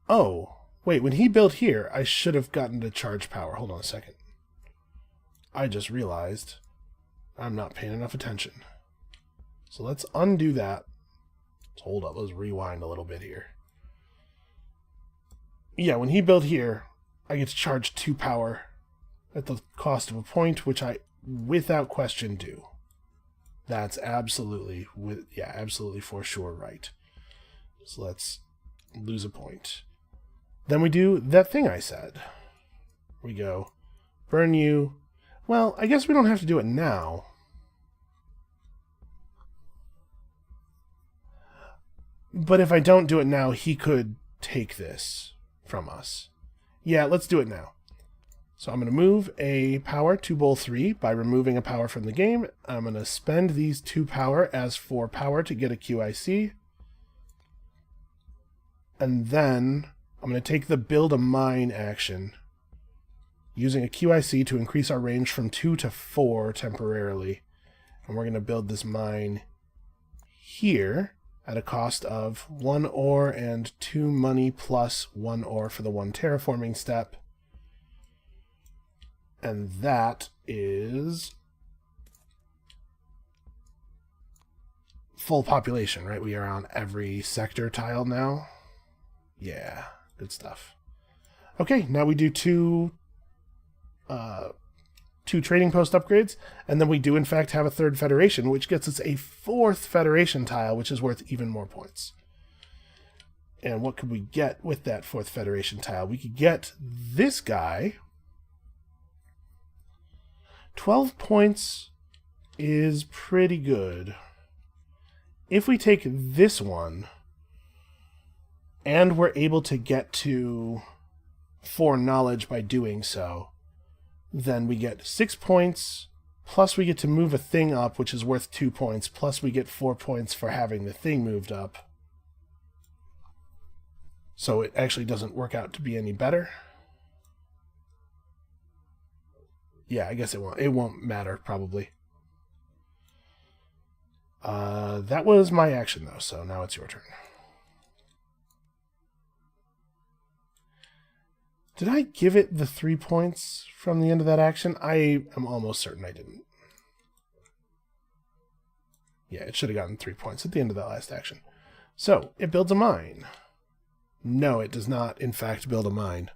Oh, wait, when he built here, I should have gotten to charge power. Hold on a second. I just realized I'm not paying enough attention. So let's undo that. Hold up, let's rewind a little bit here. Yeah, when he built here, I get to charge 2 power at the cost of a point, which I, without question, do. That's absolutely, absolutely for sure right. So let's lose a point. Then we do that thing I said. We go, burn you. Well, I guess we don't have to do it now. But if I don't do it now, he could take this from us. Yeah, let's do it now. So I'm going to move a power to bowl 3 by removing a power from the game. I'm going to spend these 2 power as 4 power to get a QIC. And then I'm going to take the build a mine action, using a QIC to increase our range from 2 to 4 temporarily. And we're going to build this mine here at a cost of 1 ore and 2 money plus 1 ore for the 1 terraforming step. And that is full population, right? We are on every sector tile now. Yeah, good stuff. Okay, now we do two trading post upgrades, and then we do in fact have a 3rd federation, which gets us a 4th federation tile, which is worth even more points. And what could we get with that 4th federation tile? We could get this guy. 12 points is pretty good. If we take this one, and we're able to get to Foreknowledge by doing so, then we get 6 points, plus we get to move a thing up, which is worth 2 points, plus we get 4 points for having the thing moved up. So it actually doesn't work out to be any better. Yeah, I guess it won't. It won't matter, probably. That was my action, though, so now it's your turn. Did I give it the 3 points from the end of that action? I am almost certain I didn't. Yeah, it should have gotten 3 points at the end of that last action. So, it builds a mine. No, it does not, in fact, build a mine.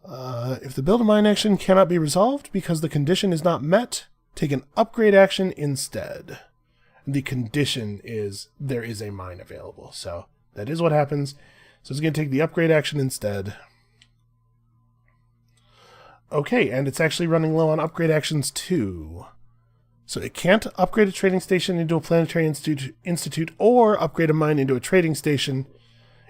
If the build a mine action cannot be resolved because the condition is not met, take an upgrade action instead. The condition is there is a mine available. So that is what happens. So it's going to take the upgrade action instead. Okay, and it's actually running low on upgrade actions too. So it can't upgrade a trading station into a planetary institute or upgrade a mine into a trading station.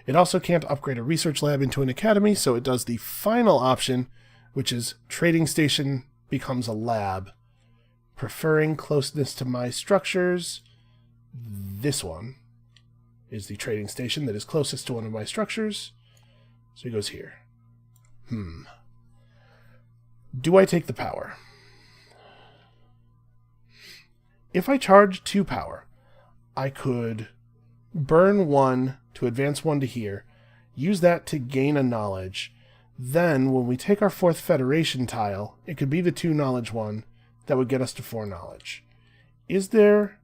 It also can't upgrade a research lab into an academy, so it does the final option, which is trading station becomes a lab. Preferring closeness to my structures, this one is the trading station that is closest to one of my structures. So he goes here. Do I take the power? If I charge 2 power, I could burn 1 to advance 1 to here, use that to gain a knowledge. Then, when we take our 4th Federation tile, it could be the 2 knowledge one that would get us to 4 knowledge. Is there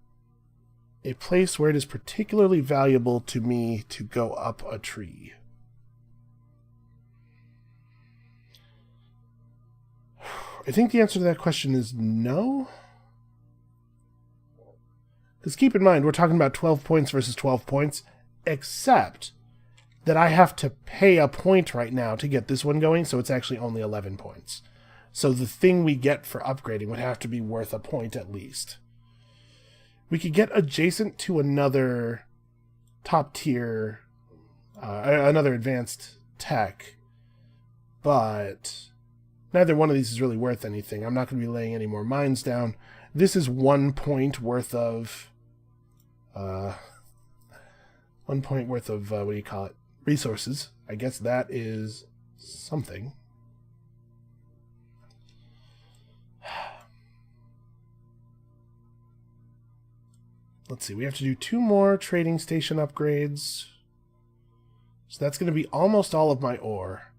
a place where it is particularly valuable to me to go up a tree? I think the answer to that question is no. Because keep in mind, we're talking about 12 points versus 12 points, except that I have to pay a point right now to get this one going, so it's actually only 11 points. So the thing we get for upgrading would have to be worth a point at least. We could get adjacent to another top tier, another advanced tech, but neither one of these is really worth anything. I'm not going to be laying any more mines down. This is 1 point worth of, 1 point worth of, what do you call it? Resources. I guess that is something. Let's see, we have to do 2 more trading station upgrades. So that's going to be almost all of my ore.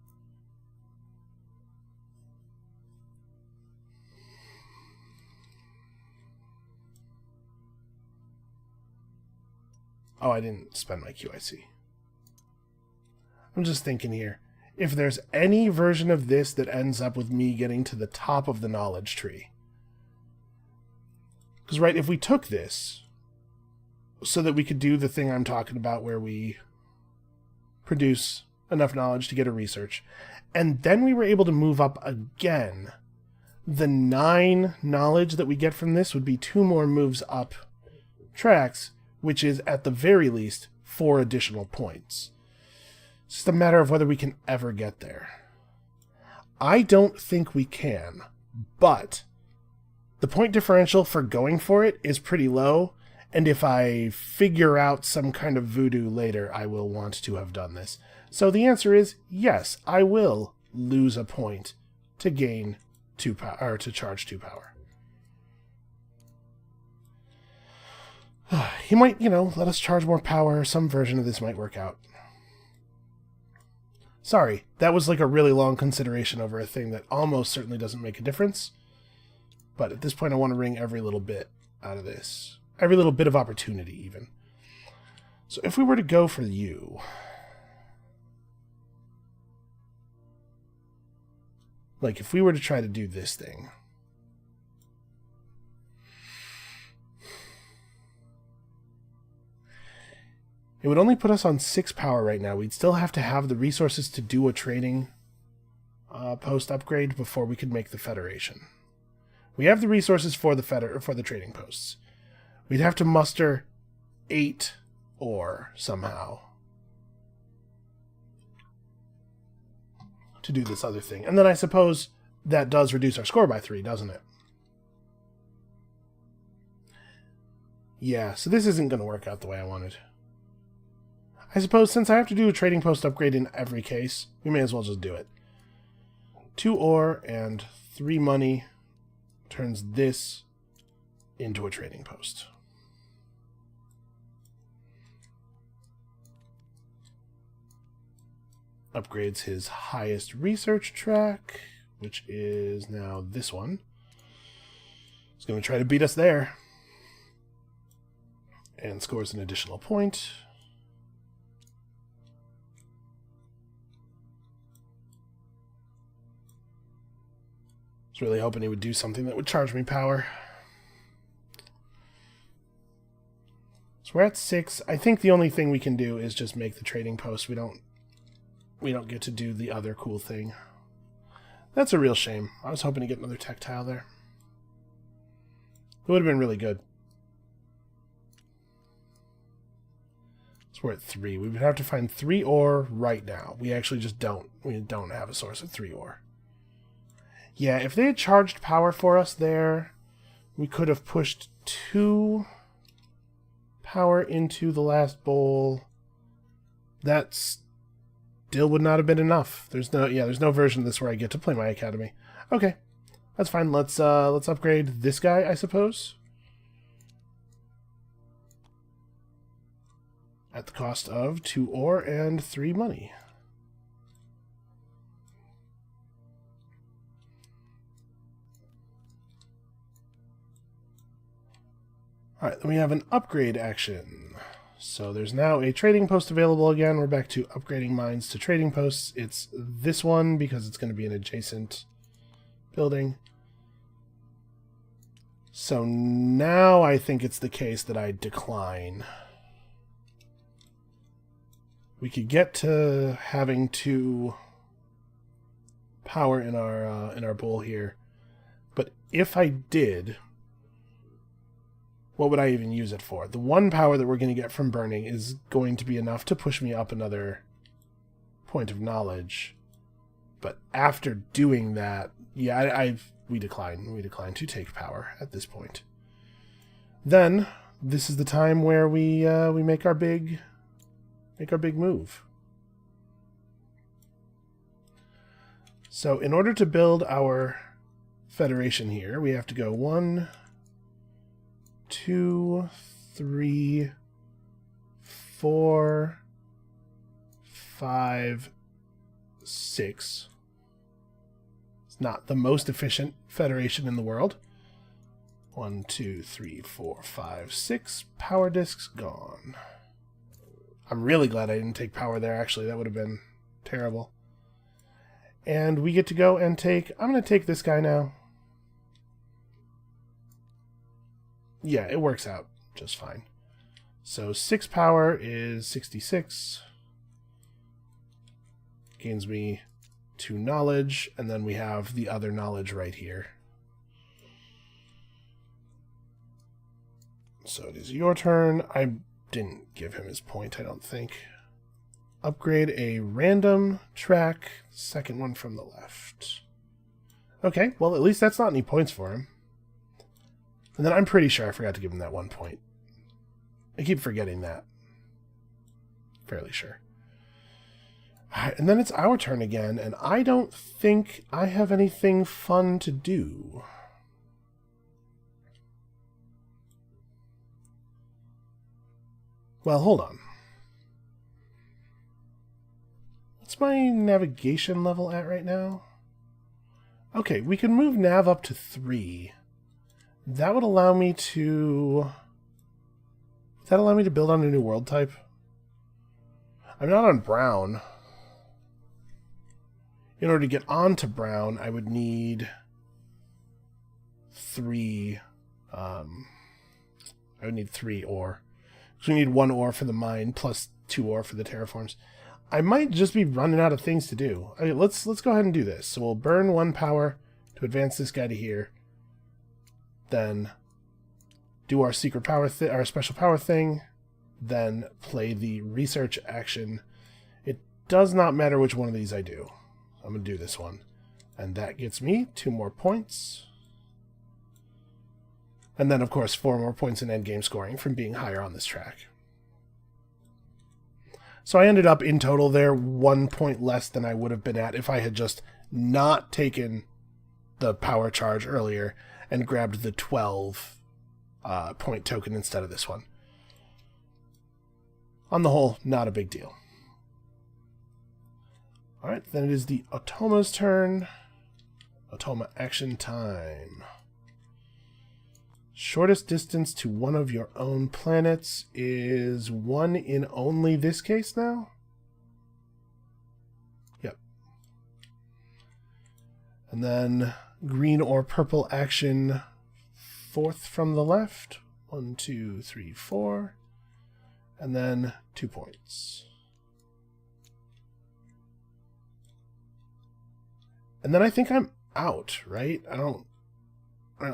Oh, I didn't spend my QIC. I'm just thinking here. If there's any version of this that ends up with me getting to the top of the knowledge tree. Because, right, if we took this so that we could do the thing I'm talking about where we produce enough knowledge to get a research, and then we were able to move up again, the 9 knowledge that we get from this would be 2 more moves up tracks, which is at the very least 4 additional points. It's just a matter of whether we can ever get there. I don't think we can, but the point differential for going for it is pretty low, and if I figure out some kind of voodoo later, I will want to have done this. So the answer is yes, I will lose a point to gain 2 power, or to charge 2 power. He might, let us charge more power. Some version of this might work out. Sorry, that was like a really long consideration over a thing that almost certainly doesn't make a difference. But at this point, I want to wring every little bit out of this. Every little bit of opportunity, even. So if we were to go for you, like if we were to try to do this thing, it would only put us on 6 power right now. We'd still have to have the resources to do a trading post upgrade before we could make the Federation. We have the resources for the for the trading posts. We'd have to muster 8 ore somehow to do this other thing. And then I suppose that does reduce our score by 3, doesn't it? Yeah, so this isn't going to work out the way I wanted. I suppose since I have to do a trading post upgrade in every case, we may as well just do it. 2 ore and 3 money turns this into a trading post. Upgrades his highest research track, which is now this one. He's going to try to beat us there. And scores an additional point. I was really hoping he would do something that would charge me power. So we're at 6. I think the only thing we can do is just make the trading post. We don't get to do the other cool thing. That's a real shame. I was hoping to get another tech tile there. It would have been really good. So we're at 3. We would have to find 3 ore right now. We actually just don't. We don't have a source of 3 ore. Yeah, if they had charged power for us there, we could have pushed 2 power into the last bowl. That still would not have been enough. There's no version of this where I get to play my academy. Okay, that's fine. Let's upgrade this guy, I suppose. At the cost of 2 ore and 3 money. Alright, then we have an upgrade action. So there's now a trading post available again. We're back to upgrading mines to trading posts. It's this one because it's going to be an adjacent building. So now I think it's the case that I decline. we could get to having 2 power in our bowl here. But if I did, what would I even use it for? The 1 power that we're going to get from burning is going to be enough to push me up another point of knowledge. But after doing that, yeah, we decline. We decline to take power at this point. Then this is the time where we make our big move. So in order to build our federation here, we have to go 1, 2, 3, 4, 5, 6. It's not the most efficient federation in the world. 1, 2, 3, 4, 5, 6. Power disks gone. I'm really glad I didn't take power there, actually. That would have been terrible. And we get to go and take... I'm going to take this guy now. Yeah, it works out just fine. So 6 power is 66. Gains me 2 knowledge, and then we have the other knowledge right here. So it is your turn. I didn't give him his point, I don't think. Upgrade a random track, second one from the left. Okay, well at least that's not any points for him. And then I'm pretty sure I forgot to give him that 1 point. I keep forgetting that. Fairly sure. And then it's our turn again, and I don't think I have anything fun to do. Well, hold on. What's my navigation level at right now? Okay, we can move nav up to 3. That would allow me to... Would that allow me to build on a new world type? I'm not on brown. In order to get onto brown, I would need 3... I would need 3 ore. So we need 1 ore for the mine, plus 2 ore for the terraforms. I might just be running out of things to do. Okay, let's go ahead and do this. So we'll burn 1 power to advance this guy to here. Then do our secret power our special power thing. Then play the research action. It does not matter which one of these I do. I'm going to do this one. And that gets me 2 more points. And then, of course, 4 more points in endgame scoring from being higher on this track. So I ended up, in total there, 1 point less than I would have been at if I had just not taken the power charge earlier and grabbed the 12 point token instead of this one. On the whole, not a big deal. Alright, then it is the Automa's turn. Automa action time. Shortest distance to one of your own planets is 1 in only this case now? Yep. And then green or purple action, 4th from the left. 1, 2, 3, 4. And then 2 points. And then I think I'm out, right? I don't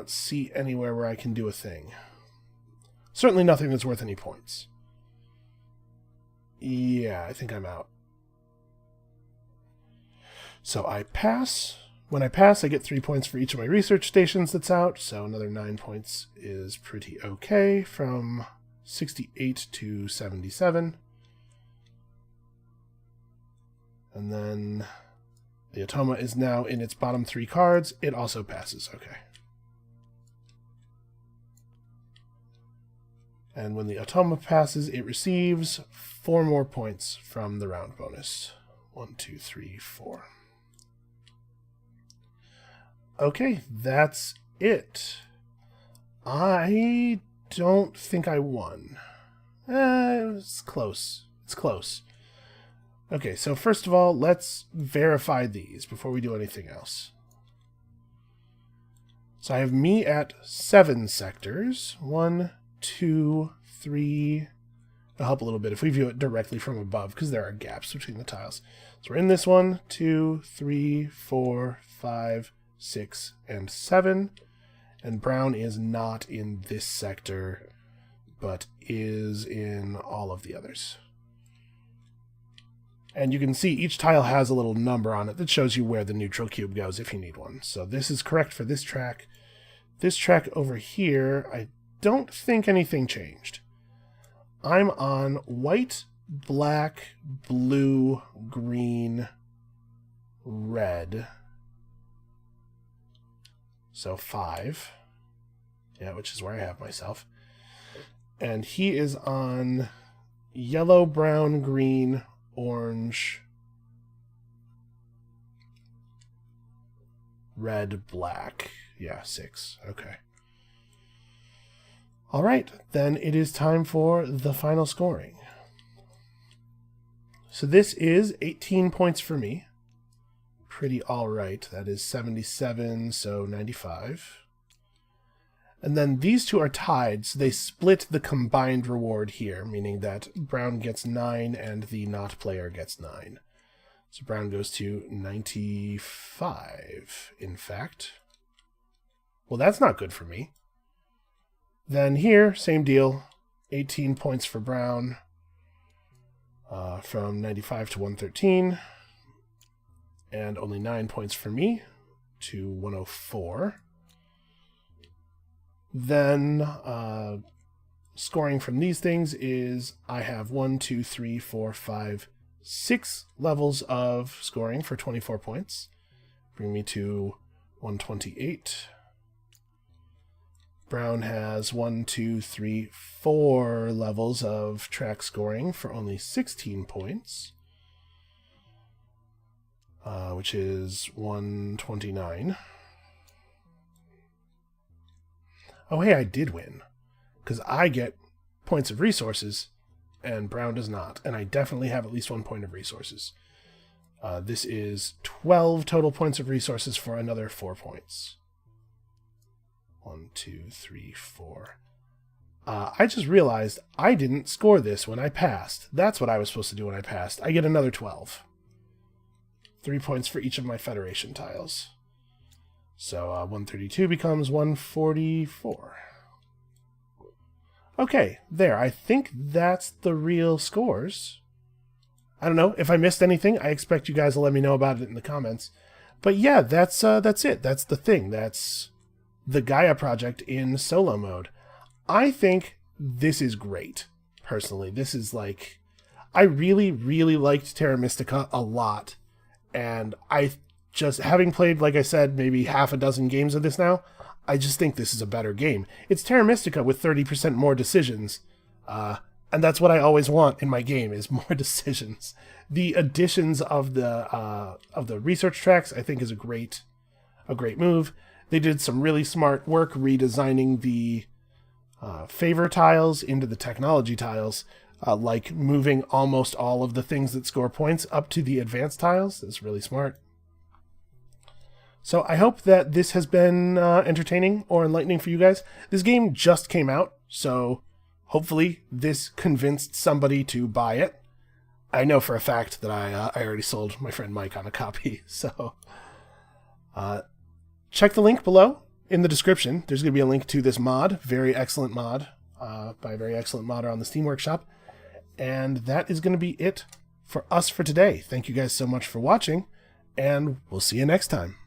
see anywhere where I can do a thing. Certainly nothing that's worth any points. Yeah, I think I'm out. So I pass. When I pass, I get 3 points for each of my research stations that's out, so another 9 points is pretty okay, from 68 to 77. And then the Automa is now in its bottom 3 cards. It also passes, okay. And when the Automa passes, it receives 4 more points from the round bonus. 1, 2, 3, 4. Okay, that's it. I don't think I won. It's close. It's close. Okay, so first of all, let's verify these before we do anything else. So I have me at 7 sectors. 1, 2, 3, It'll help a little bit if we view it directly from above, because there are gaps between the tiles. So we're in this 1, 2, 3, 4, 5, 6, and 7. And brown is not in this sector, but is in all of the others. And you can see each tile has a little number on it that shows you where the neutral cube goes if you need one. So this is correct for this track. This track over here, I don't think anything changed. I'm on white, black, blue, green, red. So 5. Yeah, which is where I have myself. And he is on yellow, brown, green, orange, red, black. Yeah, 6. Okay. All right, then it is time for the final scoring. So this is 18 points for me. Pretty all right. That is 77, so 95. And then these two are tied, so they split the combined reward here, meaning that brown gets 9 and the not player gets 9. So brown goes to 95, in fact. Well, that's not good for me. Then here, same deal. 18 points for brown, from 95 to 113. And only 9 points for me, to 104. Then scoring from these things is I have 1, 2, 3, 4, 5, 6 levels of scoring for 24 points. Bring me to 128. Brown has 1, 2, 3, 4 levels of track scoring for only 16 points, which is 129. Oh, hey, I did win, because I get points of resources, and brown does not, and I definitely have at least 1 point of resources. This is 12 total points of resources for another 4 points. 1, 2, 3, 4. I just realized I didn't score this when I passed. That's what I was supposed to do when I passed. I get another 12. 3 points for each of my Federation tiles. So 132 becomes 144. Okay, there. I think that's the real scores. I don't know. If I missed anything, I expect you guys to let me know about it in the comments. But yeah, that's it. That's the thing. That's the Gaia Project in solo mode. I think this is great, personally. This is like... I really, really liked Terra Mystica a lot. And I just, having played, like I said, maybe half a dozen games of this now, I just think this is a better game. It's Terra Mystica with 30% more decisions. And that's what I always want in my game, is more decisions. The additions of the research tracks, I think, is a great move. They did some really smart work redesigning the favor tiles into the technology tiles, like moving almost all of the things that score points up to the advanced tiles. That's really smart. So I hope that this has been entertaining or enlightening for you guys. This game just came out, so hopefully this convinced somebody to buy it. I know for a fact that I already sold my friend Mike on a copy, so check the link below in the description. There's going to be a link to this mod, very excellent mod, by a very excellent modder on the Steam Workshop. And that is going to be it for us for today. Thank you guys so much for watching, and we'll see you next time.